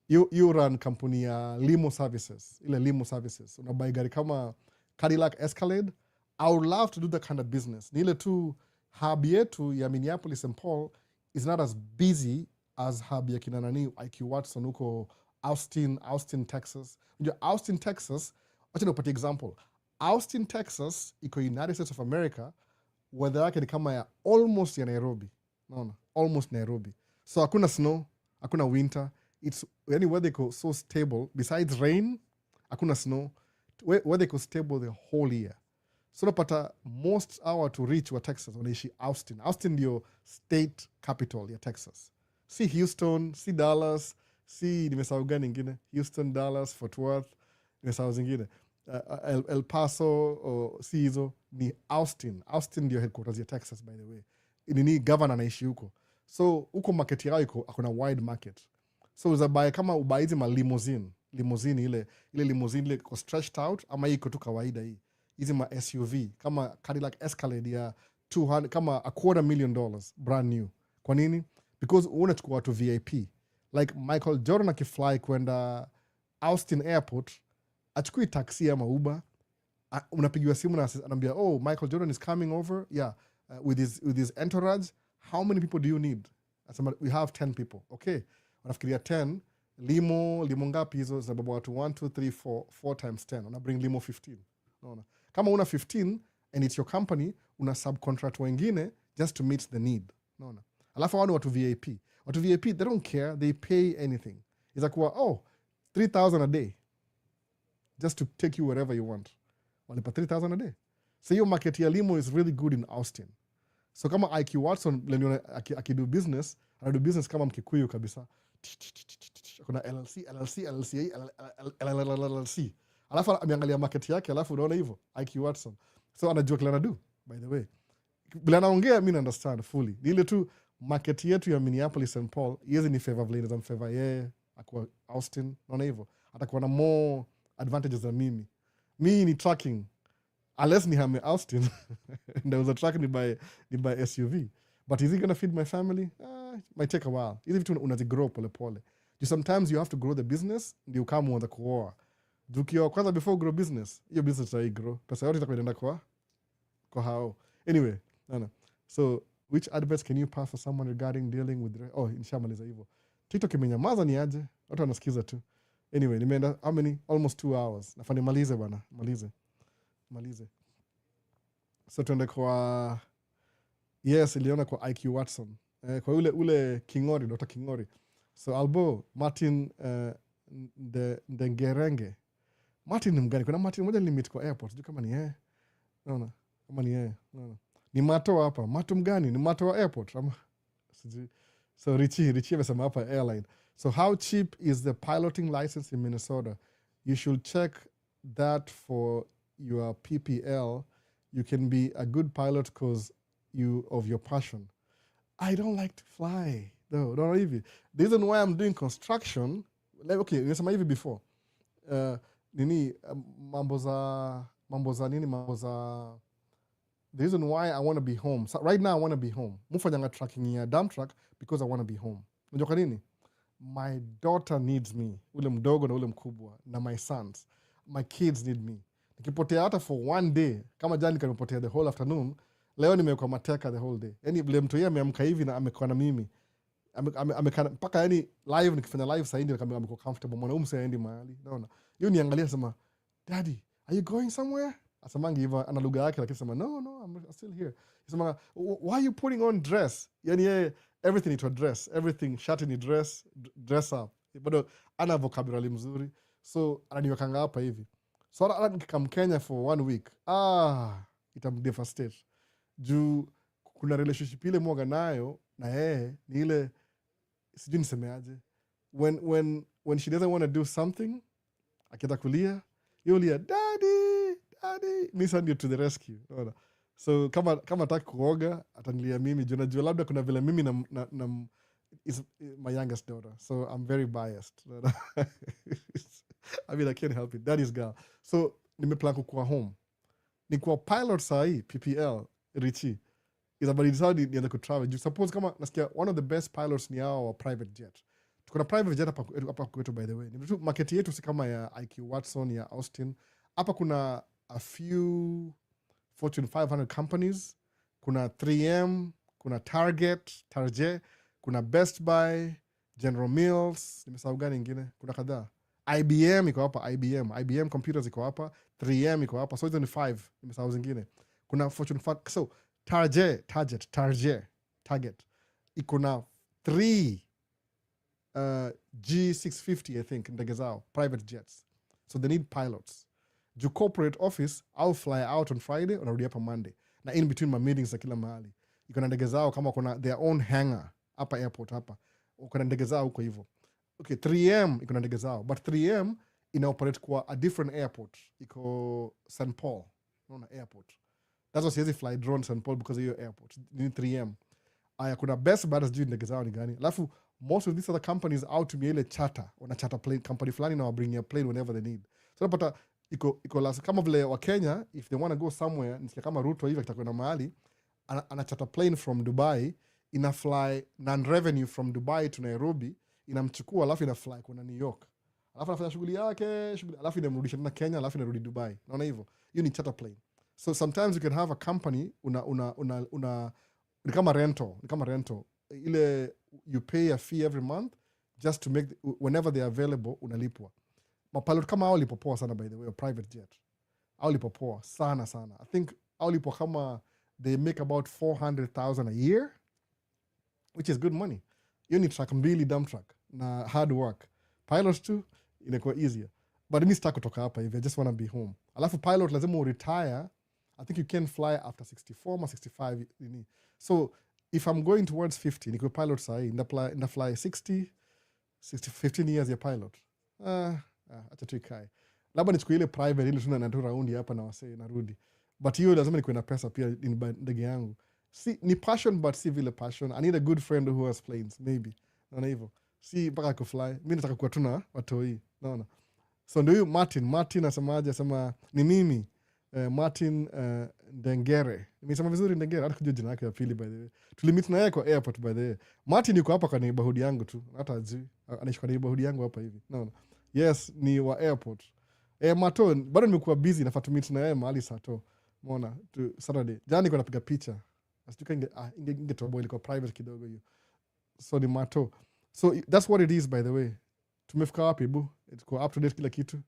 S1: You run kampuni ya limo services. Ile limo services. Unabai gari kama Cadillac Escalade. I would love to do that kind of business. Ni ile tu hub yetu ya Minneapolis St. Paul is not as busy as hub ya kina nani IQ Watson huko Austin, Texas. Unajua Austin, Texas, wacha nikupatie example. Austin, Texas iko United States of America, weather yake ni kama ya almost ya Nairobi. Naona, almost Nairobi. So hakuna snow, hakuna winter. It's any weather iko so stable. Besides rain, hakuna snow. Weather iko stable the whole year. So napata most hour to reach wa Texas wanaishi Austin. Austin ndio state capital ya Texas. Si Houston, si Dallas, si nimesahau gani ingine. Houston, Dallas, Fort Worth, nimesahau zingine. El Paso, si hizo, ni Austin. Austin ndio headquarters ya Texas, by the way. Ni governor anaishi huko. So huko market yao iko akona wide market. So uzabaye kama ubaizi ma limousine ile limousine ile iko stretched out ama iko tu kawaida hii. Hizi ma SUV kama Cadillac Escalade ya 200 kama $250,000 brand new. Kwa nini? Because unachukua watu VIP. Like Michael Jordan akifly kwenda Austin Airport, achukui taxi ama Uber, unapigiwa simu na anambia, Michael Jordan is coming over, yeah, with his entourage. How many people do you need? Asema, we have 10 people. Okay, wanafikiria 10, limo ngapi hizo? Sababu watu 1, 2, 3, 4 times 10. Una bring limo 15. Unaona? Kama una 15 and it's your company, una subcontract wengine just to meet the need. Unaona? Alafu wao ni watu VIP. Watu VIP, they don't care, they pay anything. It's like, $3,000 a day just to take you wherever you want. Walipa $3,000 a day. So your market ya limo is really good in Austin. So kama IQ Watson akido business, anado business kama Mkikuyu kabisa. Kuna LLC. Alafu ameangalia market yake, alafu unaona hivyo IQ Watson. So anajua kile anadu, by the way. Bila anaongea mimi understand fully. Ni ile tu market yetu ya Minneapolis St. Paul, yezi ni favor vile za favor yeye akwa Austin, unaona hivyo. Atakuwa na more advantages than mimi. Mi ni tracking. Unless ni hame Austin. And there was a track ni by SUV. But is he gonna feed my family? might take a while. Hizi vitu unazigrow polepole. Sometimes you have to grow the business ndio kama uanze kuoa. Ukioa kwanza before grow business, hiyo business haigrow. Pesa yote itakwenda kwa hao. Anyway, no. So which advice can you pass for someone regarding dealing with nishamaliza hivyo. TikTok imenyamaza ni aje? Watu wanasikiza tu. Anyway, nimeenda how many? Almost 2 hours. Nafanya malize bana. Malize. So tuende kwa iliona kwa IQ Watson. Kwa ule Kingori, Dr. Kingori. So Albo, Martin Ndengerenge. Martin ni mgani? Kuna Martin mmoja nilimit kwa airport. Sijui kama ni yeye. Naona. Kama ni yeye. Naona. Ni Mato hapa. Mato mgani? Ni Mato wa airport. So Richie amesema hapa airline. So how cheap is the piloting license in Minnesota? You should check that for your PPL. You can be a good pilot because of your passion. I don't like to fly. No, not even. The reason why I'm doing construction, nimesema hivi before. Mambo za the reason why I want to be home. So right now I want to be home. Mufanyanga tracking ya dump truck because I want to be home. Unajua kwa nini? My daughter needs me. Ule mdogo na ule mkubwa na my sons. My kids need me. Nikipotea hata for one day, kama jana nimepotea the whole afternoon, leo nimekuwa mateka the whole day. Yaani vile mtu yeye ameamka hivi na amekuwa na mimi. Mpaka yani live nikifanya live sasa hivi amekuwa comfortable. Mwanaume sasa aendi mahali. Unaona? Hiyo niangalia sema, "Daddy, are you going somewhere?" Asamangi hivyo ana lugha yake lakini sema, "No, I'm still here." Sema, "Why are you putting on dress?" Yani yeye everything to dress, everything shirt ni dress up. Bado ana vocabulary mzuri. So ananiwekanga hapa hivi. So hata nikikam Kenya for 1 week, itamdevastate. Juu kuna relationship ile mwaga nayo na yeye ni ile sijui nisemeaje. When she doesn't want to do something, akienda kulia, yulia, "Daddy, me send you to the rescue." So kama hataki kuoga, atanilia mimi. Juu labda kuna vile mimi na is my youngest daughter. So I'm very biased. I mean, I can't help it. Daddy's girl. So nimeplan kuwa home. Nikuwa pilot sahi, PPL, Richie. Isabadi Saudi nianza kutravel. Juu suppose kama nasikia one of the best pilots ni hao wa private jet. Tuko na private jet hapa kwetu by the way. Ni market yetu si kama ya IQ Watson ya Austin. Hapa kuna a few Fortune 500 companies. Kuna 3M, kuna Target, kuna Best Buy, General Mills, nimesahau gani ingine? Kuna kadhaa. IBM iko hapa, IBM computers iko hapa, 3M iko hapa. So hizo ni 5, nimesahau zingine. Kuna Fortune 5. So Target. Iko na 3 G650 I think ndege zao, private jets. So they need pilots. Juu corporate office, I'll fly out on Friday, unarudi hapa Monday. Na in between my meetings za kila mahali. Iko na ndege zao kama kuna their own hangar hapa airport hapa. Uko na ndege zao huko hivyo. Okay, 3M iko na ndege zao, but 3M ina-operate kwa a different airport. Iko St. Paul, unaona airport. That's why siwezi fly drone St. Paul because of your airport. Ni 3M. Aya, kuna Best Buy sijui ndege zao ni gani. Alafu most of these other companies out ile charter, wana charter plane company fulani na bring a plane whenever they need. So unapata iko last kama vile wa Kenya, if they want to go somewhere, nisikia kama Ruto hivi kitakwenda mahali, ana charter plane from Dubai, ina fly non-revenue from Dubai to Nairobi, inamchukua alafu ina fly kuna New York. Alafu anafanya shughuli yake, alafu inamrudisha tena Kenya, alafu inarudi Dubai. Unaona hivyo? Hiyo ni charter plane. So sometimes you can have a company ni kama rental. Ile you pay a fee every month just to make whenever they are available unalipwa. Mapilot kama hao lipopoa sana by the way, private jet. Hao lipopoa sana. I think hao lipo kama they make about $400,000 a year, which is good money. You need truck mbili dump truck na hard work. Pilots too inakuwa easier. But mimi sitaki kutoka hapa hivi, I just want to be home. Alafu pilot lazima retire. I think you can fly after 64 or 65. So if I'm going towards 50, niko pilot sahi, nda fly 15 years ya pilot. Acha tu ikae. Labda nichukue ile private ile tuna natoa raundi hapa na wasee narudi. But hiyo lazima nikuwe na pesa pia ndege yangu. Si ni passion but si vile passion. I need a good friend who has planes maybe. Naona hivyo. Si mpaka kufly. Mimi nataka kuwa tuna watoi. Naona. So ndio huyu Martin asemaje, asema ni mimi Martin Ndengere. Nimesema vizuri Ndengere, hata kujua jina yake ya pili by the way. Tulimit na yeye kwa airport by the way. Martin yuko hapa kwa neighborhood yangu tu. Hata ajui. Anaishi kwa neighborhood yangu hapa hivi. No. Yes, ni wa airport. Mato, bado nimekuwa busy nafaa tumit na yeye mahali Sato. Umeona? Saturday. Jana niko napiga picha. Asituka ingetoboa ilikuwa private kidogo hiyo. So ni Mato. So that's what it is by the way. Tumefika wapi bu? Iko up to date kila kitu.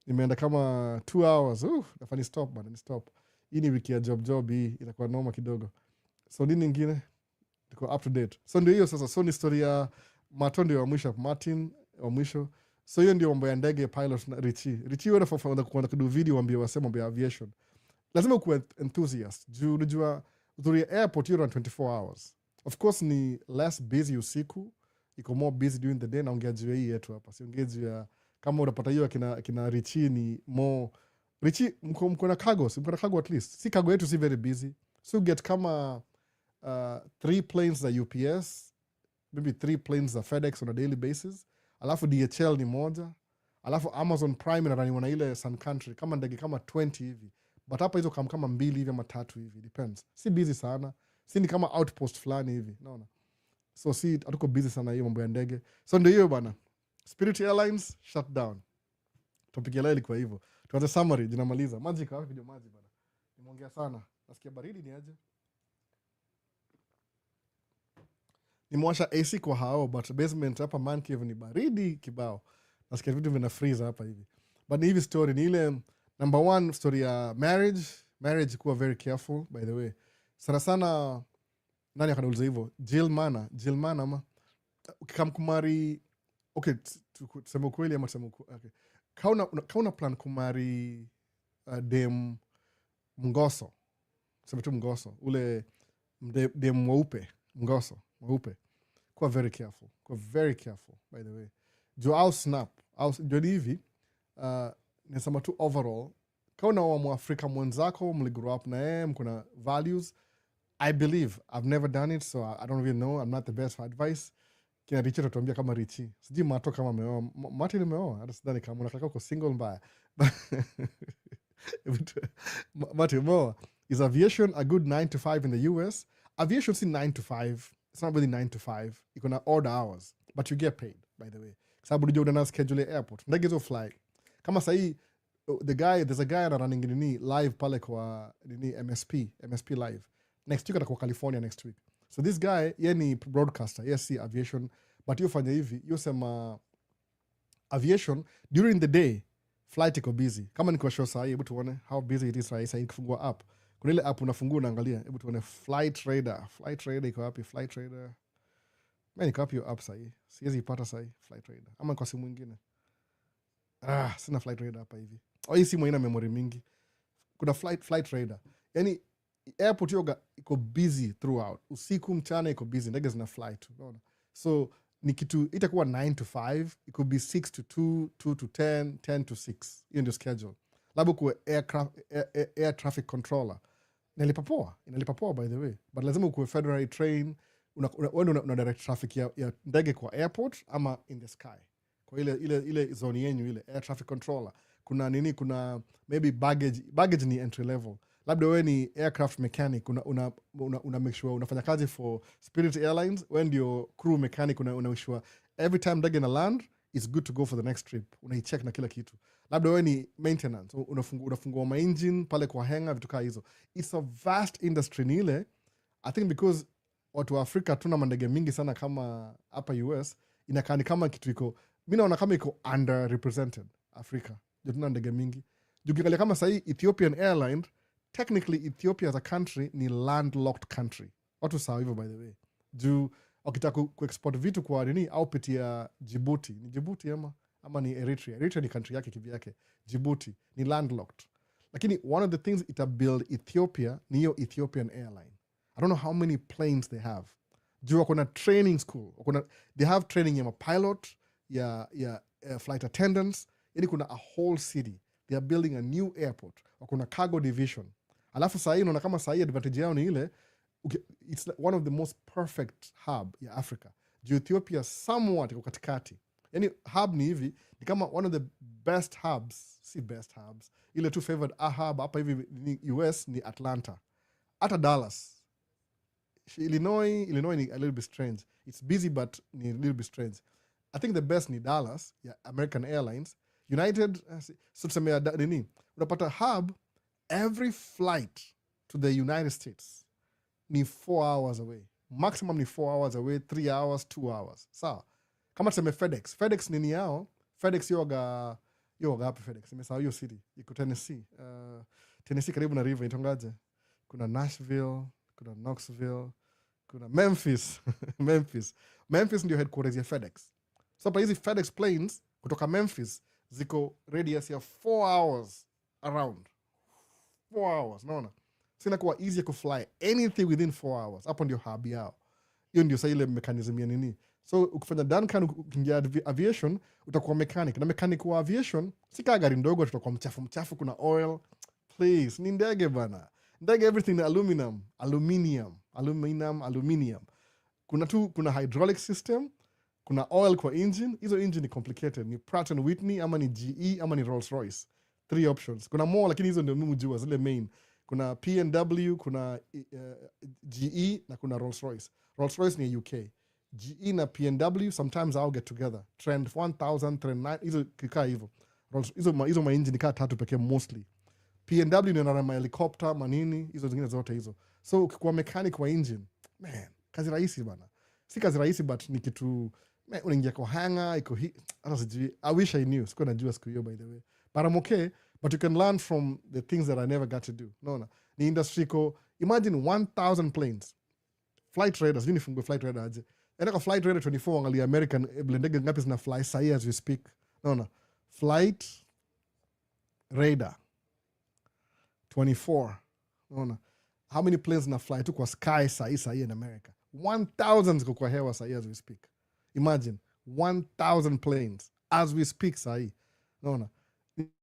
S1: Nimeenda kama 2 hours. Nafani stop bana, ni stop. Hii ni wiki ya job hii itakuwa noma kidogo. So nini nyingine? Iko up to date. So ndio hiyo sasa. So ni story ya Mato ndio wa mwisho, Martin wa mwisho. So hiyo ndio mambo ya ndege pilot na Richie wewe unafanya kudu video ambie wasema mambo ya aviation. Lazima kuwa enthusiast. Unajua uzuri ya airport you run 24 hours. Of course ni less busy usiku. Iko more busy during the day na ongea juu hii yetu hapa. Siongea juu ya kama unapata hiyo kina Richie ni more Richie mko na cargo, mko na cargo at least. Si cargo yetu si very busy. So get kama 3 planes za UPS, maybe 3 planes za FedEx on a daily basis. Alafu DHL ni moja. Alafu Amazon Prime inaraniwa na ile Sun Country kama ndege kama 20 hivi. But hapa hizo kama 2 hivi ama 3 hivi, depends. Si busy sana. Si ni kama outpost fulani hivi, naona. So si hatuko busy sana hiyo mambo ya ndege. So ndio hiyo bana. Spirit Airlines shut down. Topic ya leo ilikuwa hivyo. Tuanze summary, jinamaliza. Maji kawa video maji bana. Nimeongea sana. Nasikia baridi ni aje? Nimewasha AC kwa hao, but basement hapa man cave ni baridi kibao. Nasikia vitu vina freeze hapa hivi. But ni hivi story ni ile number 1 story ya marriage kuwa very careful by the way. Sana nani akanauliza hivyo? Jill Mana ama ukikamkumari okay, tuseme kweli ama tuseme okay. Kauna plan kumari dem Mngoso. Tuseme tu Mngoso, ule dem mweupe. Kuwa very careful by the way. I'll snap. Juu hivi nisema tu overall kauna wa Mwafrika mwenzako mligrow up na yeye mkuna values. I believe I've never done it, so I don't really know. I'm not the best for advice. Kina Richie tutuambia kama Richie. Sijui Mato kama ameoa. Martin ameoa. Hata sidhani kama unataka uko single mbaya. Martin ameoa. Is aviation a good 9 to 5 in the US? Aviation si 9 to 5. It's not really 9 to 5. Iko na odd hours. But you get paid, by the way. Sababu ndio una schedule airport. Ndege zo fly. Kama sahi, there's a guy ana running nini live pale kwa nini MSP live. Next week atakuwa California next week. So this guy, yeye ni broadcaster, yes, si aviation, but yofanya hivi, yosema aviation, during the day, flight iko busy. Kama niko show sahi, hebu tuone how busy it is sahi kufungua app. Kuna ile app unafungua unaangalia, hebu tuone Flight Radar iko wapi? Flight Radar. Mimi niko wapi hiyo app sahi? Siwezi ipata sahi Flight Radar. Ama kwa simu nyingine. Sina Flight Radar hapa hivi. Hii simu ina memory mingi. Kuna Flight Radar. Yaani airport yoga iko busy throughout. Usiku mchana iko busy. Ndege zina fly tu. Unaona? So ni kitu itakuwa 9 to 5. It could be 6 to 2, 2 to 10, 10 to 6. Hiyo ndio schedule. Labda kuwe air traffic controller. Inalipa poa by the way. But lazima kuwe federal train. Una direct traffic ya ndege kwa airport ama in the sky. Kwa ile zone yenyu ile air traffic controller. Kuna nini? Kuna maybe baggage ni entry level. Labda wewe ni aircraft mechanic, una make sure unafanya kazi for Spirit Airlines, when your crew mechanic una make sure every time ndege na land it's good to go for the next trip. Unaicheck na kila kitu. Labda wewe ni maintenance, unafungua ma engine pale kwa hangar, vitu kama hizo. It's a vast industry ni ile. I think because watu wa Afrika tuna mandege mingi sana kama hapa US, inakaa ni kama kitu iko, mimi naona kama iko underrepresented Afrika. Ndio tuna ndege mingi. Ukiangalia kama sasa Ethiopian Airlines, technically Ethiopia as a country ni landlocked country. Watu sawa hivyo by the way. Juu ukitaka kuexport vitu kwa nini au pitia Djibouti. Ni Djibouti ama ni Eritrea. Eritrea ni country yake kivyake. Djibouti ni landlocked. Lakini one of the things ita build Ethiopia ni hiyo Ethiopian Airline. I don't know how many planes they have. Juu wako na training school. They have training ya pilot, ya flight attendants. Yani kuna a whole city. They are building a new airport. Wako na cargo division. Alafu sahi unaona kama sahi advantage yao ni ile, it's one of the most perfect hub ya Africa. Juu Ethiopia somewhat iko katikati. Yani hub ni hivi, ni kama one of the best hubs, si best hubs, ile tu favored hub hapa hivi ni US ni Atlanta. Hata Dallas. Illinois ni a little bit strange. It's busy but ni a little bit strange. I think the best ni Dallas, yeah, American Airlines. United, so tuseme nini, unapata hub, every flight to the United States ni 4 hours away. Maximum ni 4 hours away, 3 hours, 2 hours. Sawa. Kama tuseme FedEx nini yao, FedEx yoga hapi FedEx. Nimesahau hiyo city, iko Tennessee. Tennessee karibu na river, itongaje? Kuna Nashville, kuna Knoxville, kuna Memphis. Memphis ndio headquarters ya FedEx. So pa hizi FedEx planes kutoka Memphis ziko radius ya 4 hours around. 4 hours, naona. So inakuwa easy to fly anything within 4 hours. Hapo ndio hub yao. Hiyo ndio sa ile mechanism ya nini. So ukifanya Duncan ukiingia aviation utakuwa mechanic. Na mechanic wa aviation si kama gari ndogo tutakuwa mchafu kuna oil. Please, ni ndege bana. Ndege everything aluminium. Kuna hydraulic system, kuna oil kwa engine. Hizo engine ni complicated. Ni Pratt & Whitney ama ni GE ama ni Rolls Royce. 3 options. Kuna more lakini hizo ndio mimi jua zile main. Kuna P&W, kuna GE na kuna Rolls Royce. Rolls Royce ni UK. GE na P&W sometimes I'll get together. Trend 1000, Trend 9, hizo kikaa hivyo. Hizo ma engine kaa 3 pekee mostly. P&W ni na helicopter, manini, hizo zingine zote hizo. So ukikuwa mechanic wa engine, man, kazi rahisi bana. Si kazi rahisi but ni kitu, man, unaingia kwa hangar, iko hata sijui. I wish I knew. Sikuwa najua siku hiyo by the way. But I'm okay. But you can learn from the things that I never got to do. No. Ni industry ko, imagine 1,000 planes. Flight radar, sijui nifungue flight radar aje. Enda kwa flight radar 24 angalia American, ndege ngapi zina fly sahi as we speak. No. Flight radar 24. No. How many planes na fly tu kwa sky sahi in America? 1,000 ziko kwa hewa sahi as we speak. Imagine 1,000 planes as we speak sahi. No.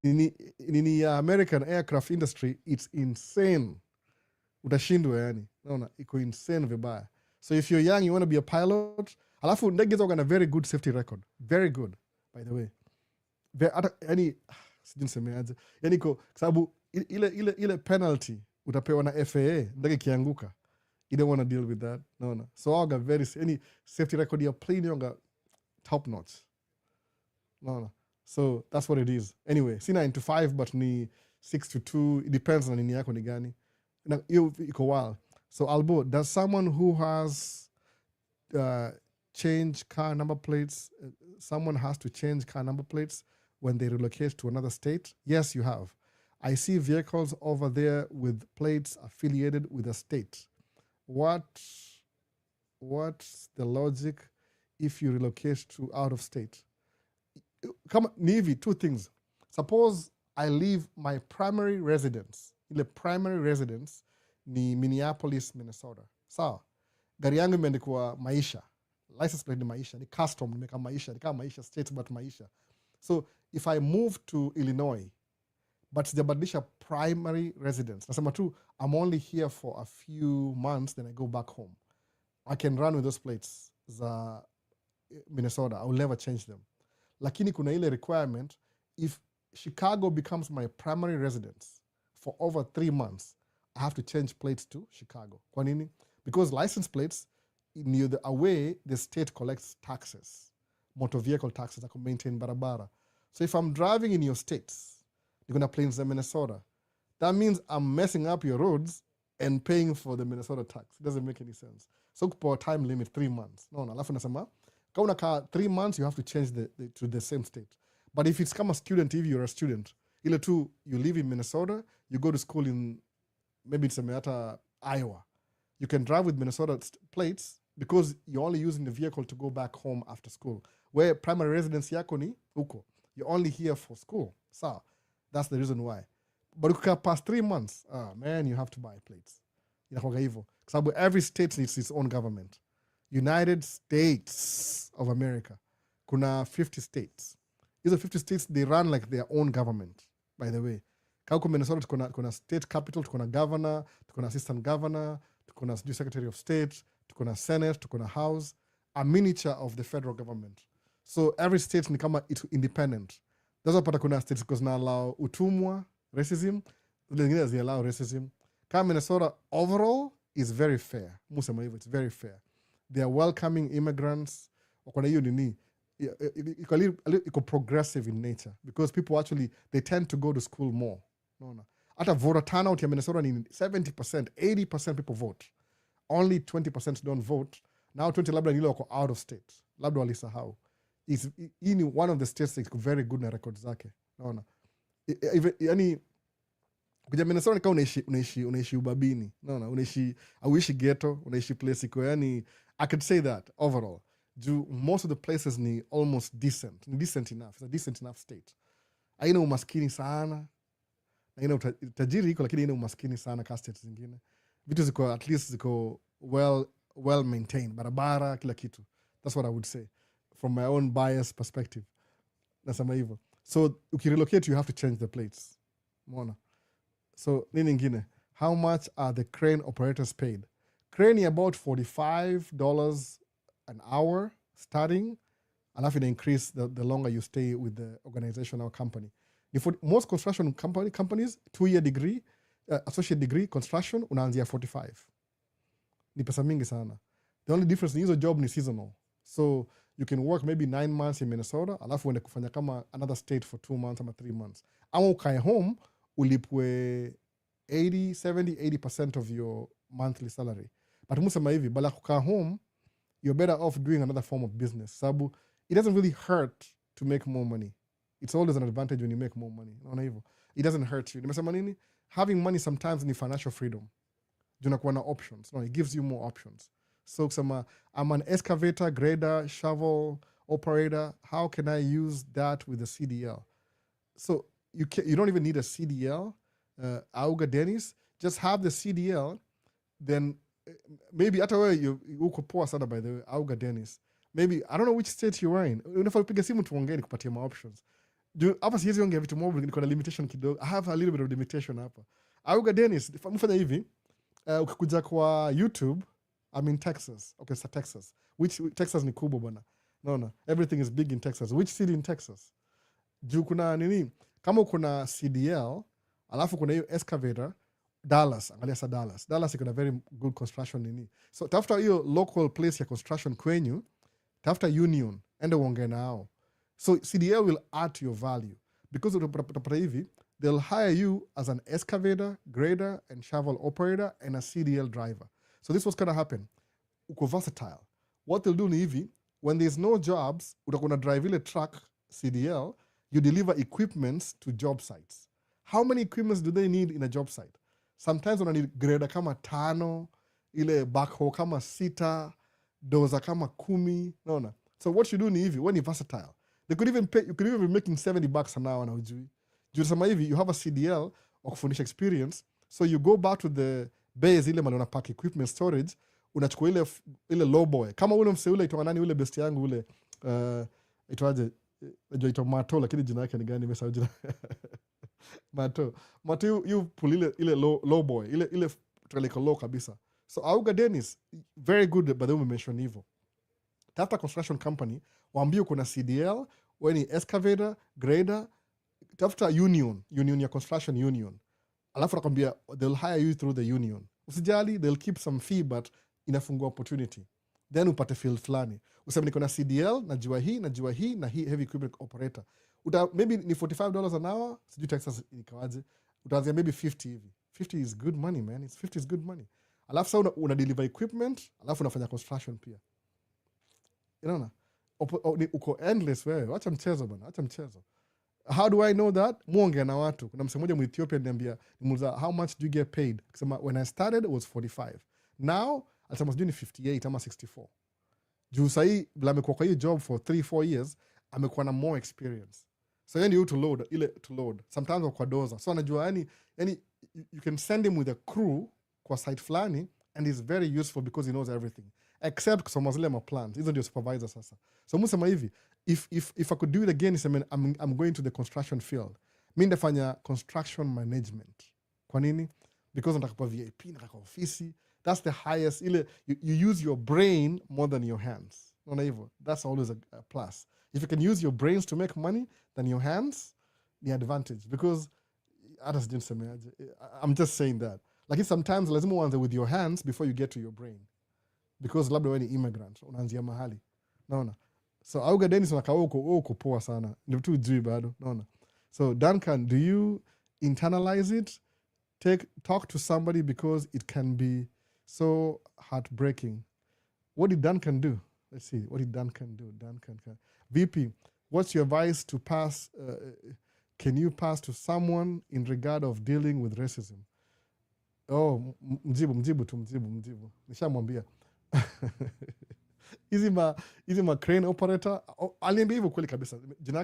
S1: Nini American aircraft industry, it's insane. Utashindwa yani. Naona iko insane vibaya. So if you're young, you want to be a pilot, alafu ndege zao na very good safety record. Very good, by the way. Yani sijui nisemeaje. Yani kwa sababu ile penalty utapewa na FAA ndege kianguka. You don't want to deal with that. No. So I got very any safety record ya plane yonga top notch. No. So that's what it is. Anyway, si 9 to 5 but ni 6 to 2. It depends on nini yako ni gani. Na hiyo iko wild. So Albo, does someone who has changed car number plates, someone has to change car number plates when they relocate to another state? Yes, you have. I see vehicles over there with plates affiliated with a state. What's the logic if you relocate to out of state? Come, Navy, 2 things. Suppose I leave my primary residence. Ile primary residence ni Minneapolis, Minnesota. Sawa. Gari yangu imeandikwa Maisha. License plate ni Maisha. Ni custom, nimeka Maisha. Ni kama Maisha state but Maisha. So if I move to Illinois, but sijabadilisha primary residence, nasema tu, I'm only here for a few months, then I go back home. I can run with those plates za Minnesota. I will never change them. Lakini kuna ile requirement, if Chicago becomes my primary residence for over 3 months, I have to change plates to Chicago. Kwa nini? Because license plates, near the away, the state collects taxes, motor vehicle taxes that can maintain barabara. So if I'm driving in your states, you're gonna planes in Minnesota. That means I'm messing up your roads and paying for the Minnesota tax. It doesn't make any sense. So for time limit 3 months. No, alafu nasema, kama unakaa 3 months, you have to change to the same state. But if it's come a student, if you're a student, ile tu, you live in Minnesota, you go to school in, maybe it's a Iowa. You can drive with Minnesota plates because you're only using the vehicle to go back home after school. Where primary residence yako ni huko. You're only here for school. So that's the reason why. But you can pass 3 months, man, you have to buy plates. Inakuwa hivyo. Kwa sababu every state needs its own government. United States of America. Kuna 50 states. These are 50 states, they run like their own government, by the way. Kauko Minnesota, tukona state capital, tukona governor, tukona assistant governor, tukona secretary of state, tukona senate, tukona house, a miniature of the federal government. So every state ni kama it's independent. That's why kuna states because na allow utumwa, racism, zingine zi allow racism. Kama Minnesota overall is very fair. Musema hivyo, it's very fair. They are welcoming immigrants. Wakona hiyo nini, iko progressive in nature because people actually they tend to go to school more. No. Hata voter turnout ya Minnesota ni 70%, 80% people vote. Only 20% don't vote. Now 20 labda nilo wako out of state. Labda walisahau. Hii ni one of the states that very good na records zake. Naona. Yani kuja Minnesota nika unaishi ubabini. Naona, unaishi ghetto, unaishi place iko yani I could say that overall. Most of the places ni almost decent. Ni decent enough. It's a decent enough state. Haina umaskini sana. Haina utajiri iko lakini haina umaskini sana ka states zingine. Vitu ziko at least ziko well maintained. Barabara kila kitu. That's what I would say from my own bias perspective. Nasema hivyo. So ukirelocate you have to change the plates. Umeona? So nini ingine? How much are the crane operators paid? Crane about $45 an hour starting, alafu ina increase the longer you stay with the organization or company. For most construction companies, 2-year degree, associate degree, construction, unaanzia 45. Ni pesa mingi sana. The only difference ni hizo job ni seasonal. So you can work maybe 9 months in Minnesota, alafu uende kufanya kama another state for 2 months ama 3 months. Ama ukae home, ulipwe 80% of your monthly salary. But musema hivi, bala kukaa home, you're better off doing another form of business. Sabu, it doesn't really hurt to make more money. It's always an advantage when you make more money. Naona hivyo. It doesn't hurt you. Nimesema nini? Having money sometimes ni financial freedom. Junakuwa na options. No, it gives you more options. So kusema, I'm an excavator, grader, shovel, operator. How can I use that with a CDL? So you don't even need a CDL. Auga Dennis, just have the CDL. Then maybe hata wewe uko poa sana by the way, Auga Dennis. Maybe, I don't know which state you are in. Unafaa kupiga simu tuongee nikupatie ma options. Hapa siwezi ongea vitu mob, niko na limitation kidogo. I have a little bit of limitation hapa. Auga Dennis, mfanya hivi, ukikuja kwa YouTube, I'm in Texas. Okay, so Texas. Which Texas ni kubwa bwana. No. Everything is big in Texas. Which city in Texas? Juu kuna nini? Kama kuna CDL, alafu kuna hiyo excavator, Dallas, angalia sa Dallas. Dallas iko na very good construction nini. So tafuta hiyo local place ya construction kwenyu, tafuta union, ende uongee nao. So CDL will add to your value. Because utapata hivi, they'll hire you as an excavator, grader, and shovel operator, and a CDL driver. So this was going to happen. Uko versatile. What they'll do ni hivi, when there's no jobs, utakuna drive ile truck, CDL, you deliver equipments to job sites. How many equipments do they need in a job site? Sometimes unani grader kama 5, ile backhoe kama 6, dozer kama 10. No. So what you do ni hivi, when you're versatile, you could even be making $70 an hour na ujui. Juu sema hivi, you have a CDL wa kufundisha experience, so you go back to the base ile mali unapack equipment storage, unachukua ile low boy. Kama ule mse ule itoa nani ule best yangu ule, itoaje, itoa Mato, lakini jina yake ni gani nimesahau jina. Mato you pull ile low boy, ile tukaleka low kabisa. So Auga Dennis, very good by the way mention hivyo. Tafuta construction company, waambie kuna CDL, wewe ni excavator, grader, tafuta union ya construction union. Alafu nakwambia they'll hire you through the union. Usijali, they'll keep some fee but inafungua opportunity. Then upate field fulani. Useme niko na CDL, najua hii na hii heavy equipment operator. Maybe ni $45 an hour, sijui Texas ikawaje. Utaanzia maybe 50 hivi. 50 is good money, man. 50 is good money. Alafu sasa una deliver equipment, alafu unafanya construction pia. Unaona? Uko endless wewe. Acha mchezo bana, acha mchezo. How do I know that? Muongea na watu. Kuna msemo mmoja Ethiopia nimuuliza how much do you get paid? Akasema when I started it was 45. Now alisema sijui ni 58 ama 64. Juu sahi bila amekuwa kwa hiyo job for 3-4 years, amekuwa na more experience. So yani you to load. Sometimes kwa doza. So anajua yani you can send him with a crew kwa site fulani and he's very useful because he knows everything. Except kusoma zile ma plans. Hizo ndio supervisor sasa. So musema hivi, if I could do it again, I'm going to the construction field. Mimi ndafanya construction management. Kwa nini? Because nataka kwa VIP, nataka ofisi. That's the highest. You use your brain more than your hands. Unaona hivyo? That's always a plus. If you can use your brains to make money than your hands, the advantage. Because I'm just saying that. Like sometimes lazima uanze with your hands before you get to your brain. Because labda wewe ni immigrant, unaanzia mahali. Naona. So auga Dennis unakaa uko poa sana. Ndio tu ujui bado. Naona. So Duncan, do you internalize it? Talk to somebody because it can be so heartbreaking. What did Duncan do? Let's see. What did Duncan do? VP, what's your advice to pass? Can you pass to someone in regard of dealing with racism? Oh, mjibu. Nishamwambia. Hizi ma crane operator. Aliambia hivyo kweli kabisa. Jina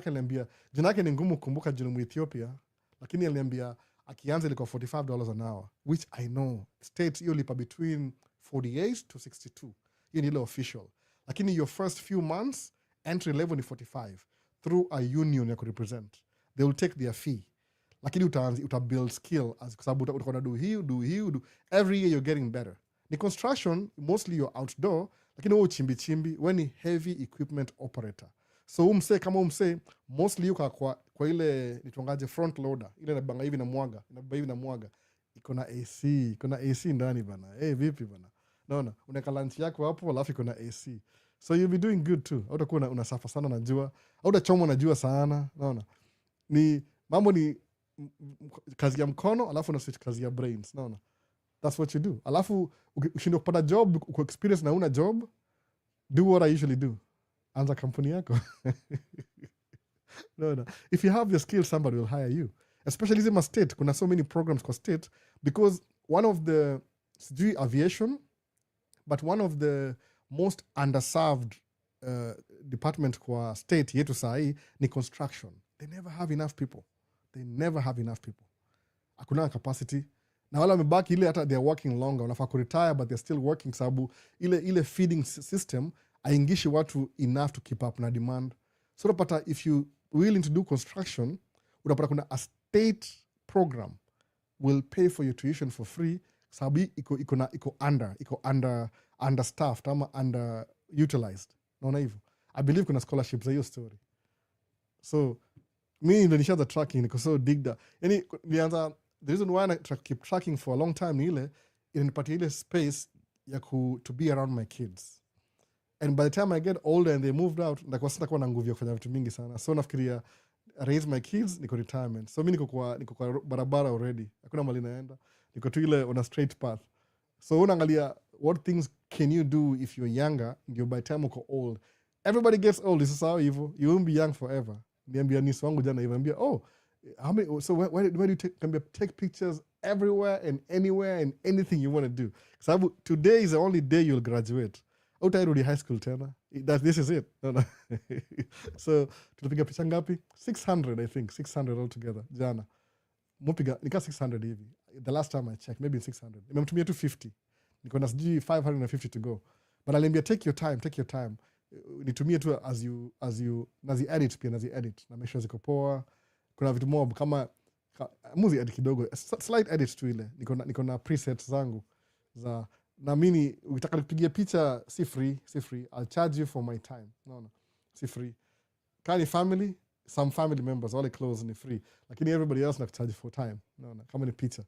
S1: yake ni ngumu kukumbuka jina mu Ethiopia, lakini aliambia akianza ilikuwa $45 an hour, which I know states hiyo lipa between 48 to 62. Hiyo ni ile official. Lakini your first few months entry level ni 45 through a union ya kurepresent. They will take their fee. Lakini uta build skill as kwa sababu utakuwa do every year you're getting better. Ni construction mostly you're outdoor, lakini wewe chimbi when ni heavy equipment operator. So kama mostly yuko kwa ile nitongaje front loader, ile inabanga hivi na mwaga. Iko na AC ndani bana. Vipi bana? Naona unaweka lunch yako hapo alafu iko na AC. So you'll be doing good too. Hautakuwa unasafa sana na jua. Hautachomwa na jua sana. Naona. Ni mambo ni kazi ya mkono alafu na switch kazi ya brains. Naona. That's what you do. Alafu ukishindwa kupata job, uko experience na una job, do what I usually do. Anza kampuni yako. No. If you have the skill, somebody will hire you. Especially in my state. Kuna so many programs kwa state because one of the aviation, but one of the most underserved department kwa state yetu sahi ni construction. They never have enough people. Hakuna capacity. Na wala wamebaki ile hata they're working longer. Wanafaa kuretire but they're still working sababu ile feeding system aingishi watu enough to keep up na demand. So unapata if you willing to do construction, unapata kuna a state program will pay for your tuition for free sababu iko understaffed ama underutilized. Naona hivyo. I believe kuna scholarships za hiyo story. So me ndio nishaanza tracking niko so digda. Yani nianza the reason why I keep tracking for a long time ni ile inanipatia ile space ya to be around my kids. And by the time I get older and they moved out, sitakuwa na nguvu ya kufanya vitu mingi sana. So nafikiria raise my kids, niko retirement. So mimi niko kwa barabara already. Hakuna mahali naenda. Niko tu ile on a straight path. So unaangalia what things can you do if you're younger, ndio by the time uko old. Everybody gets old, this is how evil. You won't be young forever. Niambia nisi wangu jana hivyo. Niambia, so where do you take pictures everywhere and anywhere and anything you want to do? Sababu today is the only day you'll graduate. Utairudi high school tena. This is it. No. So tunapiga picha ngapi? 600 I think. 600 altogether jana. Nika 600 hivi. The last time I checked, maybe 600. Nimemtumia 250. Niko na 550 to go. But aliambia take your time. Nitumie tu as you nazi edit na make sure ziko poa. Kuna vitu mob kama muzi edit kidogo, slight edit tu ile. Niko na presets zangu za na mimi ukitaka kupigia picha si free. I'll charge you for my time. No. Si free. Kani family, some family members all close ni free. Lakini everybody else na charge for time. No. Kama ni picha.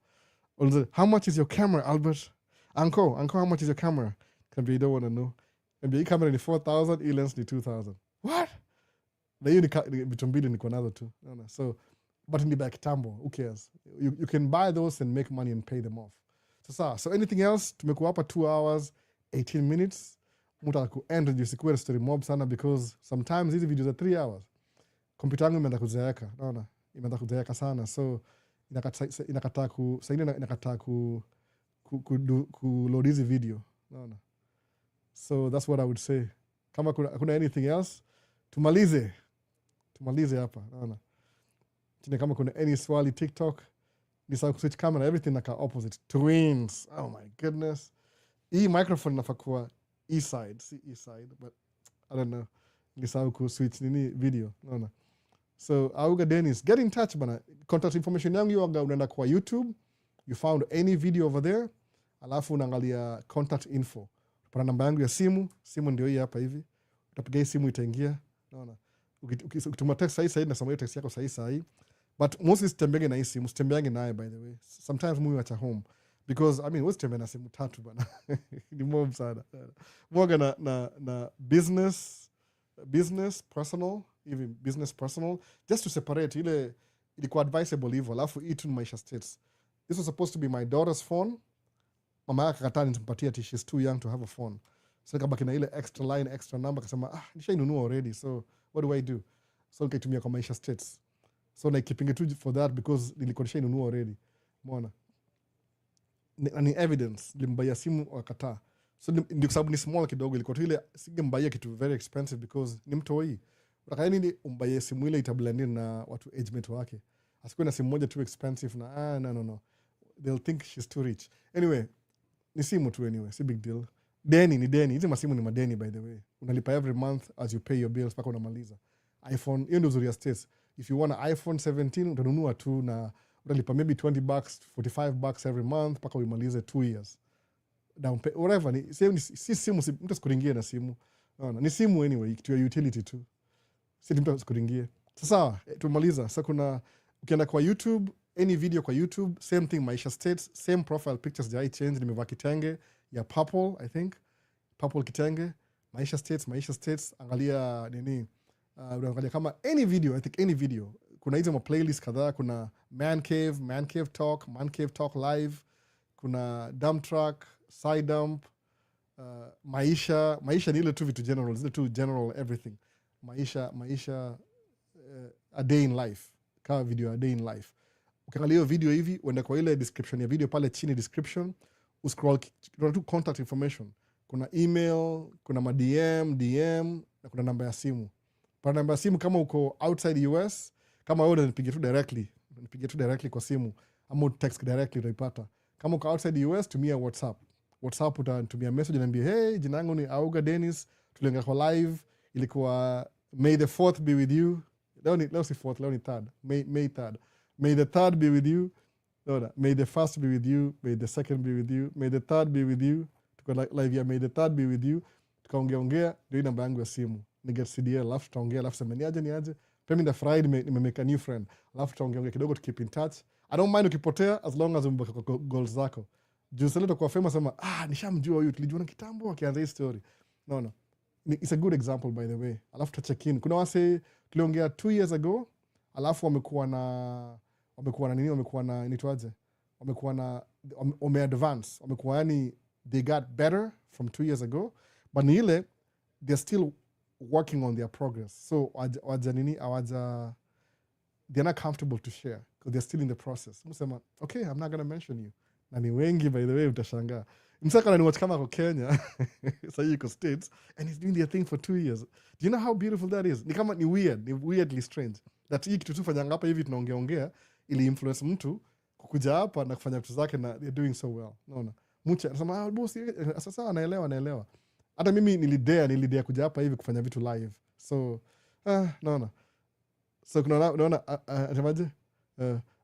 S1: How much is your camera, Albert? Uncle, how much is your camera? Can be you don't want to know. And the camera ni 4,000, e-lens ni 2,000. What? Na hiyo ni vitu mbili niko nazo tu. No. So, but ni back tambo, who cares? You can buy those and make money and pay them off. So anything else, tumekuwa hapa 2 hours, 18 minutes. Muta ku-end ndio sikuwe story mob sana because sometimes hizi videos are 3 hours. Kompyuta yangu imeenda kuzeeka, naona? Imeenda kuzeeka sana. So inakataa ku load hizi video, naona? So that's what I would say. Kama kuna anything else, tumalize hapa, naona? Kama kuna any swali TikTok, nisahau switch camera, everything like opposite. Twins. Oh my goodness. Hii microphone inafaa kuwa east side, but I don't know. Nisahau ku switch nini video, naona? So Auga Dennis, get in touch bana. Contact information yangu yoga unaenda kwa YouTube. You found any video over there. Alafu unaangalia contact info. Pana namba yangu ya simu ndio hii hapa hivi. utapiga hii simu itaingia, unaona. Ukituma text sahi nasoma hiyo text yako sahi. But mostly sitembeange na hii simu, sitembeange naye by the way. Sometimes mimi wacha home because I mean what's tembea na simu 3 bana. Ni mob sana. Mwaga na business personal, even business personal, just to separate ile ilikuwa advisable hivyo, alafu hii tu ni Maisha states. This was supposed to be my daughter's phone. Mama yake akakataa nimpatie ati she's too young to have a phone. So nikabaki na ile extra line, extra number, akasema nishainunua already, so what do I do? So nikaitumia kwa Maisha states. So naikipinge tu for that because nilikuwa nishainunua already. Umeona? Ni evidence, nilimbayia simu akakataa. So ndio sababu ni small kidogo, ilikuwa tu ile singembayia kitu very expensive because ni mtoi. Unataka nini umbayie simu ile itablend na watu age mate wake? Asikuwe na simu moja too expensive na no. They'll think she's too rich. Anyway, ni simu tu anyway, si big deal. Ni deni. Hizi masimu ni madeni by the way. Unalipa every month as you pay your bills paka unamaliza. iPhone, hiyo ndio uzuri ya states. If you want an iPhone 17, utanunua tu na utalipa maybe $20, $45 every month paka uimalize 2 years. Down pay, whatever. Si simu, mtu asikuringie na simu. Ni simu anyway, to your utility tu. Si mtu asikuringie. Sasa, tumaliza. Sasa kuna, ukienda kwa YouTube, any video kwa YouTube, same thing, Maisha states, same profile pictures jai change, nimevaa kitenge ya purple, I think. Purple kitenge, Maisha states, angalia nini, unaangalia kama any video, I think any video. Kuna hizo playlist kadhaa, kuna Man Cave Talk Live, kuna Dump Truck, Side Dump, Maisha ni ile tu vitu general, zile tu general everything. Maisha, a day in life, kama video a day in life. Ukiangalia hiyo video hivi, uende kwa ile description ya video pale chini description, uscroll, kuna tu contact information. Kuna email, kuna DM, na kuna namba ya simu. Kwa namba ya simu kama uko outside US, kama wewe unanipigia tu directly kwa simu, ama text directly utaipata. Kama uko outside US, tumia WhatsApp utatumia message niambie, hey, jina langu ni Auga Dennis, tuliongea kwa live, ilikuwa May the 4th be with you. Leo si 4th, leo ni 3rd. May 3rd. May the 3rd be with you. May the 1st be with you. May the 2nd be with you. May the 3rd be with you. Tuko live ya May the 3rd be with you. Tukaongea ndio namba yangu ya simu. Niget CDL, alafu tutaongea, alafu sema ni aje. Pemi the Friday nimemake a new friend. Alafu tutaongea kidogo to keep in touch. I don't mind ukipotea as long as umebaki kwa goals zako. Juu sasa kwa famous sema nishamjua huyu, tulijuana kitambo akianza hii story. No. It's a good example by the way. Alafu ta check in. Kuna wase tuliongea 2 years ago, alafu wamekuwa na advance. Wamekuwa yani they got better from 2 years ago, but ni ile they're still working on their progress. So they're not comfortable to share because they're still in the process. Msema, okay, I'm not going to mention you. Na ni wengi by the way, utashangaa. Msaka ni watch kama kwa Kenya, so yuko States, and he's doing their thing for 2 years. Do you know how beautiful that is? Ni weirdly strange. That hii kitu tufanya hapa hivi tunaongea ili influence mtu kukuja hapa na kufanya vitu zake na they're doing so well. Unaona? Mcha anasema boss sasa anaelewa. Hata mimi nilidea kuja hapa hivi kufanya vitu live. So naona. So unaona atamaje?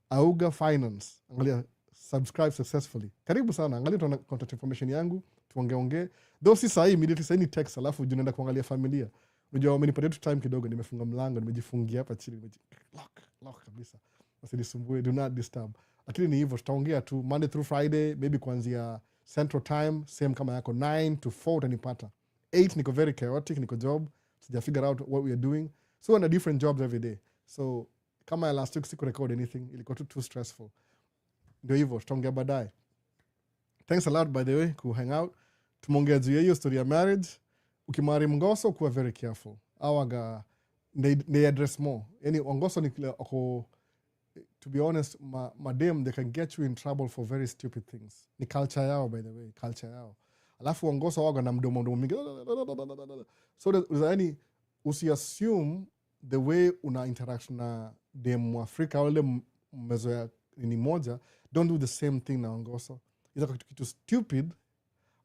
S1: Auga Finance. Angalia, subscribe successfully. Karibu sana. Angalia contact information yangu, tuongee. Though si sahi immediately send ni text alafu unaenda kuangalia familia. Unajua wamenipatia tu time kidogo, nimefunga mlango, nimejifungia hapa chini, lock kabisa. Usinisumbue, do not disturb. Lakini ni hivyo, tutaongea tu Monday through Friday, maybe kuanzia Central Time, same kama yako 9 to 4 utanipata. 8 niko very chaotic, niko job, sija figure out what we are doing. So on a different jobs every day. So kama last week siku record anything, ilikuwa too stressful. Ndio hivyo, tutaongea baadaye. Thanks a lot by the way ku hang out. Tumeongea juu ya hiyo story ya marriage. Ukimari Ngoso kuwa very careful. Awaga they address more. Yani Ngoso ni to be honest, madam they can get you in trouble for very stupid things. Ni culture yao by the way, culture yao. Alafu Ngoso waga na mdomo mingi. So yani usiassume the way una interaction na dem wa Afrika wale mmezoea ni moja, don't do the same thing na Ngoso. Ita kitu stupid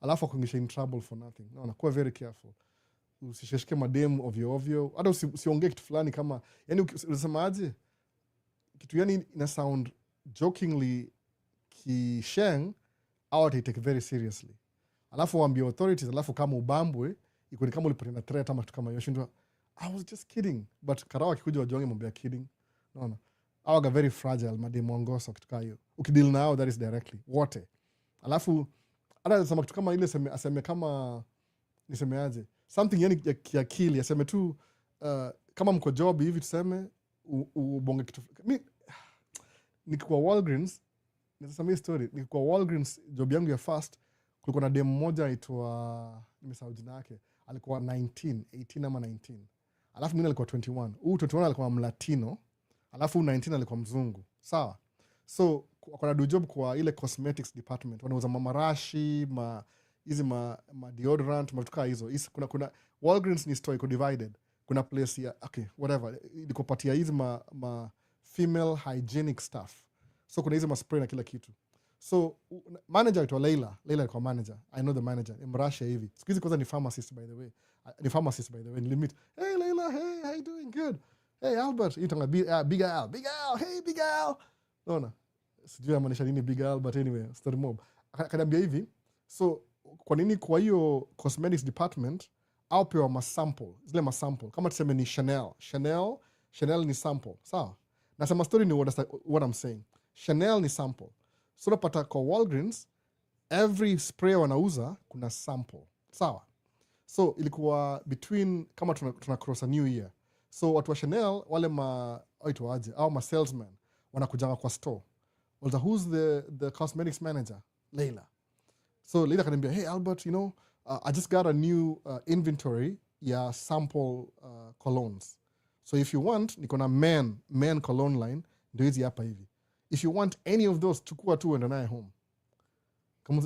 S1: alafu akuingisha in trouble for nothing. No, kuwa very careful. Usisheshike mademu ovyo. Hata usiongee kitu fulani kama, yani unasema aje? Kitu yani ina sound jokingly kisheng, au take very seriously. Alafu waambie authorities, alafu kama ubambwe, iko ni kama ulipata threat ama kitu kama hiyo. Shindwa I was just kidding, but karao akikuja wajonge mambo ya kidding. Unaona, awaga very fragile mademu ongoso kitu kama hiyo. Ukideal nao that is directly wote. Alafu hata sema kitu kama ile aseme kama nisemeaje something yani ya kiakili aseme tu kama mko job hivi tuseme ubonge kitu nikikuwa Walgreens nitasema story nikikuwa Walgreens job yangu ya first kulikuwa na demu mmoja aitwa nimesahau jina yake alikuwa 18 ama 19 alafu mimi alikuwa 21 huyu 21 alikuwa mlatino alafu 19 alikuwa mzungu sawa so kuna do job kwa ile cosmetics department wanauza marashi hizi deodorant matuka hizo kuna Walgreens ni store iko divided kuna place ya okay whatever ilikopatia hizi female hygienic stuff so kuna hizi spray na kila kitu so manager aitwa Leila alikuwa manager I know the manager Mrasha hivi siku hizi kwanza ni pharmacist by the way ni limit hey Leila hey how you doing good hey Albert itanga big Al hey big Al unaona sijui amaanisha nini big Al but anyway story mob akaniambia hivi so kwa nini kwa hiyo cosmetics department au pewa zile masample kama tuseme ni Chanel ni sample sawa nasema story ni what I'm saying Chanel ni sample so unapata kwa Walgreens every spray wanauza kuna sample sawa so ilikuwa between kama tuna cross a new year so watu wa Chanel wale aitwaje au salesman wanakujanga kwa store walza who's the cosmetics manager Leila so Leila kaniambia hey Albert you know I just got a new inventory ya sample colognes so if you want niko na man cologne line ndio hizi hapa hivi if you want any of those chukua tu enda naye home kama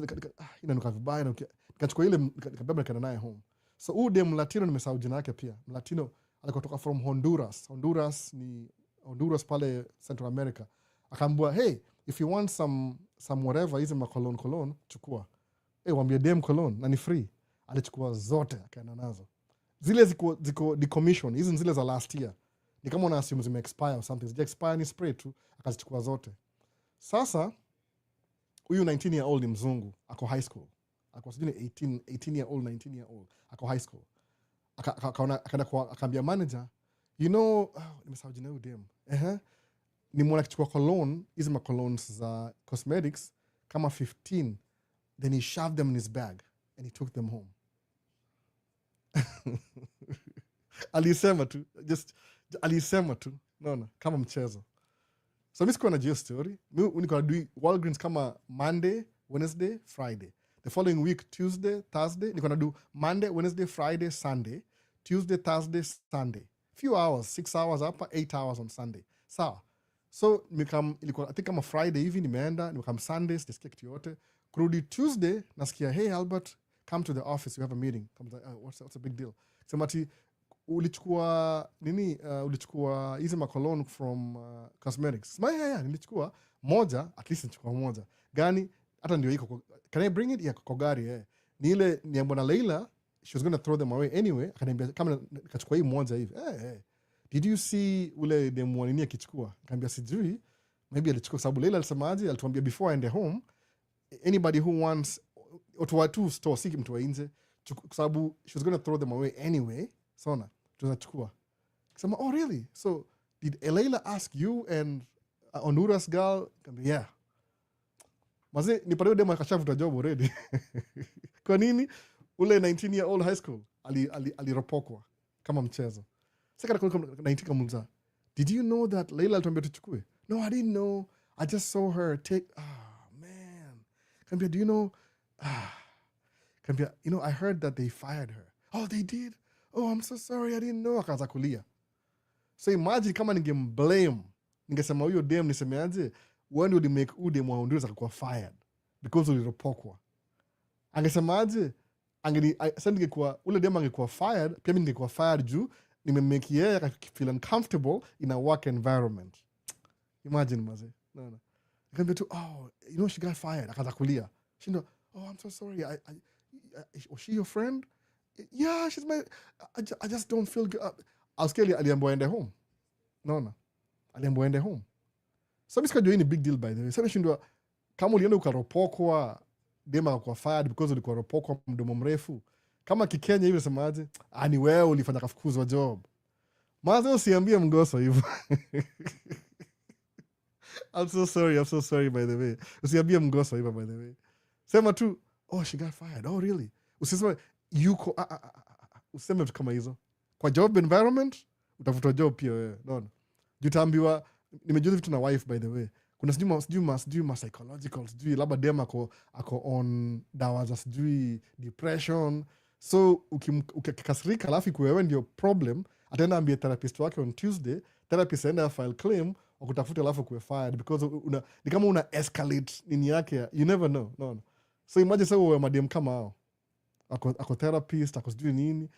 S1: inanuka vibaya nikachukua ile nikabeba nikaenda naye home so huyu dem Latino nimesahau jina yake pia Latino alikuwa kutoka from Honduras pale Central America akaambia hey if you want some whatever hizi cologne chukua waambie dem cologne na ni free alichukua zote akaenda nazo zile ziko decommission hizi zile za last year ni kama una assume zime expire or something zije expire ni spray tu akazichukua zote sasa huyu 19 year old ni mzungu ako high school ako sijui 18 year old 19 year old ako high school akaambia manager you know nimesahau jina huyu dem ni mwana kichukua cologne hizi colognes za cosmetics kama 15 then he shoved them in his bag and he took them home alisema tu naona kama mchezo so mimi sikuwa najua story mimi nilikuwa do Walgreens kama Monday Wednesday Friday the following week Tuesday Thursday nilikuwa do Monday Wednesday Friday Sunday Tuesday Thursday Sunday few hours 6 hours hapa 8 hours on Sunday sawa so ilikuwa I think kama Friday hivi nimekam Sunday sisikia kitu yote kurudi Tuesday nasikia hey Albert come to the office we have a meeting comes like what's a big deal semati ulichukua hizi cologne from cosmetics nilichukua moja at least nilichukua moja gani hata ndio iko can I bring it kwa gari ni ile niambia na Leila she was going to throw them away anyway akaniambia kama nikachukua hii moja hivi did you see ule demu nini akichukua akaniambia sijui maybe alichukua sababu Leila alisemaje alituambia before I end home anybody who wants watu store siki mtu wa nje sababu she was going to throw them away anyway sona tunachukua sema oh really so did Leila ask you and Honduras girl yeah maze ni pale demo akashavuta job already kwa nini ule 19 year old high school aliropokwa kama mchezo sasa kwa 19 kamuza did you know that Leila alituambia tuchukue no I didn't know I just saw her take man kambia do you know kambia you know I heard that they fired her oh they did oh I'm so sorry I didn't know akaanza kulia so imagine kama ningemblame ningesema huyo dem nisemeaje when would make udem wa Honduras akakuwa fired because uliropokwa angesemaje ningekuwa ule dem angekuwa fired pia mimi ningekuwa fired juu nimemake yeye feel uncomfortable in a work environment imagine maze no nikamwambia tu oh you know she got fired akaanza kulia shindo oh I'm so sorry was she your friend yeah she's my I just don't feel good Australia aliambiwa ende home naona aliambiwa ende home so mimi sikajua ni big deal by the way sasa shindwa kama ulienda ukaropokwa dema kwa fired because ulikuwa ropokwa mdomo mrefu Kama Kikenya hivi semaje? Ni wewe ulifanya kafukuzwa job. Maze usiambie mgoso hivyo. I'm so sorry by the way. Usiambie mgoso hivyo by the way. Sema tu, oh she got fired. Oh really? Usiseme yuko useme tu kama hizo. Kwa job environment utafuta job pia wewe. Unaona? Jutaambiwa nimejuza vitu na wife by the way. Kuna sijui psychological, sijui labda dem ako on dawa za sijui depression. So ukikasirika alafu ikuwewe ndio problem, ataenda ambie therapist wake on Tuesday, therapist aenda file claim wakutafuta alafu kuwe fired because ni kama una escalate nini yake, you never know. No. So imagine sasa uwe madem kama hao. Ako therapist, ako sijui nini.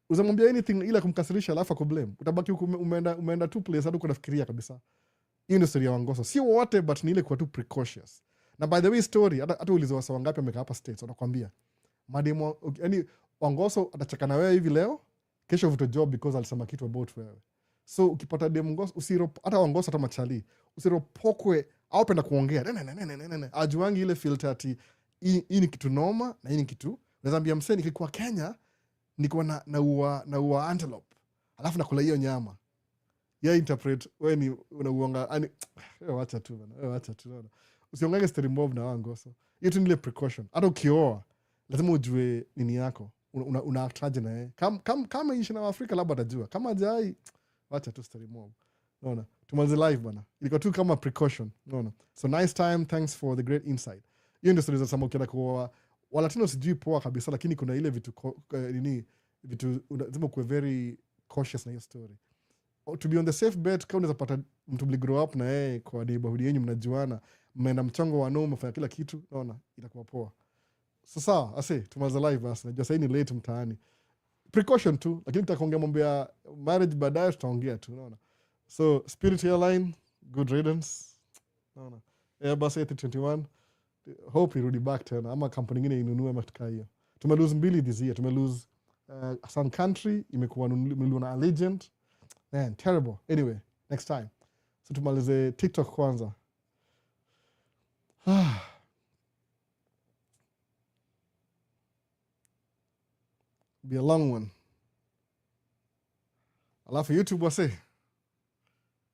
S1: Uzamwambia anything ila kumkasirisha alafu ako blame. Utabaki umeenda two place hadi kunafikiria kabisa. Hiyo ndio story ya Wangoso. Si wote but ni ile kwa tu precautious. Na by the way story hata ulizo wasa wangapi wamekaa hapa States wanakuambia mademo yani Wangoso atacheka na wewe hivi leo, kesho vuto job because alisema kitu about wewe. So ukipata demo Wangoso hata Wangoso hata machali usiropokwe au penda kuongea. Ne. Ajuangi ile filter ati hii ni kitu noma na hii ni kitu. Unaweza ambia mseni nikikuwa Kenya niko na ua antelope. Alafu nakula hiyo nyama. Ya interpret wewe ni unauanga ani wacha tu bana. Usiongage story mob na Wangoso. Hiyo tu ni ile precaution. Hata ukioa lazima ujue nini yako. Una actaje na yeye. Kama ishi na Afrika labda atajua. Kama hajai wacha tu story mob. Unaona? Tumalize live bana. Ilikuwa tu kama precaution. Unaona? So nice time, thanks for the great insight. Hiyo ndio story za Samuel ukienda kwa Walatino sijui poa kabisa lakini kuna ile vitu lazima kuwe very cautious na hiyo story. To be on the safe bet, kama unaweza pata mtu mli grow up na yeye kwa neighborhood yenyu mnajuana, mmeenda mchango wa noma, mfanya kila kitu, unaona itakuwa poa. Sasa tumaliza live basi. Najua sasa ni late mtaani. Precaution tu, lakini tutaongea mambo ya marriage baadaye tutaongea tu, unaona. So Spirit Airline, good riddance. Unaona. Airbus A321, hope irudi back tena ama kampuni nyingine inunue matuka hiyo. Tumelose 2 this year, tumelose Sun Country imekuwa nunuliwa na Allegiant. Man, terrible. Anyway, next time. So tumalize TikTok kwanza. Be a long one. Alafu YouTube wase.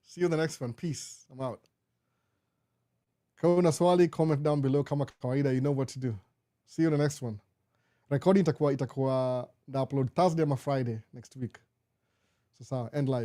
S1: See you in the next one. Peace. I'm out. Kama una swali, comment down below kama kawaida. You know what to do. See you in the next one. Recording itakuwa na upload Thursday ama Friday next week. So end live.